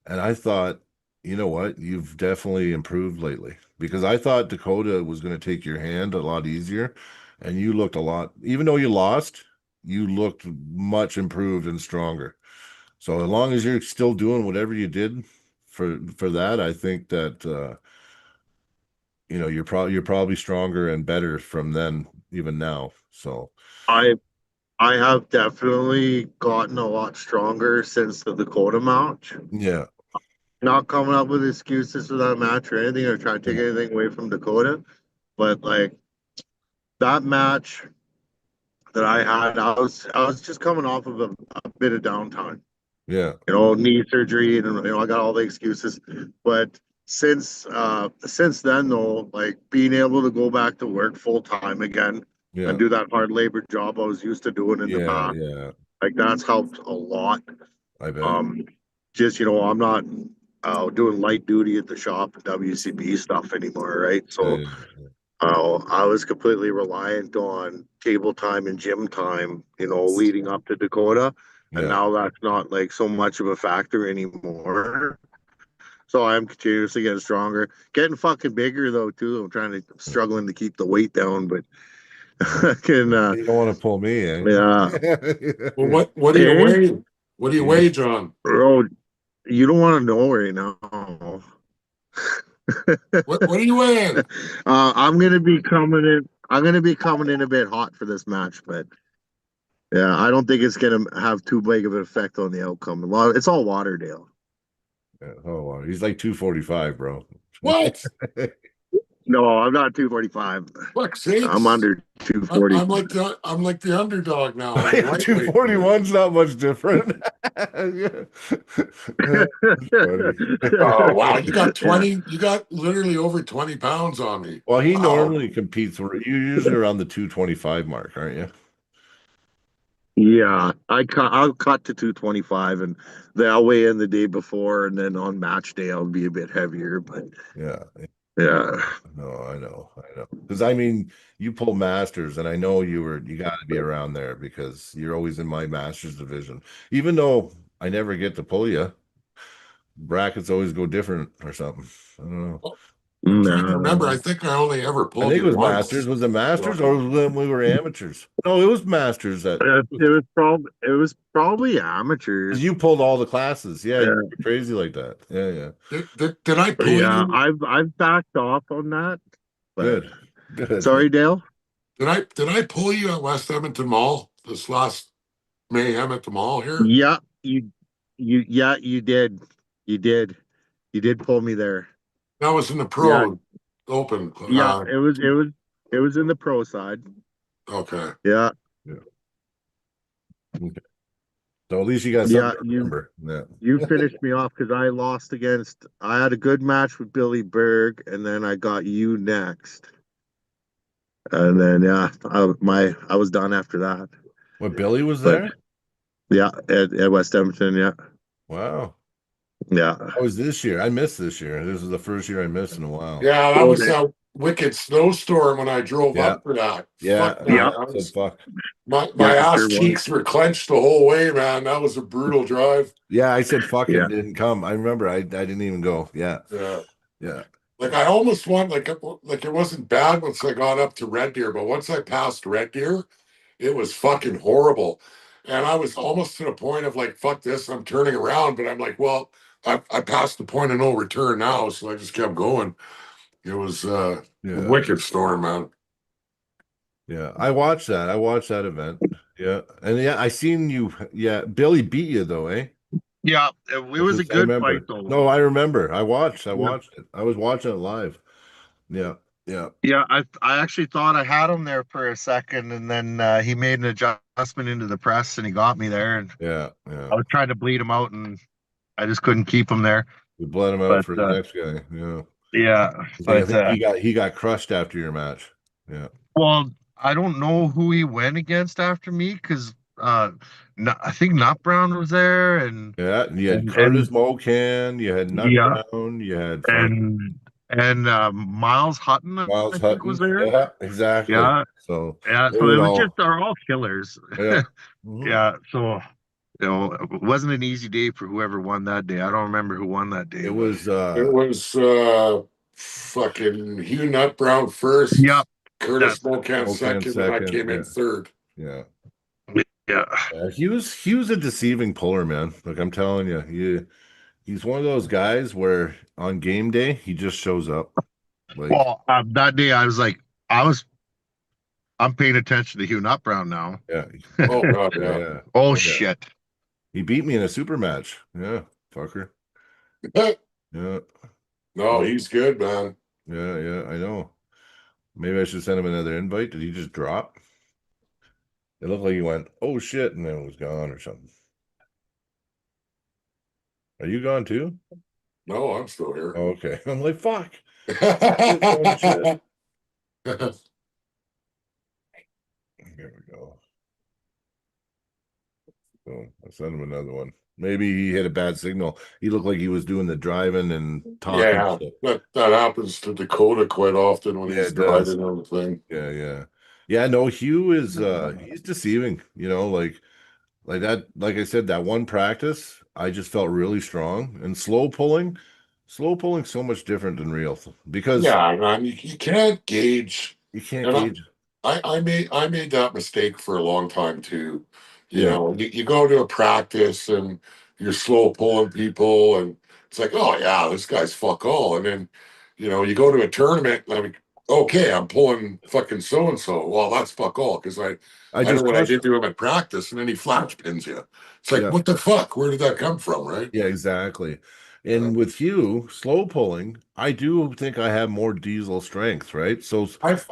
S2: and I thought, you know what? You've definitely improved lately because I thought Dakota was going to take your hand a lot easier, and you looked a lot, even though you lost, you looked much improved and stronger. So as long as you're still doing whatever you did for that, I think that you're probably stronger and better from then even now. So
S5: I I have definitely gotten a lot stronger since the Dakota match.
S2: yeah,
S5: Not coming up with excuses for that match or anything or trying to take anything away from Dakota, but like that match that I had, I was just coming off of a bit of downtime.
S2: yeah,
S5: Knee surgery, and I got all the excuses. But since then though, like being able to go back to work full time again and
S2: yeah,
S5: do that hard labor job I was used to doing in the
S2: yeah,
S5: past,
S2: yeah.
S5: like that's helped a lot.
S2: I bet.
S5: Um, just I'm not doing light duty at the shop WCB stuff anymore, right?
S2: Yeah,
S5: So I was completely reliant on table time and gym time, leading up to Dakota. And
S2: yeah,
S5: now that's not like so much of a factor anymore. So I'm continuously getting stronger, getting fucking bigger though too. Struggling to keep the weight down, but I can
S2: you don't want to pull me, eh?
S5: yeah.
S3: Well, what do you
S5: Hey,
S3: weigh? What do you
S2: Yeah.
S3: weigh, John?
S5: bro, you don't want to know right now.
S3: What are you weighing?
S5: I'm gonna be coming in. I'm gonna be coming in a bit hot for this match, but yeah, I don't think it's gonna have too big of an effect on the outcome. It's all Waterdale.
S2: Yeah. Oh, wow. He's like 245, bro.
S3: What?
S5: No, I'm not 245.
S3: Fuck
S5: I'm
S3: sakes!
S5: under 240.
S3: I'm like the underdog now. I'm a lightweight.
S2: 241's not much different. Yeah. That's funny.
S3: Oh wow,
S5: Yeah,
S3: you got literally over 20 pounds on me.
S2: Well, he
S3: Wow.
S2: normally competes where you're usually around the 225 mark, aren't you?
S5: yeah. I'll cut to 225, and then I'll weigh in the day before, and then on match day I'll be a bit heavier. But
S2: Yeah.
S5: yeah,
S2: No, I know. I know. Because I mean, you pull masters, and I know you got to be around there because you're always in my masters division. Even though I never get to pull you, brackets always go different or something. I don't know.
S3: I'm trying to remember.
S5: no.
S3: I think I only ever
S2: I
S3: pulled
S2: think it
S3: you
S2: was masters.
S3: once.
S2: Was it masters or was it when we were amateurs? No, it was masters that
S5: It was probably
S2: because
S5: amateurs.
S2: you pulled all the classes. Yeah, you
S5: Yeah,
S2: were crazy like that. Yeah, yeah.
S3: Did I pull
S5: yeah.
S3: you?
S5: I've backed off on that, but
S2: Good. Good.
S5: sorry, Dale.
S3: Did I pull you at West Edmonton Mall this last mayhem at the mall here?
S5: Yeah, yeah, you did. You did. You did pull me there.
S3: That was in the
S5: Yeah,
S3: pro open.
S5: yeah. It was in the pro side.
S3: Okay.
S5: Yeah,
S2: Yeah. Okay. So at least you got
S5: yeah.
S2: something to
S5: You
S2: remember. Yeah.
S5: you finished me off because I lost against. I had a good match with Billy Berg, and then I got you next. And then yeah, I was done after that.
S2: What, Billy was
S5: But
S2: there?
S5: yeah, at West Edmonton, yeah,
S2: Wow.
S5: yeah.
S2: How was this year? I missed this year. This is the first year I missed in a while.
S3: Yeah, that
S5: Oh,
S3: was that wicked snowstorm when I drove
S2: Yeah.
S3: up for that.
S2: Yeah.
S3: Fuck
S2: Yeah.
S5: yeah,
S3: that.
S2: I said fuck.
S3: My
S5: yeah. It
S3: ass
S5: sure was.
S3: cheeks were clenched the whole way, man. That was a brutal drive.
S2: Yeah, I said fuck
S5: Yeah,
S2: and didn't come. I remember I didn't even go. Yeah.
S3: Yeah.
S2: Yeah.
S3: Like I almost won, like it wasn't bad once I got up to Red Deer, but once I passed Red Deer, it was fucking horrible. And I was almost to the point of like, fuck this, I'm turning around, but I'm like, well, I passed the point of no return now, so I just kept going. It was a
S2: Yeah.
S3: wicked storm, man.
S2: Yeah. I watched that. I watched that event. Yeah. And yeah, I seen you. Yeah. Billy beat you though, eh?
S5: yeah. It was a
S2: I
S5: good fight
S2: remember.
S5: though.
S2: No, I remember. I watched. I
S5: Yeah,
S2: watched it. I was watching it live. Yeah. Yeah.
S5: yeah. I actually thought I had him there for a second, and then he made an adjustment into the press, and he got me there, and
S2: Yeah. Yeah.
S5: I was trying to bleed him out, and I just couldn't keep him there.
S2: We bled him out
S5: But
S2: for the next guy. Yeah.
S5: yeah,
S2: I
S5: but
S2: think he got crushed after your match. Yeah.
S5: well, I don't know who he went against after me because I think Nut Brown was there
S2: Yeah. And you had Curtis
S5: and
S2: Mocan, you had Nut
S5: yeah,
S2: Brown, you had fucking
S5: and Miles Hutton,
S2: Miles
S5: I think was
S2: Hutton.
S5: there.
S2: Yeah, exactly.
S5: Yeah,
S2: So
S5: yeah.
S2: it
S5: So
S2: was
S5: it was just
S2: all,
S5: they're all killers.
S2: yeah. Mhm.
S5: Yeah. So it wasn't an easy day for whoever won that day. I don't remember who won that day,
S2: It
S5: but
S2: was
S3: It was fucking Hugh Nut Brown
S5: yeah,
S3: first, Curtis
S5: that's it.
S3: Mocan
S2: Mocan
S3: second, and I
S2: second.
S3: came in
S2: Yeah.
S3: third.
S2: Yeah.
S5: Yeah.
S2: He was a deceiving puller, man. Like I'm telling you, he's one of those guys where on game day he just shows up. Like,
S5: Well, that day I was like, I'm paying attention to Hugh Nut Brown now.
S2: yeah,
S3: Oh god,
S2: yeah,
S3: yeah.
S2: yeah.
S5: Oh
S2: Oh yeah.
S5: shit.
S2: He beat me in a super match. Yeah, fucker. Yeah,
S3: No, he's good, man.
S2: yeah, yeah. I know. Maybe I should send him another invite. Did he just drop? It looked like he went, oh shit, and then it was gone or something. Are you gone too?
S3: No, I'm still here.
S2: Oh, okay. I'm like, fuck.
S3: Yeah,
S2: There we go. So I sent him another one. Maybe he hit a bad signal. He looked like he was doing the driving and talking shit.
S3: that happens to Dakota quite often when
S2: Yeah,
S3: he's
S2: it does.
S3: driving on the thing.
S2: Yeah, yeah. Yeah, no, Hugh is he's deceiving, like that, like I said, that one practice, I just felt really strong and slow pulling so much different than real because
S3: Yeah, man, you can't gauge.
S2: you can't
S3: And
S2: gauge.
S3: I made that mistake for a long time too. You
S2: Yeah,
S3: know, you go to a practice and you're slow pulling people, and it's like, oh yeah, this guy's fuck all. And then, you go to a tournament, and I'm okay, I'm pulling fucking so and so. Well, that's fuck all because
S2: I
S3: I know
S2: just
S3: what I
S2: crushed
S3: did
S2: him.
S3: to him at practice, and then he flash pins you. It's like,
S2: Yeah,
S3: what the fuck? Where did that come from, right?
S2: yeah, exactly.
S3: Yeah.
S2: And with Hugh, slow pulling, I do think I have more diesel strength, right? So,
S3: I've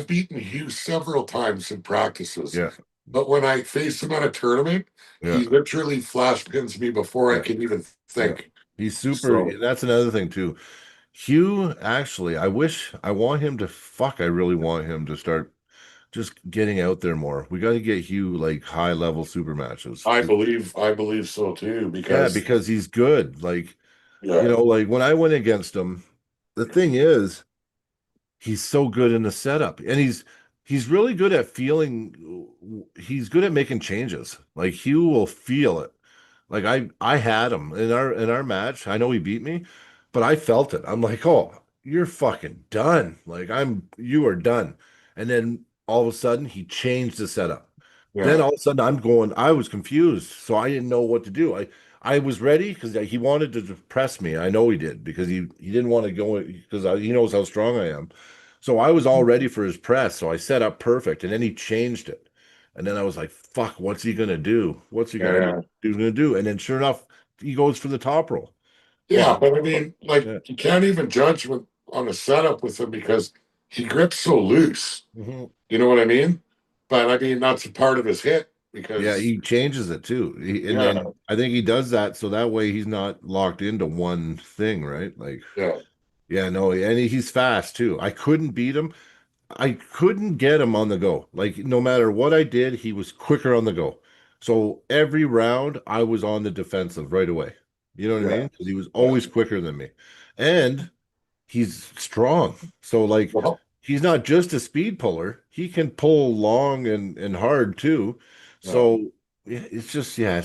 S3: beaten Hugh several times in practices.
S2: yeah,
S3: But when I face him at a tournament,
S2: yeah,
S3: he literally flash pins me before I
S2: yeah,
S3: can even
S2: yeah.
S3: think.
S2: He's super.
S3: So
S2: That's another thing too. Hugh, actually, I want him to fuck. I really want him to start just getting out there more. We got to get Hugh like high level super matches.
S3: I believe so too,
S2: Yeah,
S3: because
S2: because he's good. Like,
S3: yeah,
S2: like when I went against him, the thing is, he's so good in the setup, and he's really good at feeling. He's good at making changes. Like Hugh will feel it. Like I had him in our match. I know he beat me, but I felt it. I'm like, oh, you're fucking done. Like you are done. And then all of a sudden he changed the setup. Then
S3: yeah,
S2: all of a sudden I was confused, so I didn't know what to do. I was ready because he wanted to press me. I know he did because he didn't want to go because he knows how strong I am. So I was all ready for his press. So I set up perfect, and then he changed it. And then I was like, fuck, what's he gonna do? What's he gonna
S3: yeah,
S2: do? And then sure enough, he goes for the top roll.
S3: yeah.
S2: Well,
S3: But I mean, like,
S2: yeah.
S3: you can't even judge on a setup with him because he grips so loose.
S2: Mhm.
S3: You know what I mean? But I mean, that's a part of his hit
S2: Yeah,
S3: because
S2: he changes it too. And
S3: yeah,
S2: then I think he does that so that way he's not locked into one thing, right? Like,
S3: yeah,
S2: yeah, no, and he's fast too. I couldn't beat him. I couldn't get him on the go. Like no matter what I did, he was quicker on the go. So every round I was on the defensive right away. You know what I
S3: yeah,
S2: mean? Because he was
S3: yeah.
S2: always quicker than me. And he's strong. So like
S3: Well,
S2: he's not just a speed puller. He can pull long and hard too.
S3: yeah.
S2: So it's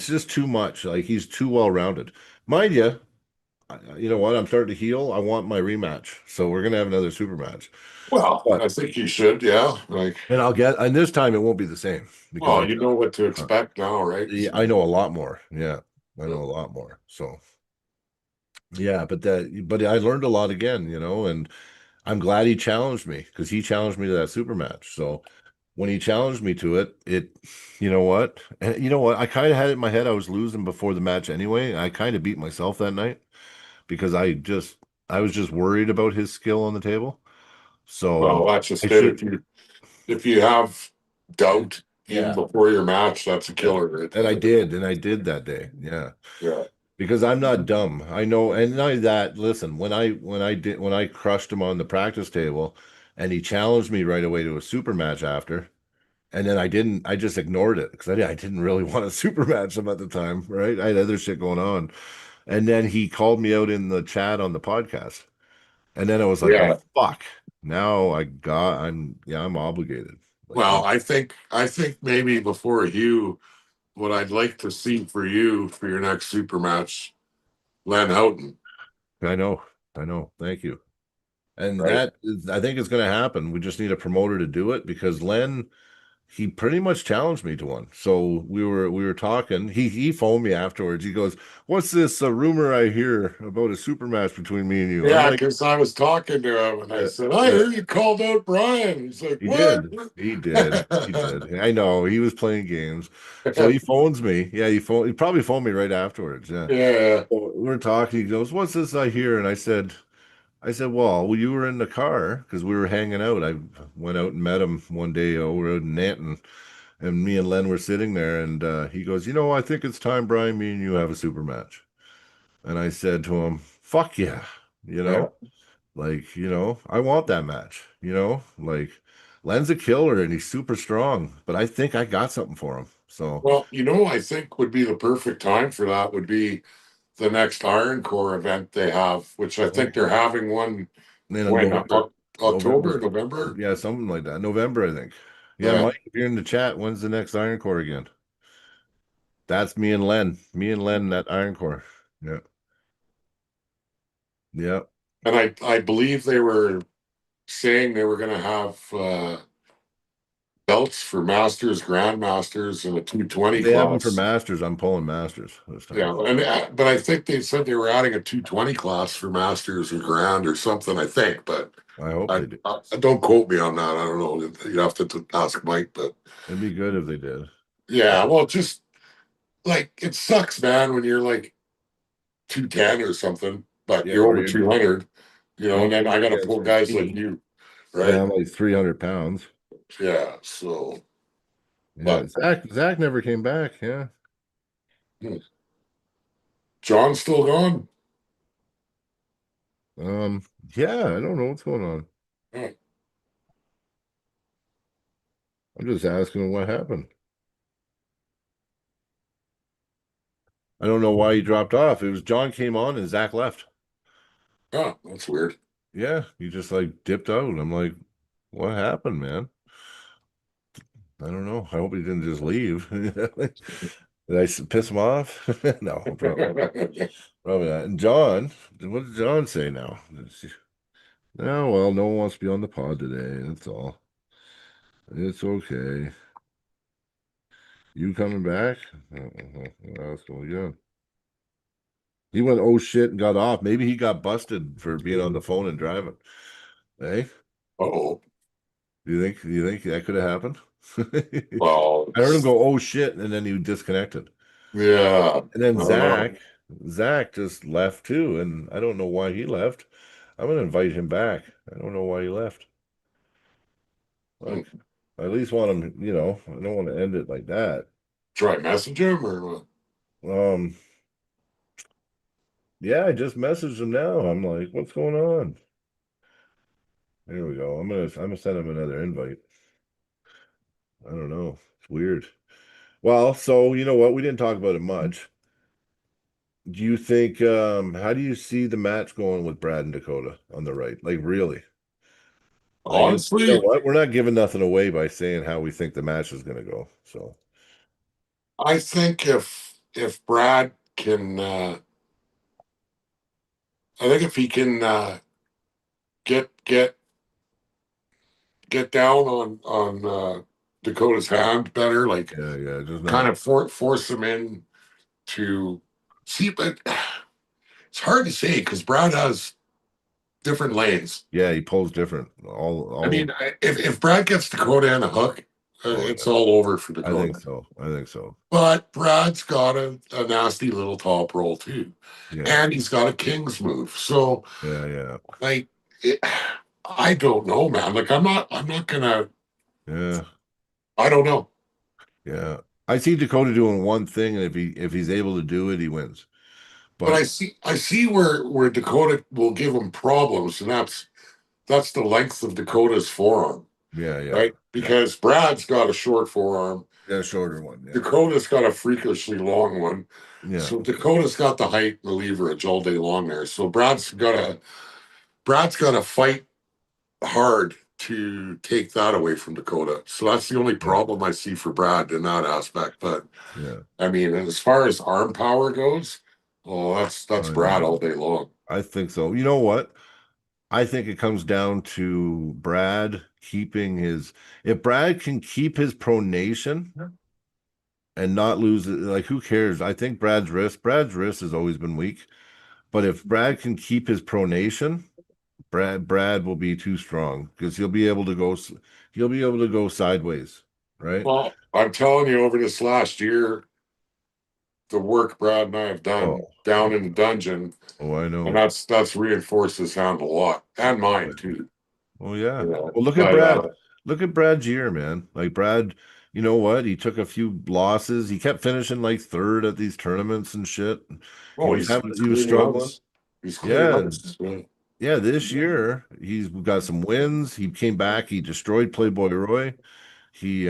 S2: just too much. Like he's too well rounded. Mind you, you know what? I'm starting to heal. I want my rematch. So we're gonna have another super match.
S3: Well,
S2: But
S3: I think you should, yeah. Like,
S2: and this time it won't be the same because
S3: well, you know what to expect now, right?
S2: yeah, I
S3: So,
S2: know a lot more. Yeah, I
S3: yeah.
S2: know a lot more. So yeah, but I learned a lot again, and I'm glad he challenged me because he challenged me to that super match. So when he challenged me to it, you know what? And you know what? I kind of had it in my head I was losing before the match anyway. I kind of beat myself that night because I was just worried about his skill on the table.
S3: Well,
S2: So
S3: that's
S2: I
S3: just it.
S2: should,
S3: If you have
S2: and
S3: doubt even
S2: yeah,
S3: before your match, that's a
S2: yeah.
S3: killer right
S2: And
S3: there.
S2: I did that day. Yeah.
S3: Yeah.
S2: because I'm not dumb. I know, and not only that. Listen, when I crushed him on the practice table, and he challenged me right away to a super match after, and then I didn't. I just ignored it because I didn't really want to super match him at the time, right? I had other shit going on, and then he called me out in the chat on the podcast, and then I was like, well,
S3: Yeah.
S2: fuck. Now I'm obligated. Like,
S3: Well, I think maybe before you, what I'd like to see for you for your next super match, Len Houghton,
S2: I know, I know. Thank you. And
S3: right?
S2: I think it's going to happen. We just need a promoter to do it because Len, he pretty much challenged me to one. So we were talking. He phoned me afterwards. He goes, "What's this rumor I hear about a super match between me and you?" I'm
S3: Yeah,
S2: like,
S3: because I was talking to him and I
S2: "Yeah,
S3: said, I
S2: yeah."
S3: heard you called out Brian. He's like,
S2: He
S3: what?
S2: did. He did. He did. I know. He was playing games. So he phones me. Yeah, he probably phoned me right afterwards. Yeah.
S3: Yeah.
S2: So we're talking. He goes, "What's this I hear?" And I said, well, you were in the car because we were hanging out. I went out and met him one day over in Nanton, and me and Len were sitting there, and he goes, I think it's time, Brian, me and you have a super match. And I said to him, fuck yeah, you
S3: Yeah.
S2: know, I want that match, like Len's a killer and he's super strong, but I think I got something for him. So
S3: Well, I think would be the perfect time for that would be the next Iron Core event they have, which I think they're having one
S2: then in
S3: when
S2: November,
S3: October, November.
S2: yeah, something like that. November, I think. Yeah,
S3: Yeah.
S2: Mike, if you're in the chat, when's the next Iron Core again? That's me and Len. Me and Len at Iron Core. Yeah. Yeah.
S3: And I believe they were saying they were going to have belts for Masters, Grandmasters, and a 220
S2: If they have them for
S3: class.
S2: Masters, I'm pulling Masters this
S3: Yeah,
S2: time.
S3: and but I think they said they were adding a 220 class for Masters or Grand or something. I think, but
S2: I hope
S3: I,
S2: they do.
S3: I don't quote me on that. I don't know. You have to ask Mike, but
S2: It'd be good if they did.
S3: yeah. Well, just like it sucks, man, when you're like 210 or something, but
S2: Yeah,
S3: you're
S2: or
S3: over 200.
S2: and
S3: And then I got to
S2: yeah, it's
S3: pull guys like
S2: 15.
S3: you,
S2: Yeah,
S3: right?
S2: I'm like 300 pounds.
S3: Yeah. So,
S2: Yeah.
S3: but
S2: Zach never came back. Yeah.
S3: hmm, John's still gone.
S2: Um, yeah, I don't know what's going on.
S3: Hmm.
S2: I'm just asking what happened. I don't know why he dropped off. It was John came on and Zach left.
S3: Oh, that's weird.
S2: Yeah, he just like dipped out. I'm like, what happened, man? I don't know. I hope he didn't just leave. Did I piss him off? No, probably not. And John, what did John say now? Oh, well, no one wants to be on the pod today. That's all. It's okay. You coming back? That's going good. He went, oh shit, and got off. Maybe he got busted for being on the phone and driving. Hey,
S3: Oh,
S2: do you think that could have happened?
S3: well,
S2: I heard him go, oh shit, and then he disconnected.
S3: yeah.
S2: And then
S3: I don't know.
S2: Zach just left too, and I don't know why he left. I'm gonna invite him back. I don't know why he left.
S3: Hmm.
S2: Like, I at least want him, I don't want to end it like that.
S3: Try message him or what?
S2: Um, yeah, I just messaged him now. I'm like, what's going on? Here we go. I'm gonna send him another invite. I don't know. It's weird. Well, so you know what? We didn't talk about it much. Do you think how do you see the match going with Brad and Dakota on the right? Like really? Like, and you know
S3: Honestly,
S2: what? We're not giving nothing away by saying how we think the match is going to go. So,
S3: I think if Brad can, I think if he can get down on Dakota's hand better, like
S2: yeah, yeah, just
S3: kind
S2: not.
S3: of force him in to see, but it's hard to say because Brad has different lanes.
S2: Yeah, he pulls different.
S3: I
S2: All.
S3: mean, if Brad gets Dakota in a hook,
S2: Oh
S3: it's
S2: yeah,
S3: all over for
S2: I think
S3: Dakota.
S2: so. I think so.
S3: But Brad's got a nasty little top roll too,
S2: Yeah,
S3: and he's got a king's move. So
S2: yeah, yeah,
S3: like, it, I don't know, man. Like I'm not gonna.
S2: yeah,
S3: I don't know.
S2: yeah. I see Dakota doing one thing, and if he's able to do it, he wins.
S3: But I see where Dakota will give him problems, and that's the length of Dakota's forearm,
S2: yeah, yeah,
S3: right? Because Brad's got a short forearm,
S2: yeah, shorter one. Yeah,
S3: Dakota's got a freakishly long one.
S2: yeah,
S3: So Dakota's got the height and the leverage all day long there. So Brad's got to fight hard to take that away from Dakota. So that's the only problem I see for Brad in that aspect. But
S2: yeah.
S3: I mean, as far as arm power goes, oh, that's
S2: I
S3: Brad
S2: know.
S3: all day long.
S2: I think so. You know what? I think it comes down to Brad keeping his. If Brad can keep his pronation and not lose it, like who cares? I think Brad's wrist has always been weak. But if Brad can keep his pronation, Brad will be too strong because he'll be able to go sideways, right?
S3: Well, I'm telling you, over this last year, the work Brad and I have done
S2: Oh,
S3: down in the dungeon,
S2: oh, I
S3: and
S2: know.
S3: that's reinforced his hand a lot, and mine too.
S2: Oh yeah.
S3: You know,
S2: Well, look at
S3: but
S2: Brad. Look at Brad's year, man. Like Brad, you know what? He took a few losses. He kept finishing like third at these tournaments and shit.
S3: oh, he's
S2: He was
S3: cleaning
S2: struggling.
S3: house. He's cleaning
S2: Yeah.
S3: house. Yeah.
S2: Yeah, this year he's got some wins. He came back, he destroyed Playboy Roy. He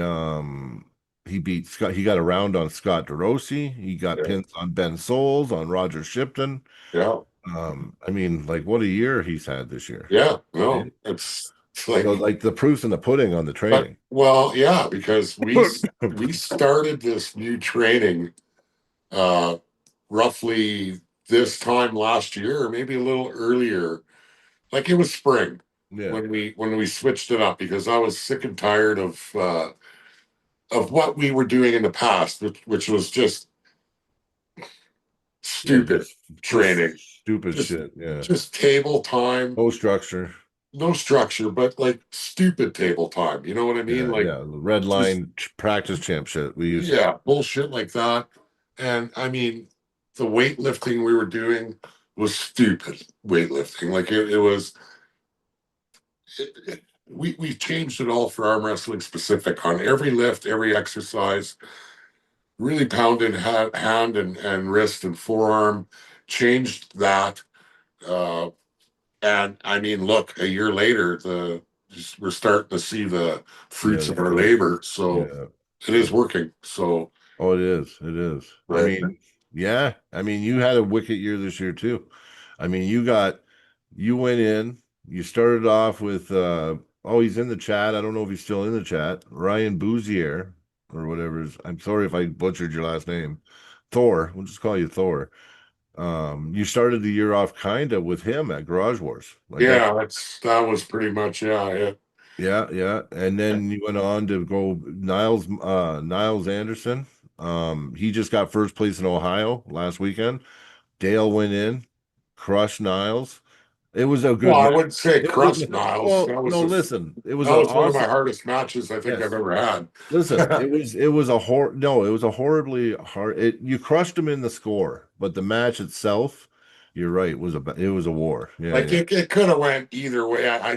S2: he beat Scott, he got a round on Scott DeRossi. He got
S3: Yeah.
S2: pins on Ben Souls, on Roger Shipton.
S3: Yeah.
S2: I mean, like what a year he's had this year.
S3: Yeah. No,
S2: Right?
S3: it's
S2: So
S3: like,
S2: like the proof's in the pudding on the
S3: but
S2: training.
S3: well, yeah, because we started this new training uh roughly this time last year, or maybe a little earlier. Like it was spring
S2: Yeah.
S3: when we switched it up because I was sick and tired of what we were doing in the past, which was just
S2: Yeah,
S3: stupid
S2: just
S3: training,
S2: stupid
S3: just
S2: shit. Yeah.
S3: just table time,
S2: No structure.
S3: no structure, but like stupid table time. You know what I mean?
S2: Yeah,
S3: Like
S2: yeah. Red
S3: just
S2: line practice champ shit. We used
S3: yeah, bullshit like that. And I mean, the weightlifting we were doing was stupid weightlifting. Like it was. We changed it all for arm wrestling specific on every lift, every exercise. Really pounded hand and wrist and forearm. Changed that. Uh, And I mean, look, a year later, we're starting to see the
S2: yeah,
S3: fruits of our labor. So
S2: yeah.
S3: it is working. So
S2: Oh, it is. It is. I
S3: right,
S2: mean, yeah. I mean, you had a wicked year this year too. I mean, you went in, you started off with oh, he's in the chat. I don't know if he's still in the chat. Ryan Bouzier or whatever. I'm sorry if I butchered your last name. Thor. We'll just call you Thor. You started the year off kind of with him at Garage Wars. Like that's
S3: yeah, that was pretty much it.
S2: yeah, yeah. And then you went on to go Niles Anderson. He just got first place in Ohio last weekend. Dale went in, crushed Niles. It was a
S3: Well,
S2: good
S3: I
S2: match.
S3: wouldn't say
S2: It,
S3: crust Niles.
S2: well, no, listen, it was
S3: That
S2: an
S3: was one of my
S2: awesome.
S3: hardest matches I think I've
S2: Yes,
S3: ever had.
S2: listen, it was a no, it was a horribly hard. You crushed him in the score, but the match itself, you're right, it was a war. Yeah,
S3: Like
S2: yeah,
S3: it could have went either way. I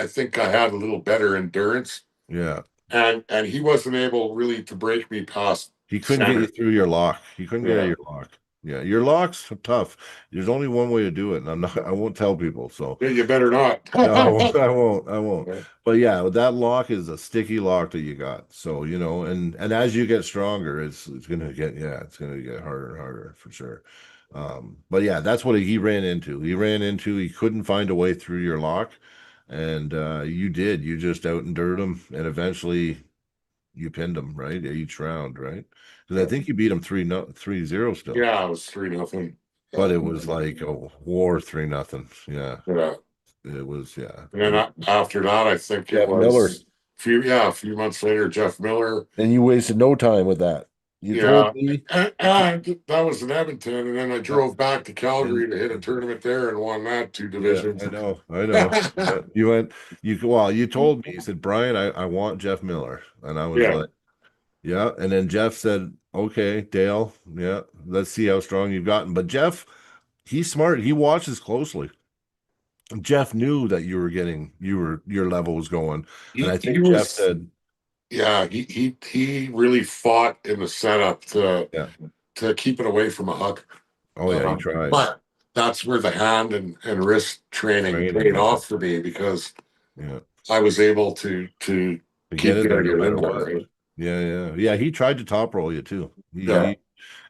S3: think I had a little better endurance,
S2: yeah.
S3: and he wasn't able really to break me past
S2: He couldn't get you
S3: center.
S2: through your lock. He couldn't get out of
S3: Yeah.
S2: your lock. Yeah, your lock's tough. There's only one way to do it, and I won't tell people. So
S3: Yeah, you better not.
S2: no, I won't. I won't.
S3: Yeah.
S2: But yeah, that lock is a sticky lock that you got. So and as you get stronger, it's gonna get it's gonna get harder and harder for sure. But yeah, that's what he ran into. He couldn't find a way through your lock, and you did. You just out endured him, and eventually you pinned him, right? Each round, right? Because I think you beat him 3-0 still.
S3: Yeah, it was 3-0.
S2: But it was like a war 3-0. Yeah.
S3: Yeah.
S2: It was, yeah.
S3: And then after that, I think it
S2: Jeff Miller.
S3: was a few months later, Jeff Miller.
S2: And you wasted no time with that. You
S3: Yeah.
S2: told me.
S3: And that was in Edmonton. And then I drove back to Calgary to hit a tournament there and won that 2 divisions.
S2: I know. Yeah, you told me, you said, Brian, I want Jeff Miller. And I was
S3: Yeah.
S2: like, yeah. And then Jeff said, okay, Dale, yeah, let's see how strong you've gotten. But Jeff, he's smart. He watches closely. Jeff knew that your level was going. And I
S3: He
S2: think Jeff
S3: was,
S2: said,
S3: yeah, he really fought in the setup
S2: yeah,
S3: to keep it away from a hook.
S2: Oh yeah, he tries.
S3: But that's where the hand and wrist training
S2: Training,
S3: paid
S2: yeah,
S3: off for me because
S2: yeah.
S3: I was able to
S2: To get
S3: keep
S2: it there
S3: getting
S2: no
S3: it in
S2: matter
S3: there,
S2: what.
S3: right?
S2: Yeah, yeah, yeah. He tried to top roll you too.
S3: Yeah.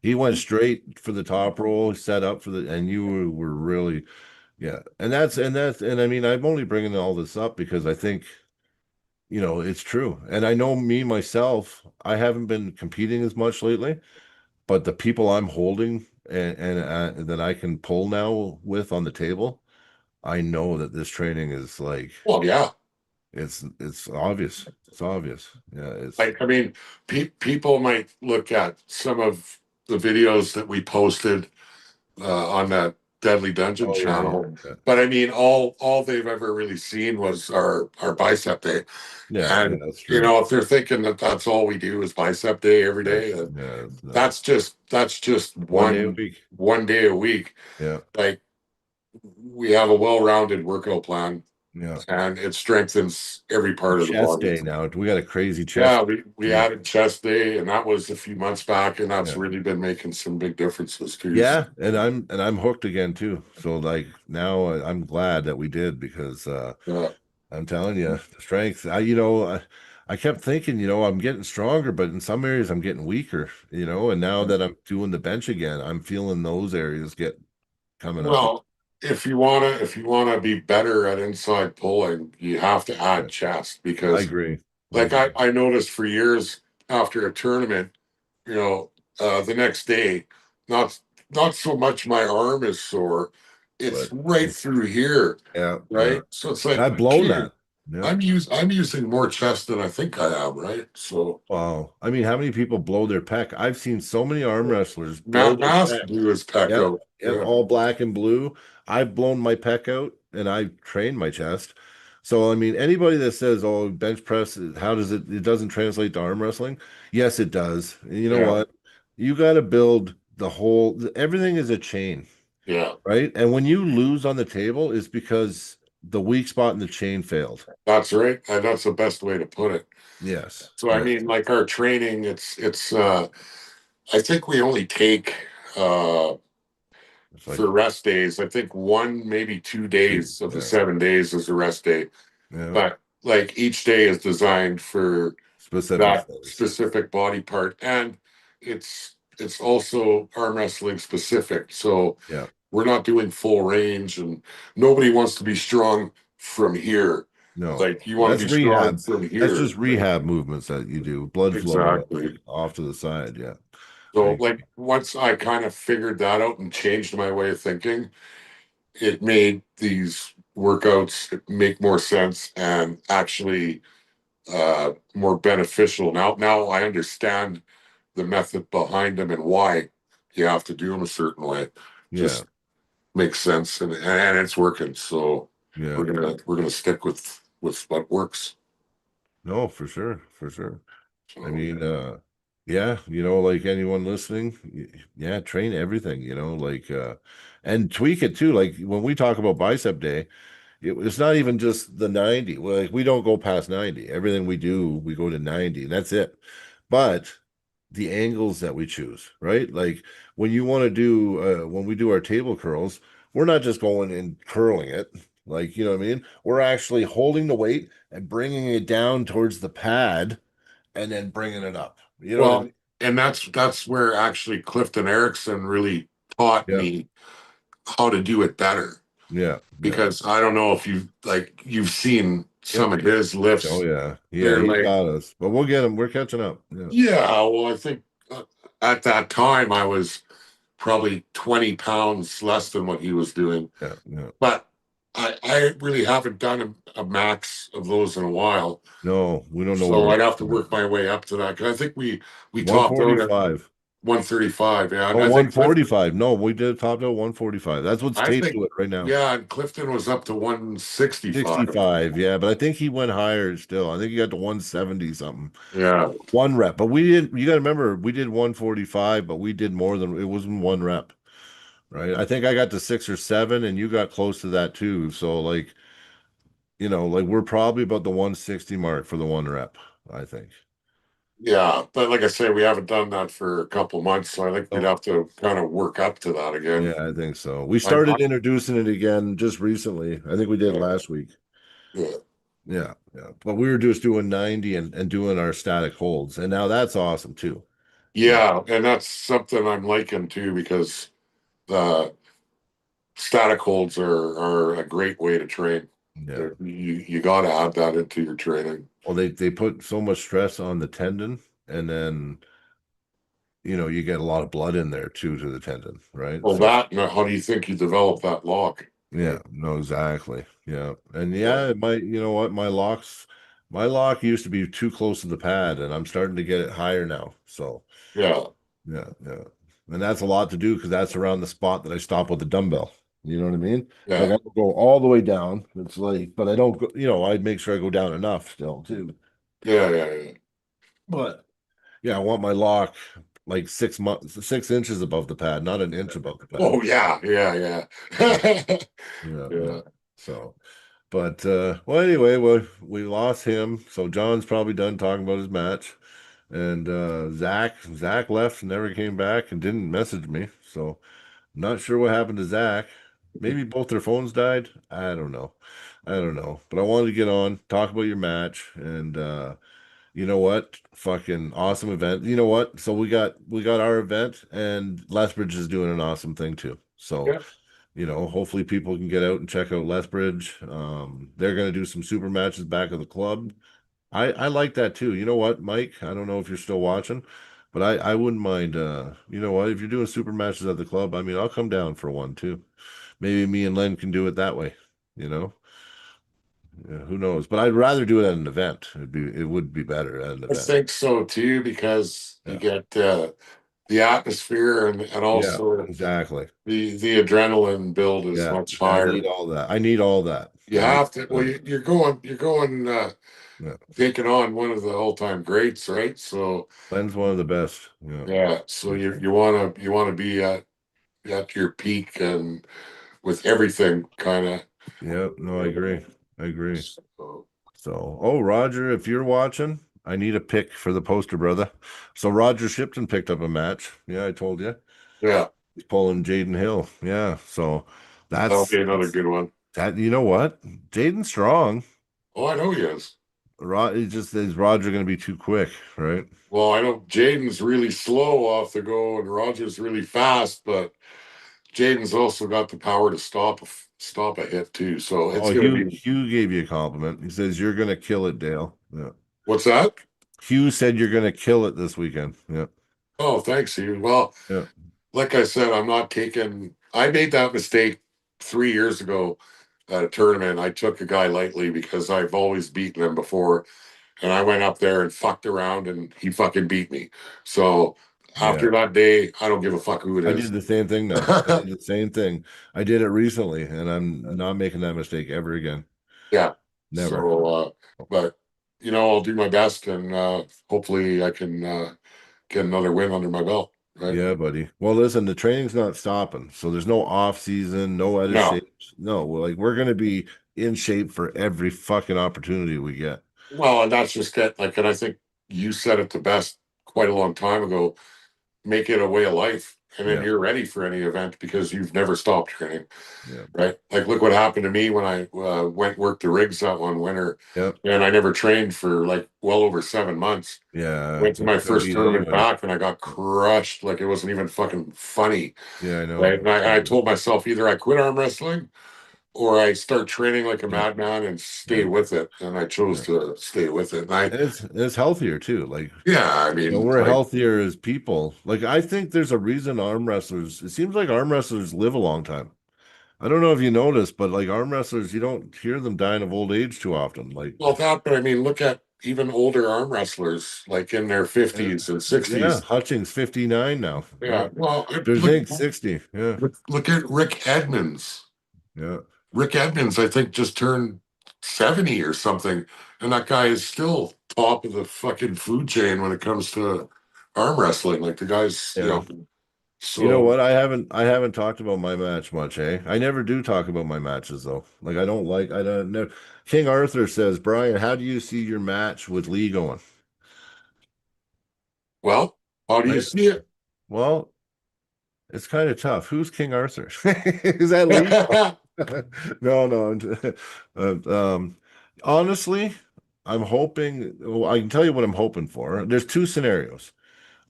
S2: He went straight for the top roll, set up for the, and you were really, yeah. And I mean, I'm only bringing all this up because I think, it's true. And I know me myself, I haven't been competing as much lately, but the people I'm holding and that I can pull now with on the table, I know that this training is like
S3: Well, yeah.
S2: it's obvious. It's obvious. Yeah, it's
S3: Like, I mean, people might look at some of the videos that we posted on that Deadly Dungeon
S2: oh yeah, yeah,
S3: channel,
S2: yeah.
S3: but I mean, all they've ever really seen was our bicep day.
S2: Yeah, yeah,
S3: And
S2: that's true.
S3: if they're thinking that that's all we do is bicep day every
S2: Yeah,
S3: day,
S2: yeah, no.
S3: that's just
S2: One day a week.
S3: one day a week.
S2: Yeah,
S3: Like, we have a well-rounded workout plan,
S2: yeah.
S3: and it strengthens every
S2: And
S3: part of the
S2: chest
S3: body.
S2: day now. We got a crazy chest
S3: Yeah,
S2: day
S3: we
S2: too.
S3: added chest day, and that was a few months back, and that's
S2: Yeah.
S3: really been making some big differences too.
S2: Yeah, and I'm hooked again too. So like now I'm glad that we did because
S3: Yeah.
S2: I'm telling you, the strength. I kept thinking, I'm getting stronger, but in some areas I'm getting weaker, and now that I'm doing the bench again, I'm feeling those areas get coming up.
S3: Well, if you wanna be better at inside pulling, you have to
S2: Yeah,
S3: add chest
S2: I
S3: because,
S2: agree. I
S3: like,
S2: agree.
S3: I noticed for years after a tournament, the next day, not not so much my arm is sore, it's
S2: But
S3: right
S2: it's
S3: through here,
S2: yeah, yeah.
S3: right? So it's
S2: And
S3: like,
S2: I've blown
S3: okay,
S2: that. Yeah.
S3: I'm using more chest than I think I am, right? So
S2: Wow. I mean, how many people blow their pec? I've seen so many arm wrestlers blow
S3: Matt
S2: their
S3: Mask
S2: pec.
S3: blew his pec
S2: Yep.
S3: out.
S2: Yep.
S3: Yeah.
S2: All black and blue. I've blown my pec out and I've trained my chest. So, I mean, anybody that says, oh, bench press, how does it doesn't translate to arm wrestling? Yes, it does. And you know
S3: Yeah.
S2: what? You got to build everything is a chain,
S3: Yeah.
S2: right? And when you lose on the table, it's because the weak spot in the chain failed.
S3: That's right. And that's the best way to put it.
S2: Yes.
S3: So I
S2: Yes.
S3: mean, like, our training, it's I think we only take
S2: It's like
S3: for rest days, I think 1, maybe 2
S2: two.
S3: days of the
S2: Yeah.
S3: 7 days is a rest day.
S2: Yeah.
S3: But like, each day is designed for
S2: Specific
S3: that
S2: things.
S3: specific body part. And it's also arm wrestling specific. So
S2: Yeah.
S3: we're not doing full range, and nobody wants to be strong from here.
S2: No.
S3: Like, you want to
S2: That's
S3: be strong
S2: rehab.
S3: from
S2: That's
S3: here.
S2: just rehab movements that you do. Blood flow
S3: Exactly.
S2: off to the side. Yeah.
S3: So,
S2: I
S3: like, once I kind of figured that out and changed my way of thinking, it made these workouts make more sense and actually more beneficial. Now I understand the method behind them and why you have to do them a certain way.
S2: yeah.
S3: Just makes sense, and it's working. So
S2: Yeah.
S3: we're gonna stick with what works.
S2: No, for sure. For sure. I
S3: So
S2: mean, yeah, like anyone listening, yeah, train everything, like and tweak it too. Like when we talk about bicep day, it's not even just the 90. Well, like we don't go past 90. Everything we do, we go to 90, and that's it. But the angles that we choose, right? Like when we do our table curls, we're not just going and curling it. Like, you know what I mean? We're actually holding the weight and bringing it down towards the pad and then bringing it up. You know what I
S3: well,
S2: mean?
S3: and that's where actually Clifton Erickson really taught
S2: Yeah.
S3: me how to do it better.
S2: Yeah. Yeah.
S3: Because I don't know if you've seen
S2: Yep.
S3: some of his
S2: Oh
S3: lifts.
S2: yeah. Yeah,
S3: They're
S2: he's
S3: like,
S2: got us. But we'll get him. We're catching up. Yeah.
S3: yeah, well, I think at that time I was probably 20 pounds less than what he was doing.
S2: Yeah. Yeah.
S3: But I really haven't done a max of those in a while.
S2: No, we don't know
S3: So
S2: where
S3: I'd have to work my way up to that. Because I think we topped out at
S2: 145.
S3: 135. Yeah. And
S2: Oh,
S3: I think Clifton,
S2: 145. No, we did top out 145. That's what's
S3: I
S2: taped
S3: think,
S2: to it right now.
S3: yeah, and Clifton was up to 165.
S2: 65, yeah, but I think he went higher still. I think he got to 170 something.
S3: Yeah.
S2: One rep. But we didn't, you got to remember, we did 145, but we did more than it wasn't one rep, right? I think I got to 6 or 7 and you got close to that too. So, like, like we're probably about the 160 mark for the one rep, I think.
S3: Yeah, but like I say, we haven't done that for a couple months, so I think we'd
S2: Oh,
S3: have to kind of work up to that again.
S2: yeah, I think so. We
S3: I, I
S2: started introducing it again just recently. I think we did last week.
S3: yeah,
S2: Yeah, yeah. But we were just doing 90 and doing our static holds. And now that's awesome too. Yeah,
S3: yeah, and that's something I'm liking too because the static holds are a great way to train.
S2: yeah.
S3: You got to add that into your training.
S2: Well, they put so much stress on the tendon, and then you get a lot of blood in there too to the tendon, right?
S3: Well,
S2: So
S3: that and how do you think you develop that lock?
S2: yeah, no, exactly. Yeah. And
S3: Yeah,
S2: yeah, you know what, my lock used to be too close to the pad, and I'm starting to get it higher now. So
S3: yeah,
S2: yeah, yeah. And that's a lot to do because that's around the spot that I stop with the dumbbell. You know what I mean? Like
S3: yeah.
S2: I don't go all the way down. It's like, but I don't go, I'd make sure I go down enough still too.
S3: Yeah, yeah, yeah.
S2: But yeah, I want my lock like 6 inches above the pad, not an inch above the pad.
S3: Oh yeah, yeah,
S2: Yeah,
S3: yeah.
S2: yeah, yeah.
S3: Yeah.
S2: So, but well, anyway, we lost him, so John's probably done talking about his match, and Zach left and never came back and didn't message me. So, not sure what happened to Zach. Maybe both their phones died. I don't know. I don't know. But I wanted to get on, talk about your match, and you know what? Fucking awesome event. You know what? So we got our event, and Lethbridge is doing an awesome thing too. So,
S3: Yeah.
S2: hopefully people can get out and check out Lethbridge. They're gonna do some super matches back at the club. I like that too. You know what, Mike? I don't know if you're still watching, but I wouldn't mind you know what, if you're doing super matches at the club, I mean I'll come down for one too. Maybe me and Len can do it that way, you know? Yeah, who knows? But I'd rather do it at an event. It would be better at an
S3: I
S2: event.
S3: think so too because you
S2: Yeah.
S3: get the atmosphere and
S2: Yeah,
S3: also
S2: exactly.
S3: the adrenaline build is
S2: Yeah.
S3: much
S2: I
S3: higher.
S2: need all that. I need all that.
S3: You
S2: I need
S3: have to. Well, you're going
S2: yeah.
S3: taking on one of the all time greats, right? So
S2: Len's one of the best. Yeah.
S3: yeah, so you wanna be at your peak and with everything kind of.
S2: Yeah. No, I agree. I agree.
S3: So,
S2: So, oh, Roger, if you're watching, I need a pick for the poster, brother. So Roger Shipton picked up a match. Yeah, I told you.
S3: yeah,
S2: He's pulling Jaden Hill. Yeah. So
S3: that'll
S2: that's
S3: be another good one.
S2: that. You know what? Jaden's strong.
S3: Oh, I know he is.
S2: It just is Roger going to be too quick, right?
S3: Well, I know Jaden's really slow off the go and Roger's really fast, but Jaden's also got the power to stop a hit too. So it's
S2: Oh,
S3: gonna
S2: Hugh
S3: be
S2: Hugh gave you a compliment. He says you're going to kill it, Dale. Yeah.
S3: what's that?
S2: Hugh said you're going to kill it this weekend. Yeah.
S3: Oh, thanks, you. Well,
S2: Yeah.
S3: like I said, I'm not taking. I made that mistake 3 years ago at a tournament. I took a guy lightly because I've always beaten him before, and I went up there and fucked around, and he fucking beat me. So
S2: Yeah.
S3: after that day, I don't give a fuck who it
S2: I did
S3: is.
S2: the same thing now. I did the same thing. I did it recently, and I'm not making that mistake ever again.
S3: Yeah.
S2: Never.
S3: So, but I'll do my best, and hopefully, I can get another win under my belt. Right?
S2: Yeah, buddy. Well, listen, the training's not stopping, so there's no off season, no out of
S3: No.
S2: shape. No, we're gonna be in shape for every fucking opportunity we get.
S3: Well, and that's just it. Like, and I think you said it the best quite a long time ago. Make it a way of life, and then
S2: Yeah,
S3: you're ready for any event because you've never stopped training.
S2: yeah,
S3: Right? Like, look what happened to me when I went work the rigs that one winter,
S2: yep,
S3: and I never trained for like well over 7 months.
S2: yeah.
S3: Went to my
S2: It's gonna
S3: first
S2: be
S3: tournament
S2: anyway.
S3: back, and I got crushed. Like it wasn't even fucking funny.
S2: Yeah, I know.
S3: Right? And I told myself either I quit arm wrestling or I start training like a
S2: Yeah,
S3: madman and stay
S2: yeah,
S3: with it. And I chose
S2: yeah.
S3: to stay with it. And I,
S2: And it's healthier too. Like,
S3: yeah, I mean,
S2: we're
S3: like,
S2: healthier as people. Like, I think there's a reason arm wrestlers. It seems like arm wrestlers live a long time. I don't know if you noticed, but like arm wrestlers, you don't hear them dying of old age too often. Like,
S3: well, that, but I mean, look at even older arm wrestlers, like in their
S2: yeah,
S3: 50s and
S2: yeah,
S3: 60s.
S2: Hutchings 59 now. Yeah.
S3: Yeah. Well,
S2: There's 60. Yeah.
S3: look at Rick Edmonds.
S2: Yeah.
S3: Rick Edmonds, I think, just turned 70 or something. And that guy is still top of the fucking food chain when it comes to arm wrestling. Like the guy's,
S2: Yeah. You know
S3: so
S2: what? I haven't talked about my match much, eh? I never do talk about my matches though. Like I don't know. King Arthur says, Brian, how do you see your match with Lee going?
S3: Well, how do you
S2: Right?
S3: see it?
S2: Well, it's kind of tough. Who's King Arthur? Is that Lee? No, no. Honestly, I'm hoping. Well, I can tell you what I'm hoping for. There's two scenarios.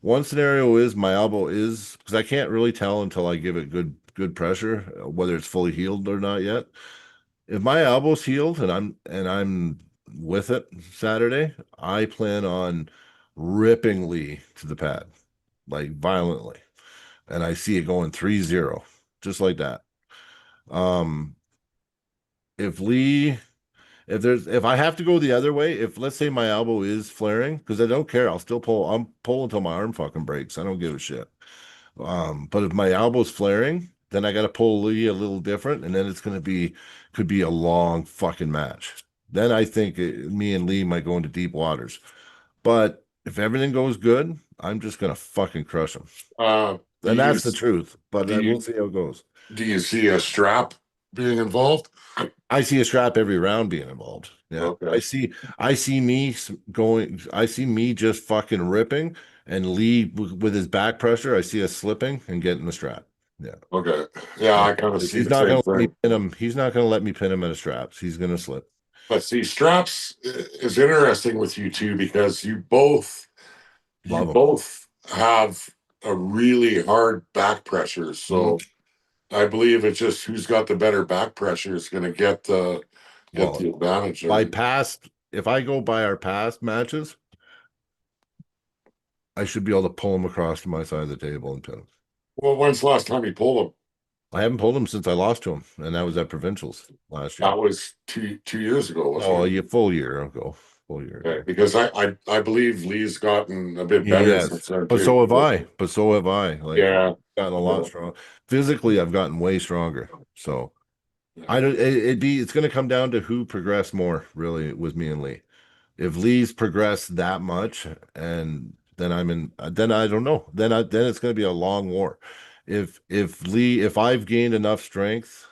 S2: One scenario is my elbow is because I can't really tell until I give it good pressure whether it's fully healed or not yet. If my elbow's healed and I'm with it Saturday, I plan on ripping Lee to the pad like violently, and I see it going 3-0 just like that. Um, if Lee if I have to go the other way, if let's say my elbow is flaring, because I don't care, I'll still pull. I'm pull until my arm fucking breaks. I don't give a shit. But if my elbow's flaring, then I got to pull Lee a little different, and then it's gonna be could be a long fucking match. Then I think me and Lee might go into deep waters. But if everything goes good, I'm just gonna fucking crush him,
S3: Do
S2: and
S3: you
S2: that's the truth. But
S3: do
S2: we'll
S3: you
S2: see how it goes.
S3: do you see a strap being involved?
S2: I see a strap every round being involved. Yeah.
S3: Okay.
S2: I see me going, I see me just fucking ripping and Lee with his back pressure. I see us slipping and getting the strap. Yeah.
S3: Okay. Yeah,
S2: Yeah.
S3: I kind of
S2: Like,
S3: see
S2: he's
S3: the
S2: not
S3: same
S2: gonna let me
S3: thing.
S2: pin him. He's not gonna let me pin him at a straps. He's gonna slip.
S3: But see, straps is interesting with you two because you
S2: Love him.
S3: both have a really hard back pressure.
S2: Mhm.
S3: So I believe it's just who's got the better back pressure is going to get
S2: Well,
S3: the advantage
S2: by
S3: there.
S2: past, if I go by our past matches, I should be able to pull him across to my side of the table and pin him.
S3: Well, when's the last time you pulled him?
S2: I haven't pulled him since I lost to him, and that was at provincials last year.
S3: That was two years ago, wasn't
S2: Oh,
S3: it?
S2: yeah, full year ago. Full year
S3: Okay,
S2: ago.
S3: because I believe Lee's gotten a bit better since
S2: Yes,
S3: then
S2: but
S3: too.
S2: so have I. But so have I. Like
S3: Yeah.
S2: gotten a lot
S3: Yeah.
S2: strong. Physically, I've gotten way stronger. So
S3: Yeah.
S2: I don't. It's going to come down to who progressed more, really, with me and Lee. If Lee's progressed that much, and then I'm in, then I don't know. Then it's going to be a long war. If I've gained enough strength.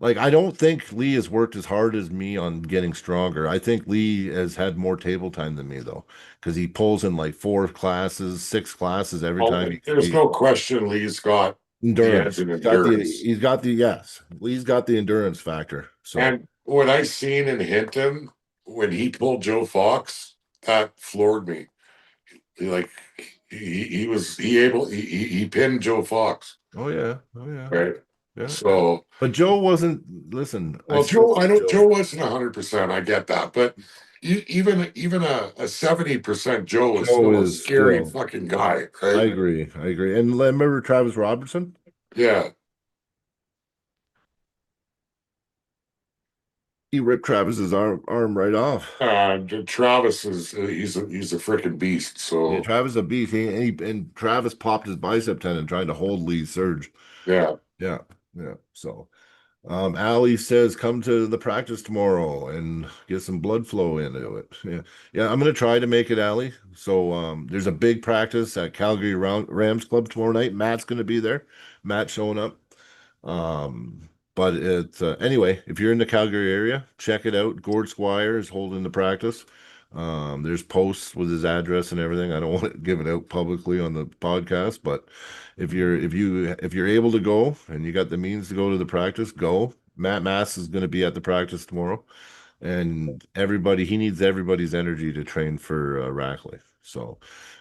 S2: Like, I don't think Lee has worked as hard as me on getting stronger. I think Lee has had more table time than me, though, because he pulls in like 4 classes, 6 classes every
S3: Oh,
S2: time he
S3: there's no question Lee's got the edge
S2: endurance.
S3: in endurance.
S2: Yes, Lee's got the endurance factor. So,
S3: And what I seen in Hinton when he pulled Joe Fox, that floored me. Like he pinned Joe Fox,
S2: oh yeah, oh yeah,
S3: right?
S2: yeah.
S3: So
S2: But Joe wasn't. Listen, I
S3: well,
S2: still
S3: Joe, I
S2: think
S3: know
S2: Joe.
S3: Joe wasn't 100%. I get that, but even a 70% Joe is
S2: Joe
S3: still a
S2: is
S3: scary
S2: still.
S3: fucking guy,
S2: I
S3: right?
S2: agree. I agree. And remember Travis Robertson?
S3: Yeah.
S2: He ripped Travis's arm right off.
S3: Travis is he's a freaking beast.
S2: Yeah,
S3: So
S2: Travis is a beast. And Travis popped his bicep tendon trying to hold Lee's surge.
S3: yeah.
S2: Yeah, yeah. So, Ali says come to the practice tomorrow and get some blood flow into it. Yeah, yeah. I'm gonna try to make it, Ali. So, there's a big practice at Calgary Rams Club tomorrow night. Matt's gonna be there. Matt showing up. But it's anyway, if you're in the Calgary area, check it out. Gord Squire is holding the practice. There's posts with his address and everything. I don't want to give it out publicly on the podcast, but if you're able to go and you got the means to go to the practice, go. Matt Mass is going to be at the practice tomorrow, and he needs everybody's energy to train for Rackley. So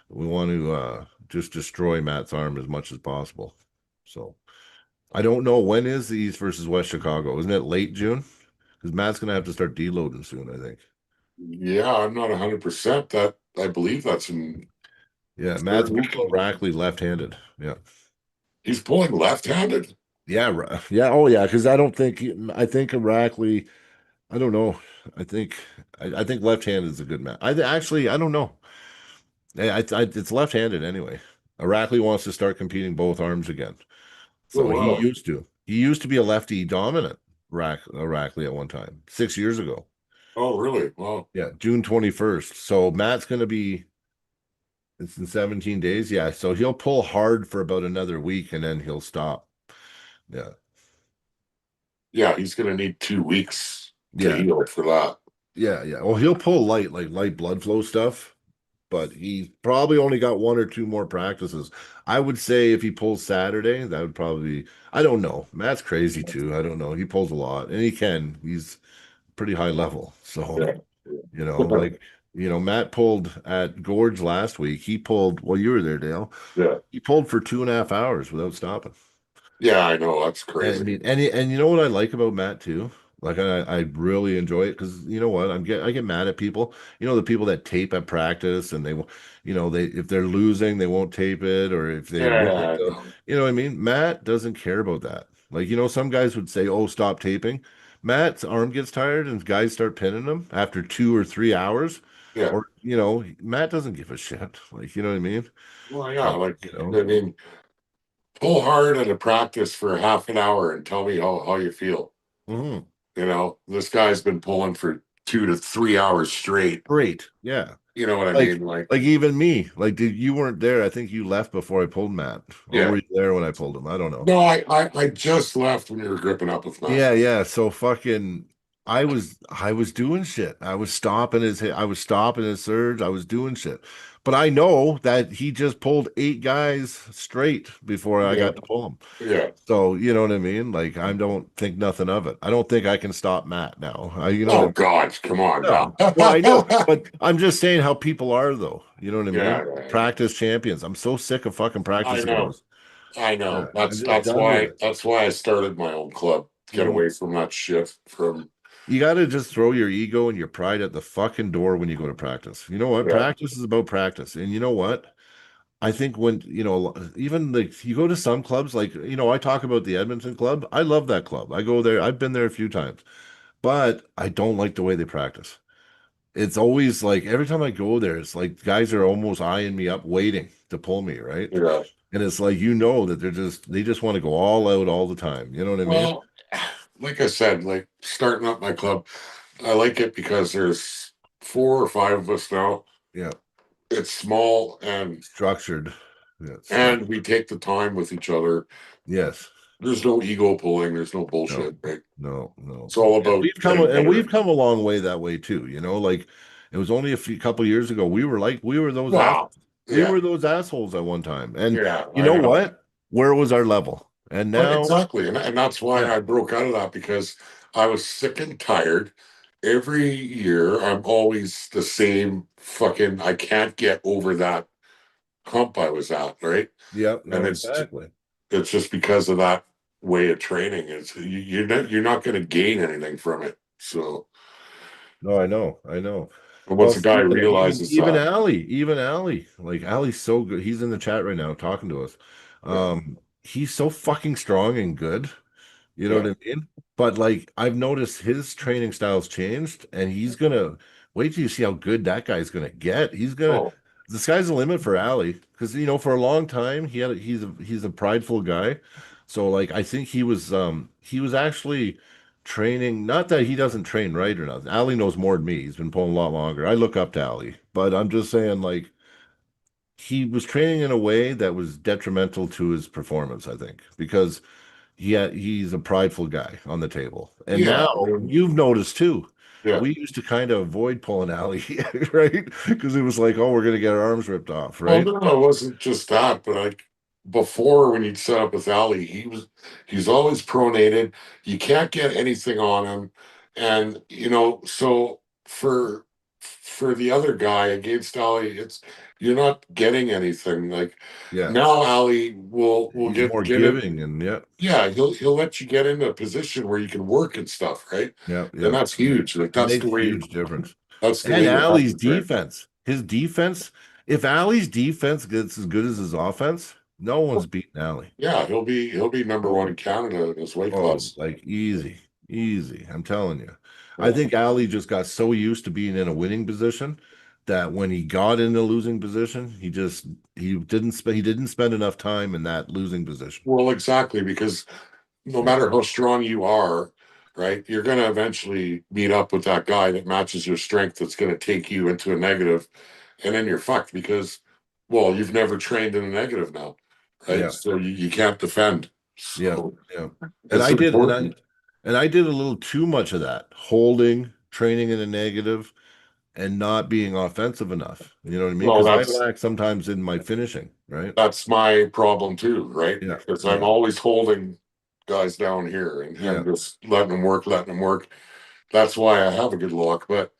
S2: we want to just destroy Matt's arm as much as possible. So. I don't know when is the East versus West Chicago. Isn't it late June? Because Matt's gonna have to start deloading soon, I think.
S3: Yeah, I'm not 100%. That I believe that's in
S2: Yeah,
S3: third
S2: Matt's
S3: week.
S2: pulling Rackley left-handed. Yeah.
S3: He's pulling left-handed.
S2: Yeah, yeah. Oh yeah, because I think Rackley, I don't know. I think left-handed is a good match. Actually I don't know. It's left-handed anyway. Rackley wants to start competing both arms again.
S3: Oh
S2: So he
S3: wow.
S2: used to. He used to be a lefty dominant Rackley at one time, 6 years ago.
S3: Oh really? Wow.
S2: Yeah, June 21st. So Matt's going to be, it's in 17 days. Yeah. So he'll pull hard for about another week and then he'll stop. Yeah.
S3: Yeah, he's gonna need 2 weeks to
S2: Yeah.
S3: heal for that.
S2: Yeah. Yeah. Well, he'll pull light, like light blood flow stuff, but he probably only got one or two more practices. I would say if he pulls Saturday, that would probably be, I don't know. Matt's crazy too. I don't know. He pulls a lot and he can. He's pretty high level. So,
S3: Yeah.
S2: like, Matt pulled at Gorge last week. He pulled, well, you were there, Dale.
S3: Yeah.
S2: He pulled for 2.5 hours without stopping.
S3: Yeah, I know. That's
S2: And, I
S3: crazy.
S2: mean, and you know what I like about Matt too? Like I really enjoy it because you know what? I get mad at people. The people that tape at practice and they if they're losing, they won't tape it, or if they
S3: Yeah,
S2: win,
S3: I know.
S2: you know what I mean? Matt doesn't care about that. Like, some guys would say, "Oh, stop taping." Matt's arm gets tired and guys start pinning him after 2 or 3 hours.
S3: Yeah.
S2: Or, Matt doesn't give a shit. Like, you know what I mean?
S3: Well, yeah,
S2: Uh,
S3: like,
S2: you know.
S3: I mean, pull hard at a practice for half an hour and tell me how you feel.
S2: Mhm.
S3: This guy's been pulling for 2 to 3 hours straight.
S2: Great. Yeah.
S3: You know what I
S2: Like,
S3: mean? Like,
S2: like even me, like, you weren't there. I think you left before I pulled Matt, or
S3: yeah.
S2: were you there when I pulled him? I don't know.
S3: No, I just left when you were gripping up with Matt.
S2: Yeah, yeah. So fucking, I was doing shit. I was stopping his surge. I was doing shit. But I know that he just pulled 8 guys straight before I
S3: Yeah.
S2: got to pull him.
S3: Yeah.
S2: So you know what I mean? Like, I don't think nothing of it. I don't think I can stop Matt now. You know what I
S3: Oh
S2: mean?
S3: God, come on now.
S2: No. Well, I know, but I'm just saying how people are, though. You know what I mean?
S3: Yeah, yeah, yeah.
S2: Practice champions. I'm so sick of fucking
S3: I
S2: practice
S3: know.
S2: heroes.
S3: I
S2: Yeah,
S3: know.
S2: I'm
S3: That's
S2: just
S3: that's
S2: done with
S3: why
S2: it.
S3: that's why I started my own club to get
S2: Mhm.
S3: away from that shit. From
S2: You got to just throw your ego and your pride at the fucking door when you go to practice. You know what?
S3: yeah,
S2: Practice is about practice. And you know what? I think when, even like you go to some clubs, like, I talk about the Edmonton club. I love that club. I go there. I've been there a few times, but I don't like the way they practice. It's always like every time I go there, it's like guys are almost eyeing me up, waiting to pull me, right?
S3: yeah.
S2: And it's like that they just want to go all out all the time. You know what I mean?
S3: Well, like I said, like starting up my club, I like it because there's 4 or 5 of us now.
S2: Yeah,
S3: It's small and
S2: structured. Yeah,
S3: and
S2: structured.
S3: we take the time with each other.
S2: Yes.
S3: There's no ego pulling. There's no
S2: No.
S3: bullshit. Right?
S2: No. No.
S3: It's all
S2: And
S3: about
S2: we've come
S3: getting
S2: and we've
S3: better.
S2: come a long way that way too. Like it was only a few couple years ago. We were those
S3: Wow.
S2: assholes. We
S3: Yeah.
S2: were those assholes at one time. And
S3: Yeah.
S2: you
S3: I
S2: know
S3: know.
S2: what? Where was our level? And
S3: Well,
S2: now,
S3: exactly, and that's why
S2: yeah,
S3: I broke out of that because I was sick and tired. Every year, I'm always the same fucking. I can't get over that hump I was at, right?
S2: yeah,
S3: And
S2: no, exactly.
S3: it's just because of that way of training. You're not going to gain anything from it. So,
S2: No, I know, I know.
S3: but
S2: Well,
S3: once a guy
S2: speaking of
S3: realizes that,
S2: Even Ali, like Ali's so good. He's in the chat right now talking to us.
S3: yeah,
S2: He's so fucking strong and good. You know
S3: yeah,
S2: what I mean? But like I've noticed his training style's changed, and he's gonna wait till you see how good that guy's gonna get.
S3: oh,
S2: The sky's the limit for Ali because for a long time he's a prideful guy. So like I think he was actually training. Not that he doesn't train right or nothing. Ali knows more than me. He's been pulling a lot longer. I look up to Ali, but I'm just saying like he was training in a way that was detrimental to his performance. I think because he's a prideful guy on the table. And
S3: yeah,
S2: now
S3: I mean,
S2: you've noticed too.
S3: yeah.
S2: We used to kind of avoid pulling alley, right? Because it was like, oh, we're gonna get our arms ripped off,
S3: Well,
S2: right?
S3: no, it wasn't just that, but like before when he'd set up with Ali, he's always pronated. You can't get anything on him. And so for the other guy against Ali, it's you're not getting anything. Like
S2: Yeah.
S3: now Ali will
S2: He's more
S3: get it.
S2: giving and yeah,
S3: Yeah, he'll let you get into a position where you can work and stuff, right?
S2: yeah,
S3: And
S2: yeah.
S3: that's huge. Like
S2: It makes a huge difference.
S3: that's the
S2: And
S3: way you have
S2: Allie's
S3: to train.
S2: defense, his defense, if Allie's defense gets as good as his offense, no one's beating Allie.
S3: Yeah, he'll be number
S2: No
S3: one in
S2: one.
S3: Canada in his weight
S2: Oh,
S3: class.
S2: like easy, easy. I'm telling you. I
S3: Yeah.
S2: think Ali just got so used to being in a winning position that when he got in a losing position, he didn't spend enough time in that losing position.
S3: Well, exactly, because no
S2: Yeah.
S3: matter how strong you are, right, you're going to eventually meet up with that guy that matches your strength that's going to take you into a negative, and then you're fucked because, well, you've never trained in a negative now, right?
S2: Yeah.
S3: So you can't defend.
S2: Yeah.
S3: So
S2: Yeah. And
S3: it's
S2: I did
S3: important.
S2: and I did a little too much of that, holding, training in a negative. and not being offensive enough. You know what I mean?
S3: Well,
S2: Because I
S3: that's
S2: lack sometimes in my finishing, right?
S3: that's my problem too, right?
S2: Yeah,
S3: Because I'm
S2: yeah,
S3: always holding guys down here and
S2: yeah,
S3: just letting them work, letting them work. That's why I have a good lock. But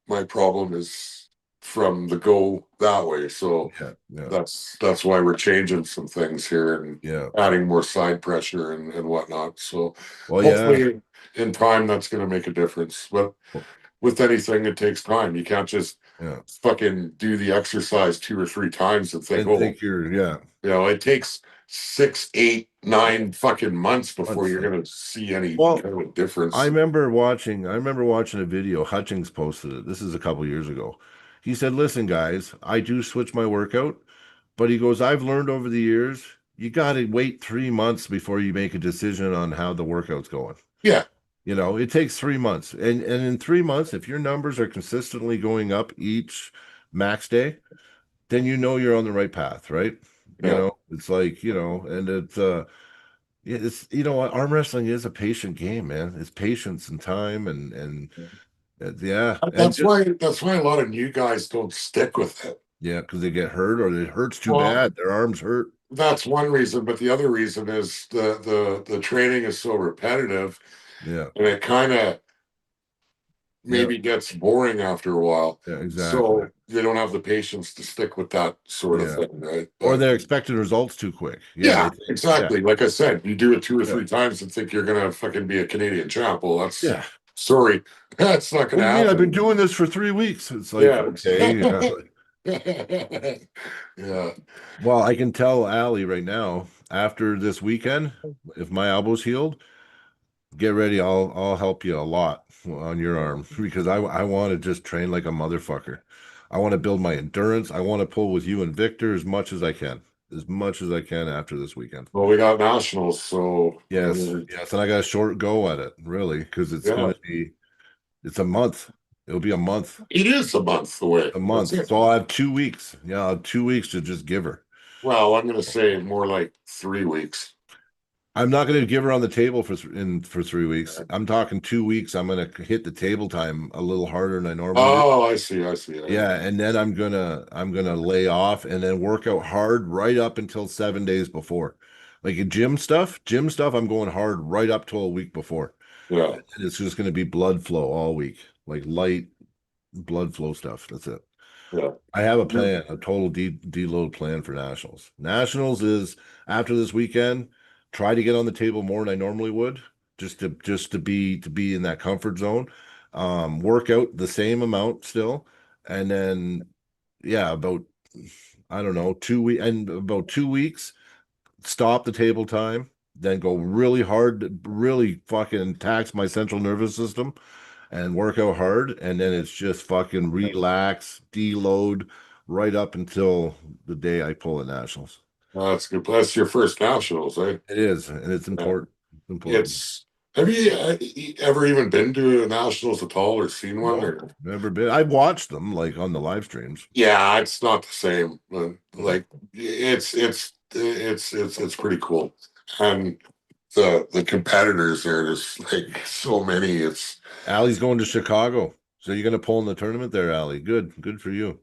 S3: my problem is from the go that way. So
S2: yeah, yeah,
S3: that's why we're changing some things here and
S2: yeah.
S3: adding more side pressure and whatnot. So
S2: Well, yeah,
S3: hopefully in time that's going to make a difference. But
S2: well,
S3: with anything, it takes time. You can't just
S2: yeah.
S3: fucking do the exercise 2 or 3 times and think,
S2: And
S3: oh,
S2: think you're, yeah.
S3: it takes 6, 8, 9 fucking months before you're
S2: Once,
S3: gonna see any
S2: well,
S3: kind of a difference.
S2: I remember watching a video. Hutchings posted it. This is a couple years ago. He said, "Listen, guys, I do switch my workout, but he goes, I've learned over the years, you got to wait 3 months before you make a decision on how the workout's going.
S3: Yeah,
S2: You know, it takes 3 months, and in 3 months, if your numbers are consistently going up each max day, then you know you're on the right path, right? You
S3: yeah.
S2: know, it's like, and yeah, it's arm wrestling is a patient game, man. It's patience and time and yeah, and just
S3: That's why a lot of new guys don't stick with it.
S2: yeah, because they get hurt or it hurts too
S3: Well,
S2: bad. Their arms hurt.
S3: that's one reason, but the other reason is the training is so repetitive
S2: Yeah,
S3: and it kind of
S2: yeah,
S3: maybe gets boring after a while.
S2: yeah, exactly.
S3: So they don't have the patience to stick with that sort of
S2: Yeah.
S3: thing, right?
S2: Or
S3: But
S2: they're expecting results too quick. Yeah, they
S3: yeah,
S2: think, yeah,
S3: exactly. Like I said, you do it two or
S2: yeah,
S3: three times and think you're gonna fucking be a Canadian champ. Well, that's
S2: yeah.
S3: sorry, that's not
S2: What
S3: gonna
S2: do you mean? I've been
S3: happen.
S2: doing this for 3 weeks. It's like,
S3: Yeah.
S2: okay, yeah.
S3: Yeah.
S2: Well, I can tell Allie right now, after this weekend, if my elbow's healed, get ready. I'll help you a lot on your arm because I want to just train like a motherfucker. I want to build my endurance. I want to pull with you and Victor as much as I can after this weekend.
S3: Well, we got nationals, so
S2: Yes, yes, and I got a short go at it, really, because
S3: yeah,
S2: it's a month. It'll be a month,
S3: it is a month away.
S2: a
S3: That's
S2: month.
S3: it.
S2: So I'll have 2 weeks. Yeah, I'll have 2 weeks to just give her.
S3: Well, I'm gonna say more like 3 weeks.
S2: I'm not going to give her on the table for 3 weeks. I'm talking 2 weeks. I'm going to hit the table time a little harder than I normally do.
S3: Oh, I see. I see.
S2: Yeah, and then I'm gonna lay off and then work out hard right up until 7 days before. Like gym stuff, I'm going hard right up till a week before.
S3: Yeah,
S2: And it's just gonna be blood flow all week, like light blood flow stuff. That's it.
S3: yeah.
S2: I have a plan, a total deload plan for nationals. Nationals is after this weekend, try to get on the table more than I normally would, just to be in that comfort zone. Work out the same amount still, and then yeah, about I don't know 2 week and about 2 weeks, stop the table time, then go really hard, really fucking tax my central nervous system and work out hard, and then it's just fucking relax, deload right up until the day I pull at nationals.
S3: That's good. That's your first nationals, eh?
S2: It is, and it's
S3: Yeah.
S2: important. It's important.
S3: It's. Have you ever even been to a nationals at all or seen one?
S2: No,
S3: Or
S2: never been. I've watched them like on the live streams.
S3: yeah, it's not the same.
S2: Yeah.
S3: Like it's pretty cool, and the competitors are just like so many. It's
S2: Allie's going to Chicago, so you're gonna pull in the tournament there, Allie. Good for you.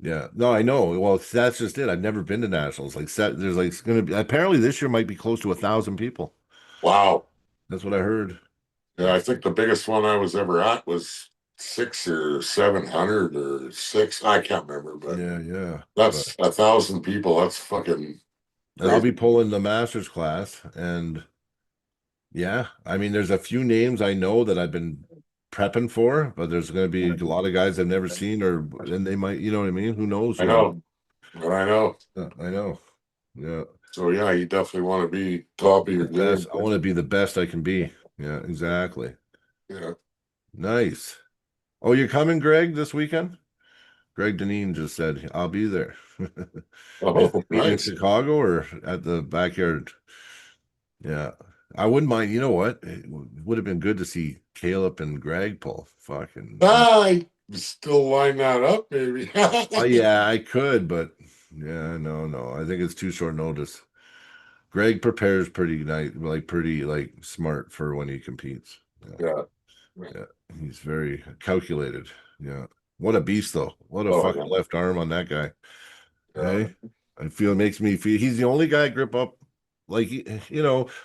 S2: Yeah, no, I know. Well, that's just it. I've never been to nationals. Like, there's like it's gonna be apparently this year might be close to 1,000 people.
S3: wow.
S2: That's what I heard.
S3: Yeah, I think the biggest one I was ever at was 600 or 700 or six. I can't remember, but
S2: Yeah, yeah. But
S3: that's 1,000 people. That's fucking
S2: and I'll
S3: crazy.
S2: be pulling the masters class, and yeah, I mean, there's a few names I know that I've been prepping for, but there's going to be a lot of guys I've never seen, and they might, you know what I mean? Who knows
S3: I
S2: who I'm?
S3: know, I know.
S2: I know. Yeah,
S3: So yeah, you definitely want to be top of
S2: be
S3: your
S2: the best.
S3: game.
S2: I want to be the best I can be. Yeah, exactly.
S3: Yeah.
S2: Nice. Oh, you're coming, Greg, this weekend? Greg Deneen just said, I'll be there. Is
S3: Oh,
S2: he meet in
S3: nice.
S2: Chicago or at the backyard? Yeah. I wouldn't mind. You know what? It would have been good to see Caleb and Greg pull. Fucking.
S3: I still line that up, maybe.
S2: Oh, yeah, I could, but yeah, no, no. I think it's too short notice. Greg prepares pretty nice, like pretty smart for when he competes. Yeah,
S3: Yeah.
S2: yeah. He's very calculated. Yeah. What a beast, though. What a
S3: Oh,
S2: fucking left arm on that guy. Hey, I feel it makes me feel he's the only guy I grip up. Like,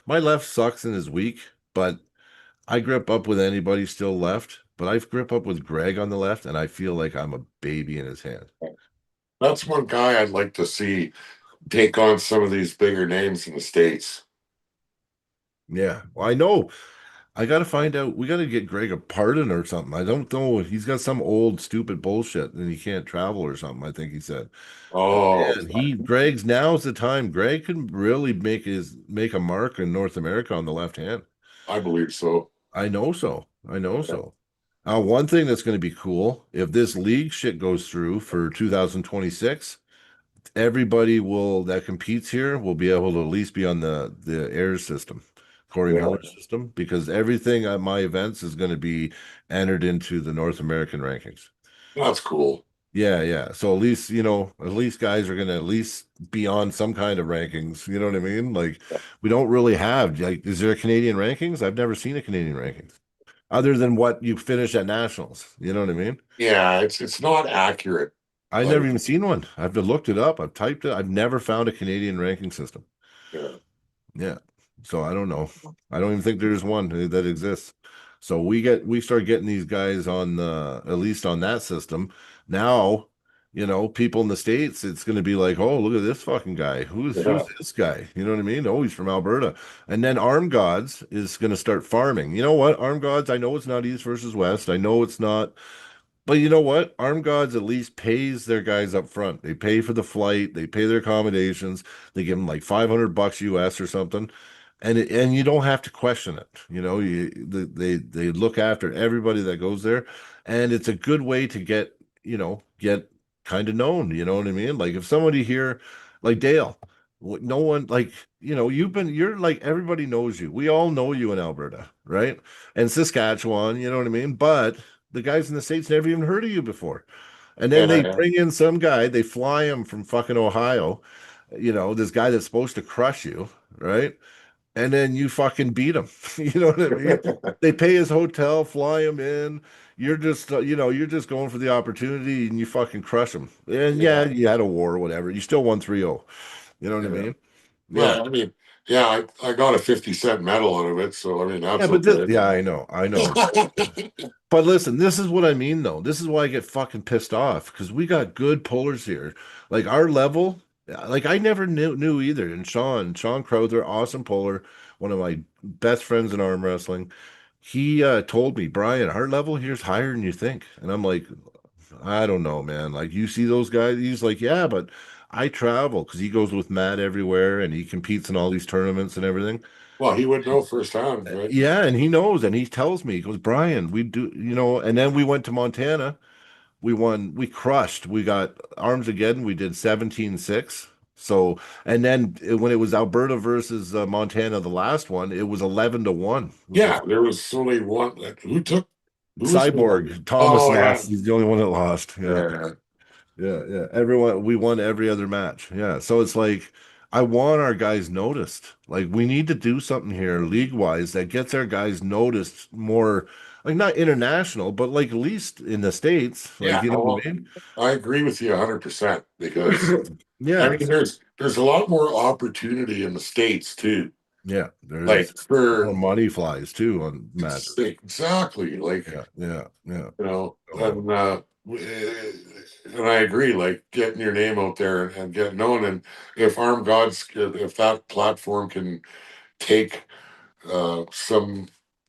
S2: my left sucks and is weak, but I grip up with anybody still left. But I grip up with Greg on the left, and I feel like I'm a baby in his hand.
S3: that's one guy I'd like to see take on some of these bigger names in the States.
S2: Yeah. Well, I know. I got to find out. We got to get Greg a pardon or something. I don't know. He's got some old stupid bullshit and he can't travel or something. I think he said.
S3: Oh,
S2: And Greg's now's the time. Greg can really make a mark in North America on the left hand.
S3: I believe so.
S2: I know so. I know so. One thing that's going to be cool if this league shit goes through for 2026, everybody that competes here will be able to at least be on the air system, Corey
S3: Yeah,
S2: Miller system, because everything at my events is going to be entered into the North American rankings.
S3: that's cool.
S2: Yeah, yeah. So at least guys are going to at least be on some kind of rankings. You know what I mean? Like we don't really have like, is there a Canadian rankings? I've never seen a Canadian rankings other than what you finish at nationals. You know what I mean?
S3: Yeah, it's not accurate.
S2: I've
S3: Like,
S2: never even seen one. I've looked it up. I've typed it. I've never found a Canadian ranking system.
S3: yeah.
S2: Yeah. So I don't know. I don't even think there's one that exists. So we start getting these guys on at least on that system. Now, people in the States, it's gonna be like, oh, look at this fucking guy. Who's this guy? You know what I mean? Oh, he's from Alberta. And then Arm Gods is gonna start farming. You know what? Arm Gods, I know it's not East versus West. I know it's not, but you know what? Arm Gods at least pays their guys up front. They pay for the flight, they pay their accommodations, they give them like $500 US or something, and you don't have to question it. They look after everybody that goes there, and it's a good way to get kind of known. You know what I mean? Like if somebody here, like Dale, no one like you're like everybody knows you. We all know you in Alberta, right? And Saskatchewan, you know what I mean? But the guys in the States never even heard of you before. And then they
S3: Yeah.
S2: bring in some guy, they fly him from fucking Ohio, this guy that's supposed to crush you, right? And then you fucking beat him. You know what I mean? They pay his hotel, fly him in. You're just going for the opportunity and you fucking crush him. And yeah,
S3: Yeah.
S2: you had a war or whatever. You still won 3-0. You know what I
S3: Yeah.
S2: mean? Yeah.
S3: Well, I mean, yeah, I got a 50-cent medal out of it, so I mean
S2: Yeah,
S3: that's
S2: but
S3: okay.
S2: yeah, I know. But listen, this is what I mean, though. This is why I get fucking pissed off because we got good pullers here. Like our level, like I never knew either. And Sean Crowther, awesome puller, one of my best friends in arm wrestling. He told me, Brian, our level here's higher than you think. And I'm like, I don't know, man. Like you see those guys? He's like, yeah, but I travel because he goes with Matt everywhere and he competes in all these tournaments and everything.
S3: Well, he would know firsthand, right?
S2: Yeah, and he knows, and he tells me, he goes, Brian, we do, and then we went to Montana. We won, we crushed. We got arms again. We did 17-6. So, and then when it was Alberta versus Montana, the last one, it was 11-1, which was
S3: Yeah, there was only one. Who was the one?
S2: Cyborg. Thomas
S3: Oh yeah,
S2: lost. He's the only one that lost. Yeah.
S3: yeah.
S2: Yeah, yeah. We won every other match. Yeah. So it's like I want our guys noticed. Like we need to do something here league wise that gets our guys noticed more, like not international, but like at least in the States. Like,
S3: Yeah,
S2: you know
S3: well,
S2: what I mean?
S3: I agree with you 100% because I
S2: Yeah.
S3: mean there's a lot more opportunity in the States too.
S2: Yeah.
S3: Like
S2: There's more
S3: for
S2: money flies too on matches.
S3: exactly like
S2: Yeah. Yeah. Yeah. Oh,
S3: and I agree, like getting your name out there and getting known. And if Arm Gods, if that platform can take some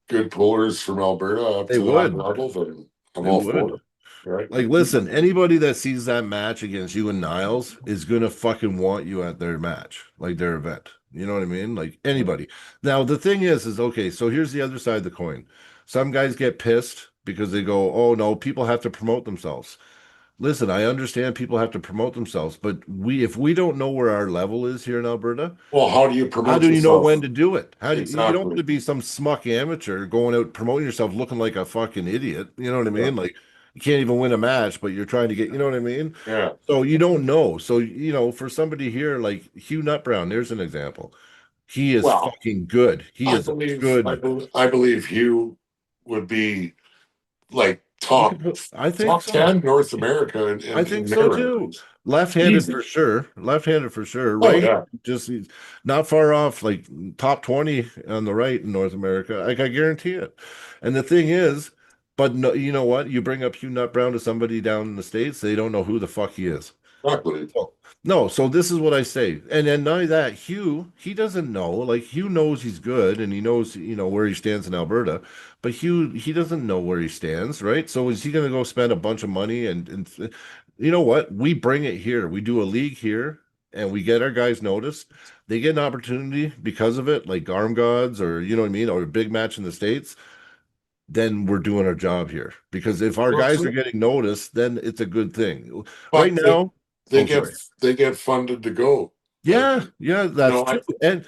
S3: good pullers from Alberta up
S2: they
S3: to that
S2: would.
S3: level, then I'm
S2: They
S3: all for
S2: would.
S3: it. Right?
S2: Like, listen, anybody that sees that match against you and Niles is gonna fucking want you at their match, like their event. You know what I mean? Like anybody. Now, the thing is okay, so here's the other side of the coin. Some guys get pissed because they go, oh no, people have to promote themselves. Listen, I understand people have to promote themselves, but if we don't know where our level is here in Alberta,
S3: Well, how do you
S2: how
S3: promote
S2: do you know
S3: yourself?
S2: when to do it? How do you don't want
S3: Exactly.
S2: to be some smuck amateur going out promoting yourself looking like a fucking idiot. You know what I
S3: Yeah.
S2: mean? Like you can't even win a match, but you're trying to get, you know what I mean?
S3: Yeah.
S2: So you don't know. So, for somebody here like Hugh Nutbrown, there's an example. He is
S3: Well,
S2: fucking good. He
S3: I
S2: is a
S3: believe I
S2: good.
S3: believe I believe Hugh would be like top
S2: I think
S3: top
S2: so.
S3: 10 North America
S2: I
S3: in
S2: think so too.
S3: mirrors.
S2: Left-handed
S3: Easy.
S2: for sure. Left-handed for sure.
S3: Oh
S2: Right,
S3: yeah.
S2: just not far off, like top 20 on the right in North America. Like I guarantee it. And the thing is, but no, you know what? You bring up Hugh Nut Brown to somebody down in the States, they don't know who the fuck he is.
S3: Exactly.
S2: So, no, so this is what I say. And then not only that, Hugh, he doesn't know. Like Hugh knows he's good and he knows, where he stands in Alberta, but Hugh, he doesn't know where he stands, right? So is he going to go spend a bunch of money and you know what? We bring it here. We do a league here and we get our guys noticed. They get an opportunity because of it, like Arm Gods or you know what I mean, or a big match in the States, then we're doing our job here. Because if our
S3: Well,
S2: guys are
S3: true.
S2: getting noticed, then it's a good thing. Right
S3: But
S2: now,
S3: they
S2: oh
S3: get
S2: sorry.
S3: they get funded to go. Like,
S2: Yeah, yeah,
S3: you
S2: that's
S3: know,
S2: true.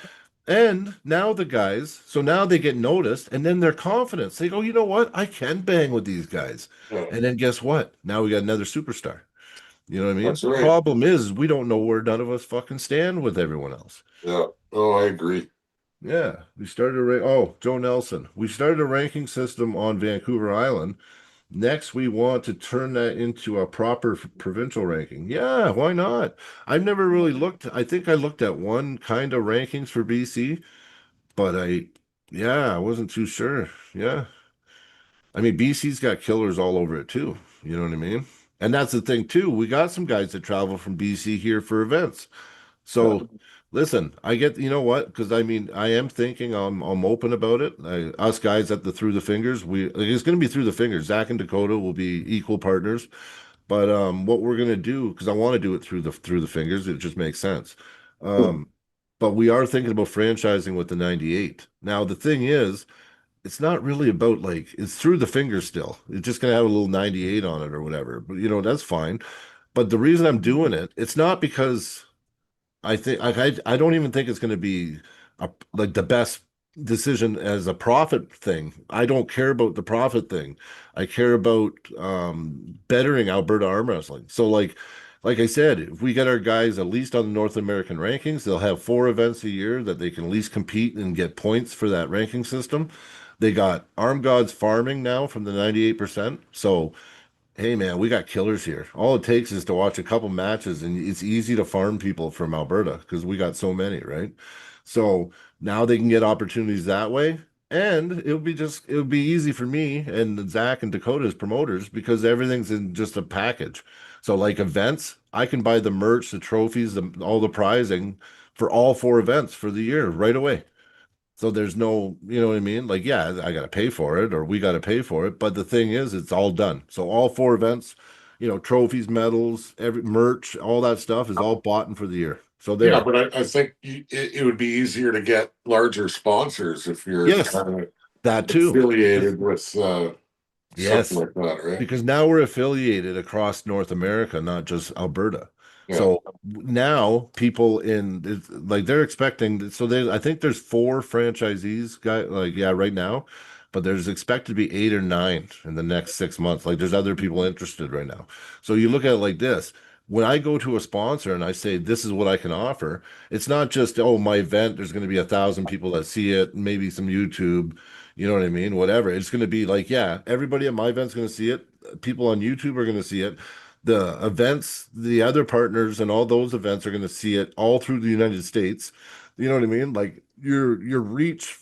S2: And now the guys, so now they get noticed, and then their confidence. They go, you know what? I can bang with these guys.
S3: yeah,
S2: And then guess what? Now we got another superstar. You know what I mean?
S3: that's
S2: The
S3: right.
S2: problem is we don't know where none of us fucking stand with everyone else.
S3: Yeah. Oh, I agree.
S2: Yeah, we started Joe Nelson. We started a ranking system on Vancouver Island. Next, we want to turn that into a proper provincial ranking. Yeah, why not? I've never really looked. I think I looked at one kind of rankings for BC, but yeah, I wasn't too sure. Yeah. I mean, BC's got killers all over it too. You know what I mean? And that's the thing too. We got some guys that travel from BC here for events.
S3: Yeah.
S2: So listen, I get, you know what? Because I mean, I am thinking I'm open about it. Us guys at the Through the Fingers, it's going to be Through the Fingers. Zach and Dakota will be equal partners. But what we're going to do, because I want to do it through the fingers, it just makes sense. Um, but we are thinking about franchising with the 98. Now the thing is, it's not really about like it's through the fingers still. It's just going to have a little 98 on it or whatever. But that's fine. But the reason I'm doing it, it's not because I don't even think it's going to be like the best decision as a profit thing. I don't care about the profit thing. I care about bettering Alberta arm wrestling. So like I said, if we get our guys at least on the North American rankings, they'll have 4 events a year that they can at least compete and get points for that ranking system. They got Arm Gods farming now from the 98%. So hey man, we got killers here. All it takes is to watch a couple matches, and it's easy to farm people from Alberta because we got so many, right? So now they can get opportunities that way, and it would be easy for me and Zach and Dakota as promoters because everything's in just a package. So like events, I can buy the merch, the trophies, all the prizing for all 4 events for the year right away. So there's no, you know what I mean? Like, yeah, I got to pay for it or we got to pay for it. But the thing is, it's all done. So all 4 events, trophies, medals, every merch, all that stuff is all bought in for the year. So
S3: Yeah,
S2: there.
S3: but I think it would be easier to get larger sponsors if you're
S2: Yes,
S3: kind of
S2: that too.
S3: affiliated with something
S2: Yes.
S3: like that, right?
S2: Because now we're affiliated across North America, not just Alberta.
S3: Yeah.
S2: So now people like they're expecting, so I think there's 4 franchisees like, yeah, right now, but there's expected to be 8 or 9 in the next 6 months. Like there's other people interested right now. So you look at it like this. When I go to a sponsor and I say, this is what I can offer, it's not just, oh, my event, there's going to be 1,000 people that see it, maybe some YouTube, you know what I mean? Whatever. It's going to be like, yeah, everybody at my event's going to see it. People on YouTube are going to see it. The events, the other partners, and all those events are going to see it all through the United States. You know what I mean? Like your reach,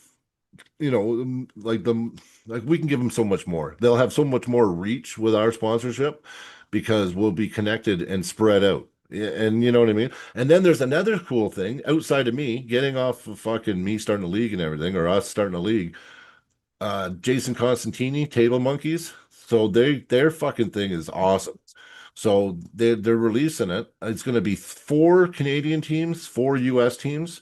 S2: like we can give them so much more. They'll have so much more reach with our sponsorship because we'll be connected and spread out. Yeah, and you know what I mean? And then there's another cool thing outside of me getting off of fucking me starting a league and everything, or us starting a league. Jason Constantini, Table Monkeys. So their fucking thing is awesome. So they're releasing it. It's going to be 4 Canadian teams, 4 US teams.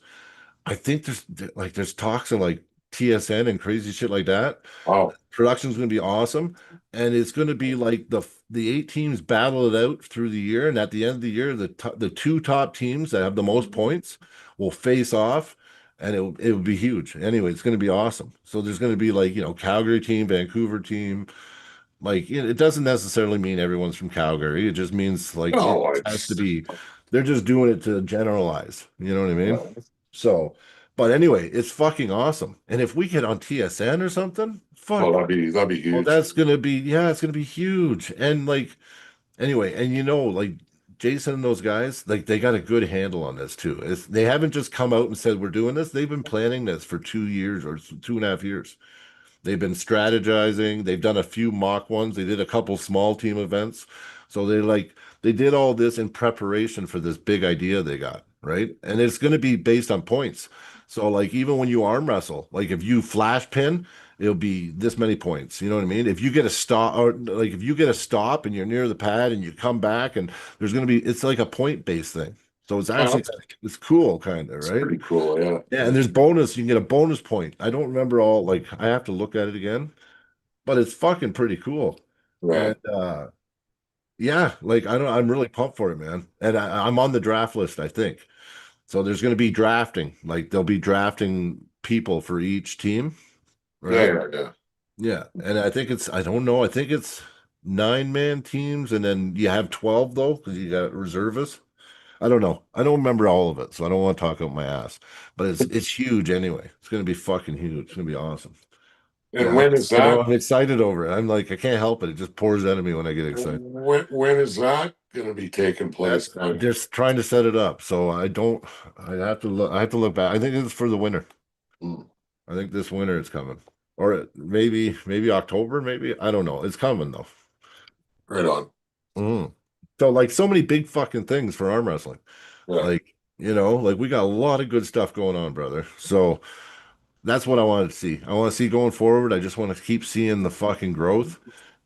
S2: I think there's talks of like TSN and crazy shit like that.
S3: Wow.
S2: Production's going to be awesome, and it's going to be like the 8 teams battle it out through the year, and at the end of the year, the 2 top teams that have the most points will face off, and it will be huge. Anyway, it's going to be awesome. So there's going to be like Calgary team, Vancouver team. Like it doesn't necessarily mean everyone's from Calgary. It just means like it
S3: No,
S2: has to
S3: it's
S2: be. They're just doing it to generalize. You know what I mean?
S3: yeah.
S2: So, But anyway, it's fucking awesome. And if we get on TSN or something,
S3: Oh,
S2: fuck.
S3: that'd be
S2: Oh,
S3: huge.
S2: that's gonna be, yeah, it's gonna be huge. And like anyway, and like Jason and those guys, like they got a good handle on this too. They haven't just come out and said we're doing this. They've been planning this for 2 years or 2.5 years. They've been strategizing. They've done a few mock ones. They did a couple small team events. So they did all this in preparation for this big idea they got, right? And it's going to be based on points. So like even when you arm wrestle, like if you flash pin, it'll be this many points. You know what I mean? If you get a stop or like if you get a stop and you're near the pad and you come back and there's going to be it's like a point based thing. So it's
S3: Oh,
S2: actually it's cool kind of,
S3: that's
S2: right?
S3: pretty cool. Yeah.
S2: Yeah, and there's bonus. You can get a bonus point. I don't remember all, like, I have to look at it again, but it's fucking pretty cool.
S3: Right.
S2: And yeah, like I don't I'm really pumped for it, man. And I'm on the draft list, I think. So there's going to be drafting. Like they'll be drafting people for each team,
S3: Yeah,
S2: right?
S3: yeah, yeah.
S2: Yeah. And I think I don't know, I think it's 9-man teams and then you have 12 though, because you got reservists. I don't know. I don't remember all of it, so I don't want to talk out my ass. But it's huge anyway. It's gonna be fucking huge. It's gonna be awesome.
S3: And
S2: Yeah,
S3: when is that?
S2: I'm excited over it. I'm like, I can't help it. It just pours out of me when I get excited.
S3: When is that going to be taking place?
S2: They're trying to set it up, so I don't. I have to look. I have to look back. I think it's for the winter.
S3: Hmm.
S2: I think this winter it's coming, or maybe October. Maybe I don't know. It's coming though.
S3: Right on.
S2: Mhm. So like so many big fucking things for arm wrestling.
S3: Yeah.
S2: Like like we got a lot of good stuff going on, brother. So. That's what I wanted to see. I want to see going forward. I just want to keep seeing the fucking growth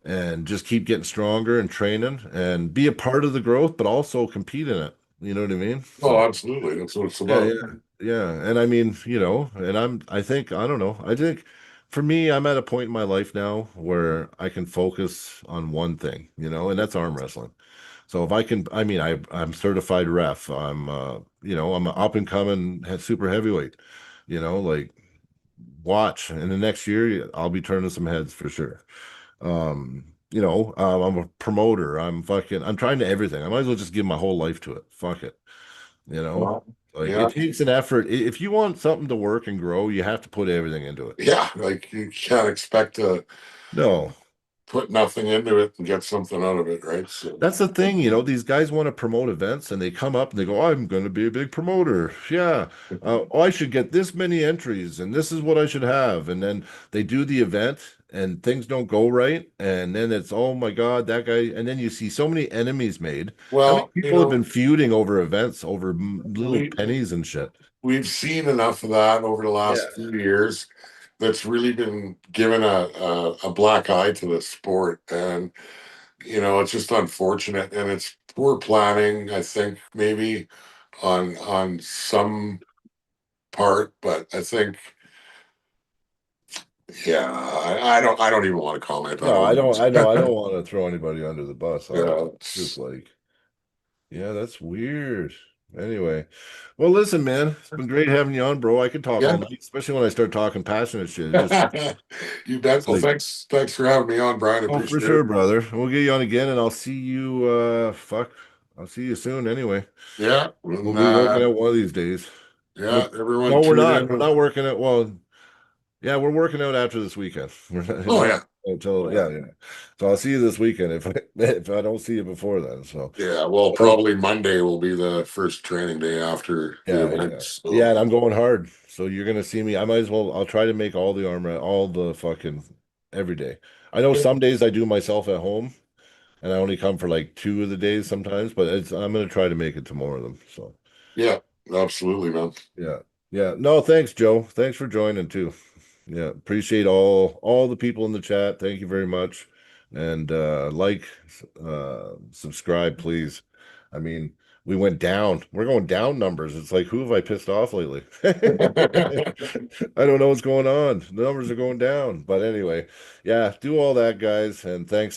S2: and just keep getting stronger and training and be a part of the growth, but also compete in it. You know what I mean?
S3: Oh,
S2: So
S3: absolutely. That's what it's
S2: yeah,
S3: about.
S2: yeah, yeah. And I mean, and I think, I don't know. I think for me, I'm at a point in my life now where I can focus on one thing, and that's arm wrestling. So if I can, I mean, I'm certified ref. I'm an up and coming super heavyweight, like watch in the next year I'll be turning some heads for sure. I'm a promoter. I'm trying to everything. I might as well just give my whole life to it. Fuck it. you know
S3: Well,
S2: like
S3: yeah.
S2: it takes an effort. If you want something to work and grow, you have to put everything into it.
S3: Yeah. Like you can't expect to
S2: No,
S3: put nothing into it and get something out of it, right? So,
S2: that's the thing. These guys want to promote events and they come up and they go, I'm going to be a big promoter. Yeah. Oh, I should get this many entries and this is what I should have. And then they do the event and things don't go right. And then it's, oh my God, that guy. And then you see so many enemies made. How many
S3: well,
S2: people have been feuding over events, over little
S3: we
S2: pennies and shit?
S3: we've seen enough of that over the
S2: Yeah.
S3: last few years that's really been given a black eye to the sport, and it's just unfortunate, and it's poor planning, I think, maybe on some part, but I think, yeah, I don't even want to comment. I
S2: No, I don't. I know. I don't
S3: don't.
S2: want to throw anybody under the bus on it.
S3: Yeah,
S2: Just like, yeah, that's weird. Anyway, well, listen, man, it's been great having you on, bro. I could talk all
S3: yeah.
S2: night, especially when I start talking passionate shit. It just
S3: You bet.
S2: it's
S3: Well,
S2: like,
S3: thanks for having me on, Brian. I
S2: oh, for
S3: appreciate
S2: sure,
S3: it.
S2: brother. We'll get you on again, and I'll see you. I'll see you soon. Anyway,
S3: Yeah,
S2: we'll
S3: and,
S2: be working out one of these days.
S3: yeah,
S2: Well,
S3: everyone
S2: no, we're
S3: tune
S2: not. We're
S3: in.
S2: not working it. Well, yeah, we're working out after this weekend. We're
S3: Oh
S2: not
S3: yeah.
S2: until yeah, yeah. So I'll see you this weekend if I don't see you before then. So.
S3: Yeah, well, probably Monday will be the first training day after the
S2: Yeah,
S3: event.
S2: yeah. Yeah,
S3: So,
S2: and I'm going hard. So you're gonna see me. I might as well I'll try to make all the armor, all the fucking every day. I know some days I do myself at home and I only come for like 2 of the days sometimes, but I'm gonna try to make it to more of them. So
S3: yeah, absolutely, man.
S2: yeah. Yeah. No, thanks, Joe. Thanks for joining too. Yeah, appreciate all the people in the chat. Thank you very much. And subscribe, please. I mean, we went down. We're going down numbers. It's like, who have I pissed off lately? I don't know what's going on. The numbers are going down. But anyway, yeah, do all that, guys. And thanks